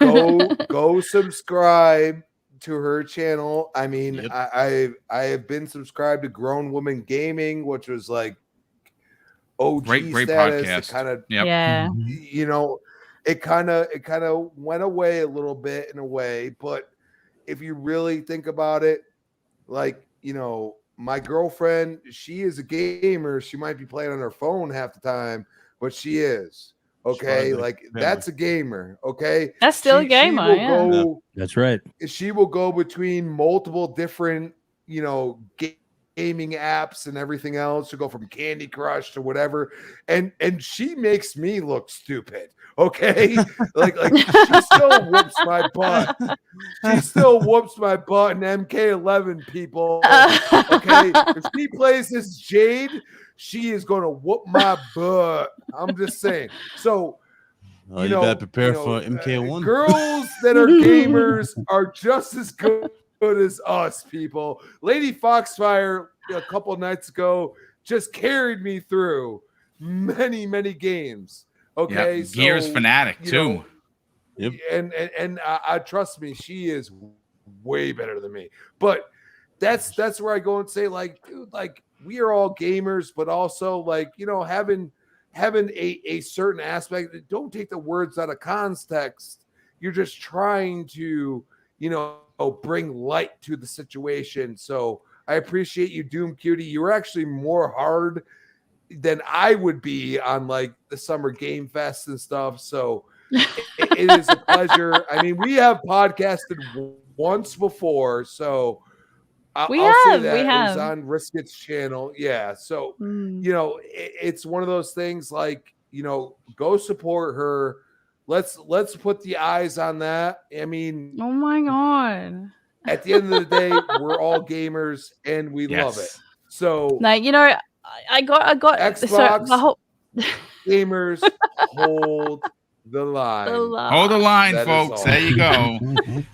S5: Go subscribe to her channel. I mean,
S7: Yep.
S5: I have been subscribed to Grown Woman Gaming, which was like OG
S1: Great
S5: status.
S1: podcast.
S5: It kind of,
S2: Yeah.
S5: it kind of went away a little bit in a way. But if you really think about it, like, my girlfriend, she is a gamer. She might be playing on her phone half the time, but she is. Okay, like that's a gamer. Okay,
S2: That's still a gamer. Yeah.
S4: That's right.
S5: She will go between multiple different, gaming apps and everything else. She'll go from Candy Crush to whatever, and she makes me look stupid. Okay, like she still whoops my butt. She still whoops my butt in MK11, people. Okay, if she plays this Jade, she is going to whoop my butt. I'm just saying. So,
S7: you better prepare for MK1.
S5: Girls that are gamers are just as good as us, people. Lady Foxfire a couple of nights ago just carried me through many games. Okay,
S1: Yep. Gears fanatic too.
S5: Yep. And I trust me, she is way better than me. But that's where I go and say, like, dude, like, we are all gamers, but also, like, having a certain aspect. Don't take the words out of context. You're just trying to, bring light to the situation. So I appreciate you, Doom Cutie. You were actually more hard than I would be on, like, the Summer Game Fest and stuff. So it is a pleasure. I mean, we have podcasted once before, so I'll say that. It was on Risket's channel. Yeah. So, it's one of those things, like, go support her. Let's put the eyes on that. I mean,
S2: oh my God.
S5: At the end of the day, we're all gamers and we love it. So,
S2: now, I got
S5: Xbox
S2: so the whole
S5: gamers hold The line.
S1: Hold the line,
S5: That is
S1: folks.
S5: all.
S1: There you go.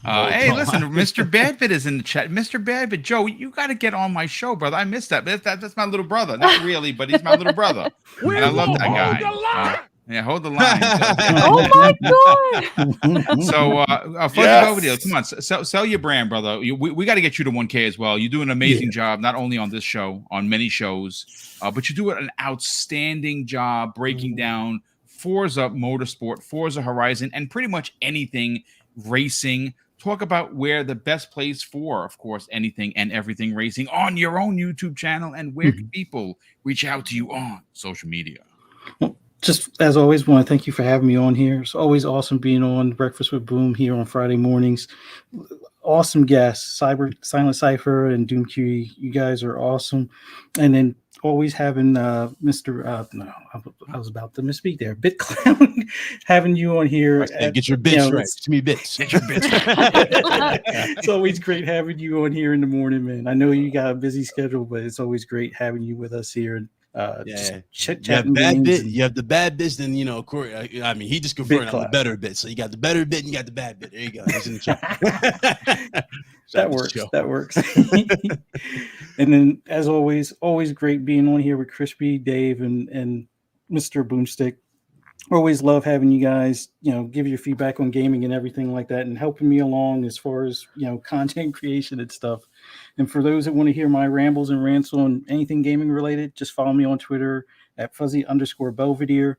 S7: Hold
S1: Hey,
S7: the
S1: listen,
S7: line.
S1: Mr. Badbit is in the chat. Mr. Badbit, Joe, you got to get on my show, brother. I missed that. That's my little brother. Not really, but he's my little brother. And I love that guy. Yeah, hold the line.
S2: Oh my god!
S1: So, Fuzzy
S5: Yes.
S1: Belvedere, come on, sell your brand, brother. We got to get you to 1K as well. You do an amazing job, not only on this show, on many shows, but you do an outstanding job breaking down Forza Motorsport, Forza Horizon, and pretty much anything racing. Talk about where the best place for, of course, anything and everything racing on your own YouTube channel, and where can people reach out to you on social media?
S6: Just as always, want to thank you for having me on here. It's always awesome being on Breakfast with Boom here on Friday mornings. Awesome guests, Silent Cypher and Doom Q. You guys are awesome. And then always having Mr. No, I was about to misspeak there. BitClown, having you on here.
S7: Get your bits right. Give me bits.
S1: Get your bits right.
S6: It's always great having you on here in the morning, man. I know you got a busy schedule, but it's always great having you with us here.
S7: You have bad bit. You have the bad bits. Then Corey. I mean, he just confirmed on the better bit. So you got the better bit and you got the bad bit. There you go. He's in the chat.
S6: That works. That works. And then, as always great being on here with Crispy, Dave, and Mr. BoomStick. Always love having you guys, give your feedback on gaming and everything like that, and helping me along as far as, content creation and stuff. And for those that want to hear my rambles and rants on anything gaming related, just follow me on Twitter at @fuzzy_Belvedere.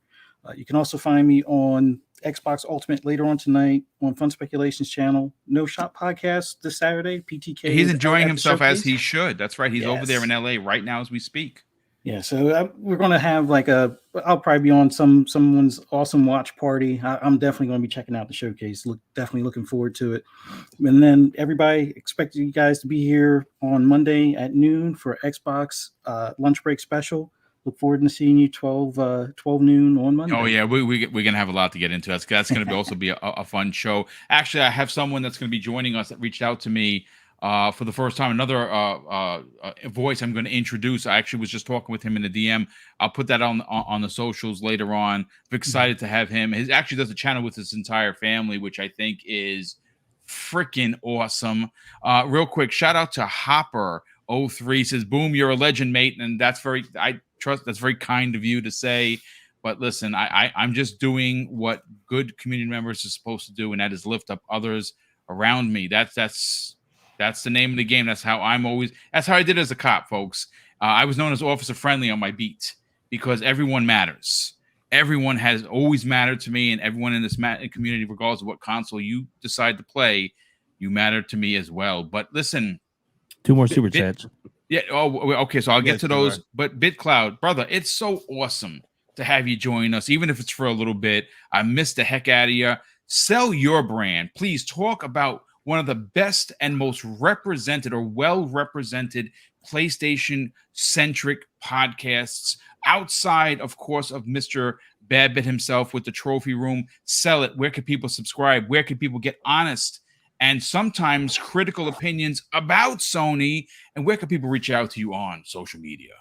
S6: You can also find me on Xbox Ultimate later on tonight on Fun Speculations channel. No Shop podcast this Saturday. PTK.
S1: He's enjoying himself as he should. That's right. He's over there in LA right now as we speak.
S6: Yeah, so we're going to have I'll probably be on someone's awesome watch party. I'm definitely going to be checking out the showcase. Definitely looking forward to it. And then everybody, expect you guys to be here on Monday at noon for Xbox lunch break special. Look forward to seeing you 12 noon on Monday.
S1: Oh yeah, we're gonna have a lot to get into. That's gonna also be a fun show. Actually, I have someone that's gonna be joining us that reached out to me for the first time. Another voice I'm going to introduce. I actually was just talking with him in the DM. I'll put that on the socials later on. I'm excited to have him. He actually does a channel with his entire family, which I think is freaking awesome. Real quick, shout out to Hopper03. Says, "Boom, you're a legend, mate," and that's very kind of you to say. But listen, I'm just doing what good community members are supposed to do, and that is lift up others around me. That's the name of the game. That's how I did as a cop, folks. I was known as Officer Friendly on my beat because everyone matters. Everyone has always mattered to me, and everyone in this community, regardless of what console you decide to play, you matter to me as well. But listen,
S4: 2 more super chats.
S1: Yeah. Oh, okay. So I'll get to those. But BitCloud, brother, it's so awesome to have you join us, even if it's for a little bit. I miss the heck out of you. Sell your brand. Please talk about one of the best and most represented or well-represented PlayStation-centric podcasts outside, of course, of Mr. Badbit himself with the Trophy Room. Sell it. Where can people subscribe? Where can people get honest and sometimes critical opinions about Sony? And where can people reach out to you on social media?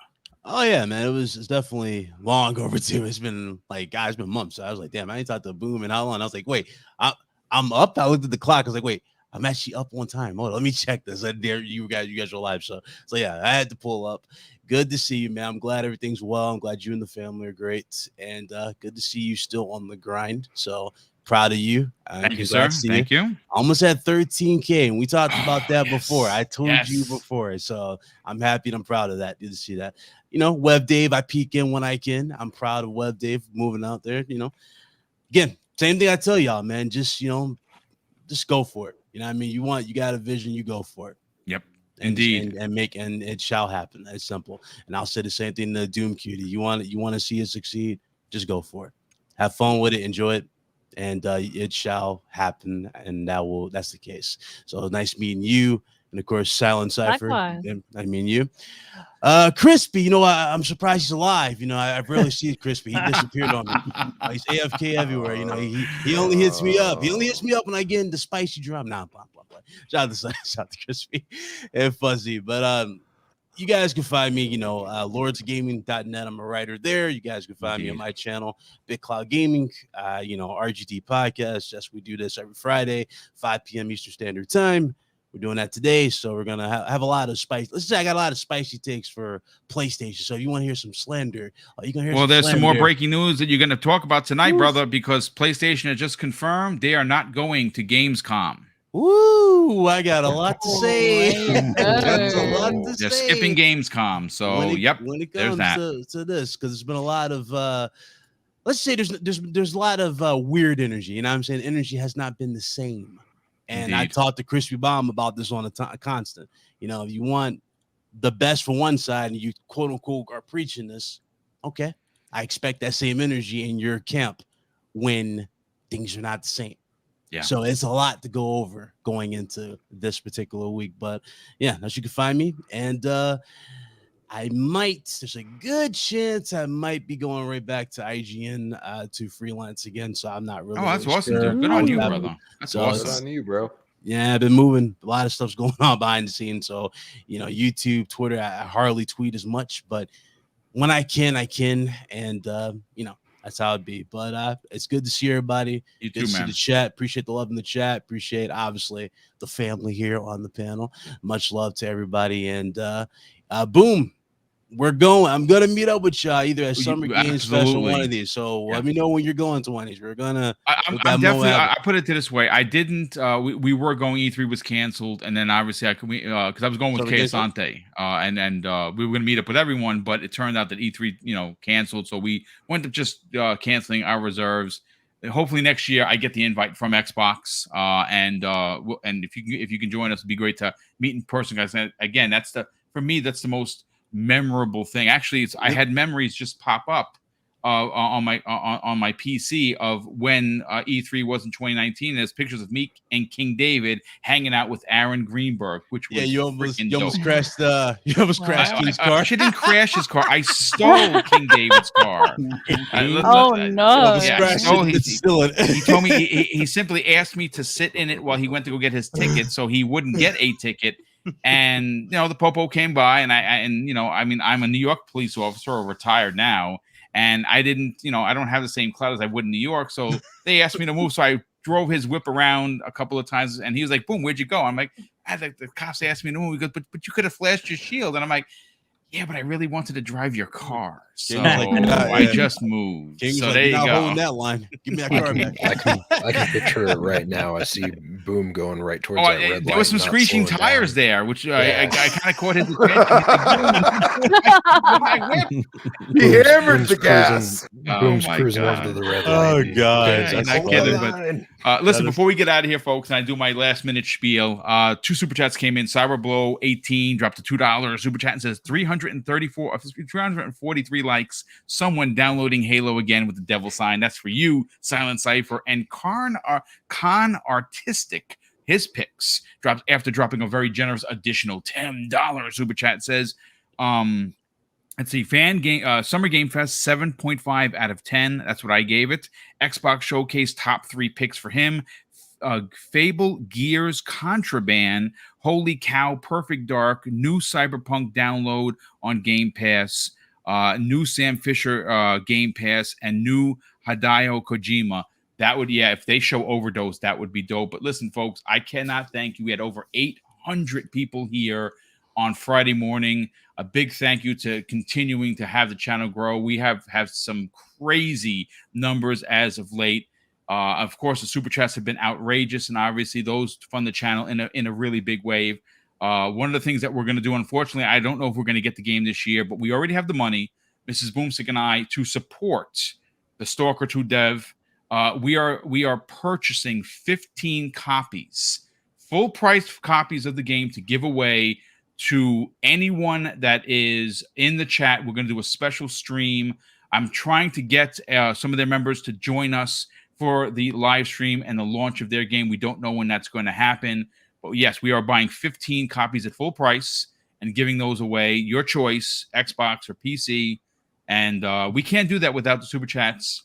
S7: Oh yeah, man, it's definitely long overdue. It's been months. So I was like, damn, I ain't talked to Boom in how long? I was like, wait, I'm up. I looked at the clock. I was like, wait, I'm actually up on time. Hold on, let me check this. And there you guys are live. So yeah, I had to pull up. Good to see you, man. I'm glad everything's well. I'm glad you and the family are great, and good to see you still on the grind. So proud of you.
S1: Thank you, sir. Thank you.
S7: Almost at 13K, and we talked about that before. I told you before, so I'm happy and I'm proud of that. Good to see that. Web Dave, I peek in when I can. I'm proud of Web Dave moving out there. Again, same thing I tell y'all, man. Just go for it. You know what I mean? You got a vision, you go for it.
S1: Yep.
S7: Indeed. And it shall happen. It's simple. And I'll say the same thing to Doom Cutie. You want to see it succeed, just go for it. Have fun with it, enjoy it, and it shall happen. And that's the case. So nice meeting you. And of course, Silent Cypher.
S2: Likewise.
S7: I mean you. Crispy, I'm surprised he's alive. I rarely see Crispy. He disappeared on me. He's AFK everywhere. He only hits me up. He only hits me up when I get into spicy drum. Nah, blah, blah, blah. Shout out to Crispy and Fuzzy. But you guys can find me, lordsgaming.net. I'm a writer there. You guys can find me on my channel, Big Cloud Gaming, RGT Podcast. Yes, we do this every Friday, 5 p.m. Eastern Standard Time. We're doing that today, so we're gonna have a lot of spice. Let's say I got a lot of spicy takes for PlayStation. So if you want to hear some slander, you can hear.
S1: Well, there's some more breaking news that you're going to talk about tonight, brother, because PlayStation has just confirmed they are not going to Gamescom.
S7: Woo! I got a lot to say.
S1: They're skipping Gamescom. So, when it
S7: comes to this, because there's been a lot of let's say there's a lot of weird energy. You know what I'm saying? Energy has not been the same. And
S1: Indeed.
S7: I talked to Crispy Bomb about this on a constant. If you want the best for one side and you quote unquote are preaching this, okay, I expect that same energy in your camp when things are not the same.
S1: Yeah.
S7: So it's a lot to go over going into this particular week. But yeah, as you can find me. And there's a good chance I might be going right back to IGN to freelance again. So I'm not really.
S1: Oh, that's
S7: really
S1: awesome,
S7: sure
S1: dude. Good on you, brother. That's awesome.
S5: Good on you, bro.
S7: Yeah, I've been moving. A lot of stuff's going on behind the scenes. So, YouTube, Twitter, I hardly tweet as much, but when I can. And, that's how it be. But it's good to see everybody.
S1: You
S7: good
S1: too,
S7: to
S1: man.
S7: see the chat. Appreciate the love in the chat. Appreciate, obviously, the family here on the panel. Much love to everybody. And boom. I'm gonna meet up with y'all either at Summer Games Fest or one of these. So let me know when you're going to one of these. We're gonna.
S1: I'm definitely. I put it this way. I didn't. We were going. E3 was canceled, and then obviously because I was going with Kay Asante, and we were gonna meet up with everyone, but it turned out that E3 canceled, so we went to just canceling our reserves. Hopefully next year I get the invite from Xbox, and if you can join us, it'd be great to meet in person, guys. And again, for me that's the most memorable thing. Actually, I had memories just pop up on my PC of when E3 was in 2019. There's pictures of me and King David hanging out with Aaron Greenberg, which was
S7: you almost crashed King's car.
S1: I didn't crash his car. I stole King David's car.
S2: No!
S1: He told me he simply asked me to sit in it while he went to go get his ticket, so he wouldn't get a ticket. And the popo came by, and I'm a New York police officer, retired now, and I didn't, I don't have the same clout as I would in New York, so they asked me to move, so I drove his whip around a couple of times, and he was like, "Boom, where'd you go?" I'm like, the cops asked me to move. He goes, but you could have flashed your shield, and I'm like, yeah, but I really wanted to drive your car, so I just moved.
S7: King's
S1: so there you go.
S7: Holding that line. Give me that car back.
S3: I can picture it right now. I see Boom going right towards that red light.
S1: There was some screeching tires there, which I kind of caught his attention.
S5: He hammered the gas.
S3: Boom's cruising over to the red light.
S7: Oh, God.
S1: You're not kidding, but listen, before we get out of here, folks, and I do my last minute spiel, 2 super chats came in. Cyberblow 18 dropped to $2 super chat and says 343 likes. Someone downloading Halo again with the devil sign. That's for you, Silent Cypher. And Con Artistic, his picks dropped after dropping a very generous additional $10 super chat. Says, let's see, Summer Game Fest 7.5 out of 10. That's what I gave it. Xbox Showcase top 3 picks for him. Fable, Gears, Contraband, Holy Cow, Perfect Dark, new Cyberpunk download on Game Pass, new Sam Fisher Game Pass, and new Hideo Kojima. That would, if they show Overdose, that would be dope. But listen, folks, I cannot thank you. We had over 800 people here on Friday morning. A big thank you to continuing to have the channel grow. We have some crazy numbers as of late. Of course, the super chats have been outrageous, and obviously those fund the channel in a really big wave. One of the things that we're going to do, unfortunately, I don't know if we're going to get the game this year, but we already have the money, Mrs. Boomstick and I, to support the Stalker 2 dev. We are purchasing 15 copies, full price copies of the game to give away to anyone that is in the chat. We're going to do a special stream. I'm trying to get some of their members to join us for the live stream and the launch of their game. We don't know when that's going to happen, but yes, we are buying 15 copies at full price and giving those away. Your choice, Xbox or PC. And we can't do that without the super chats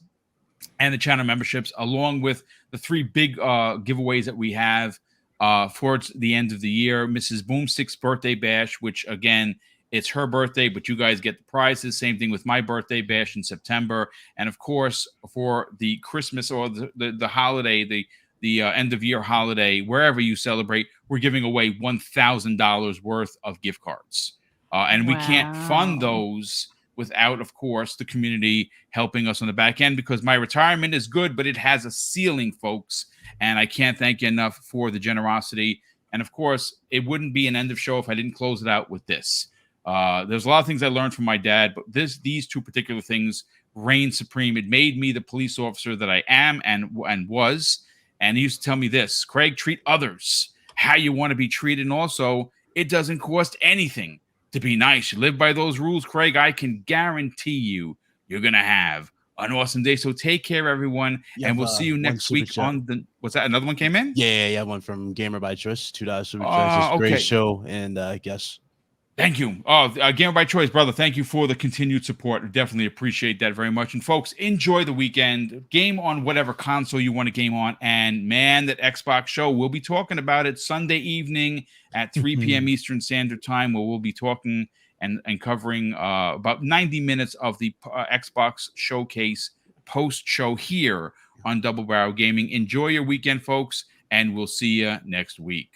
S1: and the channel memberships, along with the 3 big giveaways that we have towards the end of the year. Mrs. Boomstick's birthday bash, which again It's her birthday, but you guys get the prizes. Same thing with my birthday bash in September. And of course, for the Christmas or the holiday, the end of year holiday, wherever you celebrate, we're giving away $1,000 worth of gift cards. And we can't fund those without, of course, the community helping us on the back end, because my retirement is good, but it has a ceiling, folks. And I can't thank you enough for the generosity. And of course, it wouldn't be an end of show if I didn't close it out with this. There's a lot of things I learned from my dad, but these two particular things reign supreme. It made me the police officer that I am and was. And he used to tell me this: Craig, treat others how you want to be treated. And also, it doesn't cost anything to be nice. You live by those rules, Craig. I can guarantee you're going to have an awesome day. So take care, everyone. And we'll see you next week on the, what's that? Another one came in?
S7: Yeah. One from Gamer by Choice, $2 super chat. It's a great show. And I guess.
S1: Thank you. Gamer by Choice, brother. Thank you for the continued support. Definitely appreciate that very much. And folks, enjoy the weekend. Game on whatever console you want to game on. And man, that Xbox show, we'll be talking about it Sunday evening at 3 p.m. Eastern Standard Time, where we'll be talking and covering about 90 minutes of the Xbox showcase post-show here on Double Barrel Gaming. Enjoy your weekend, folks, and we'll see you next week.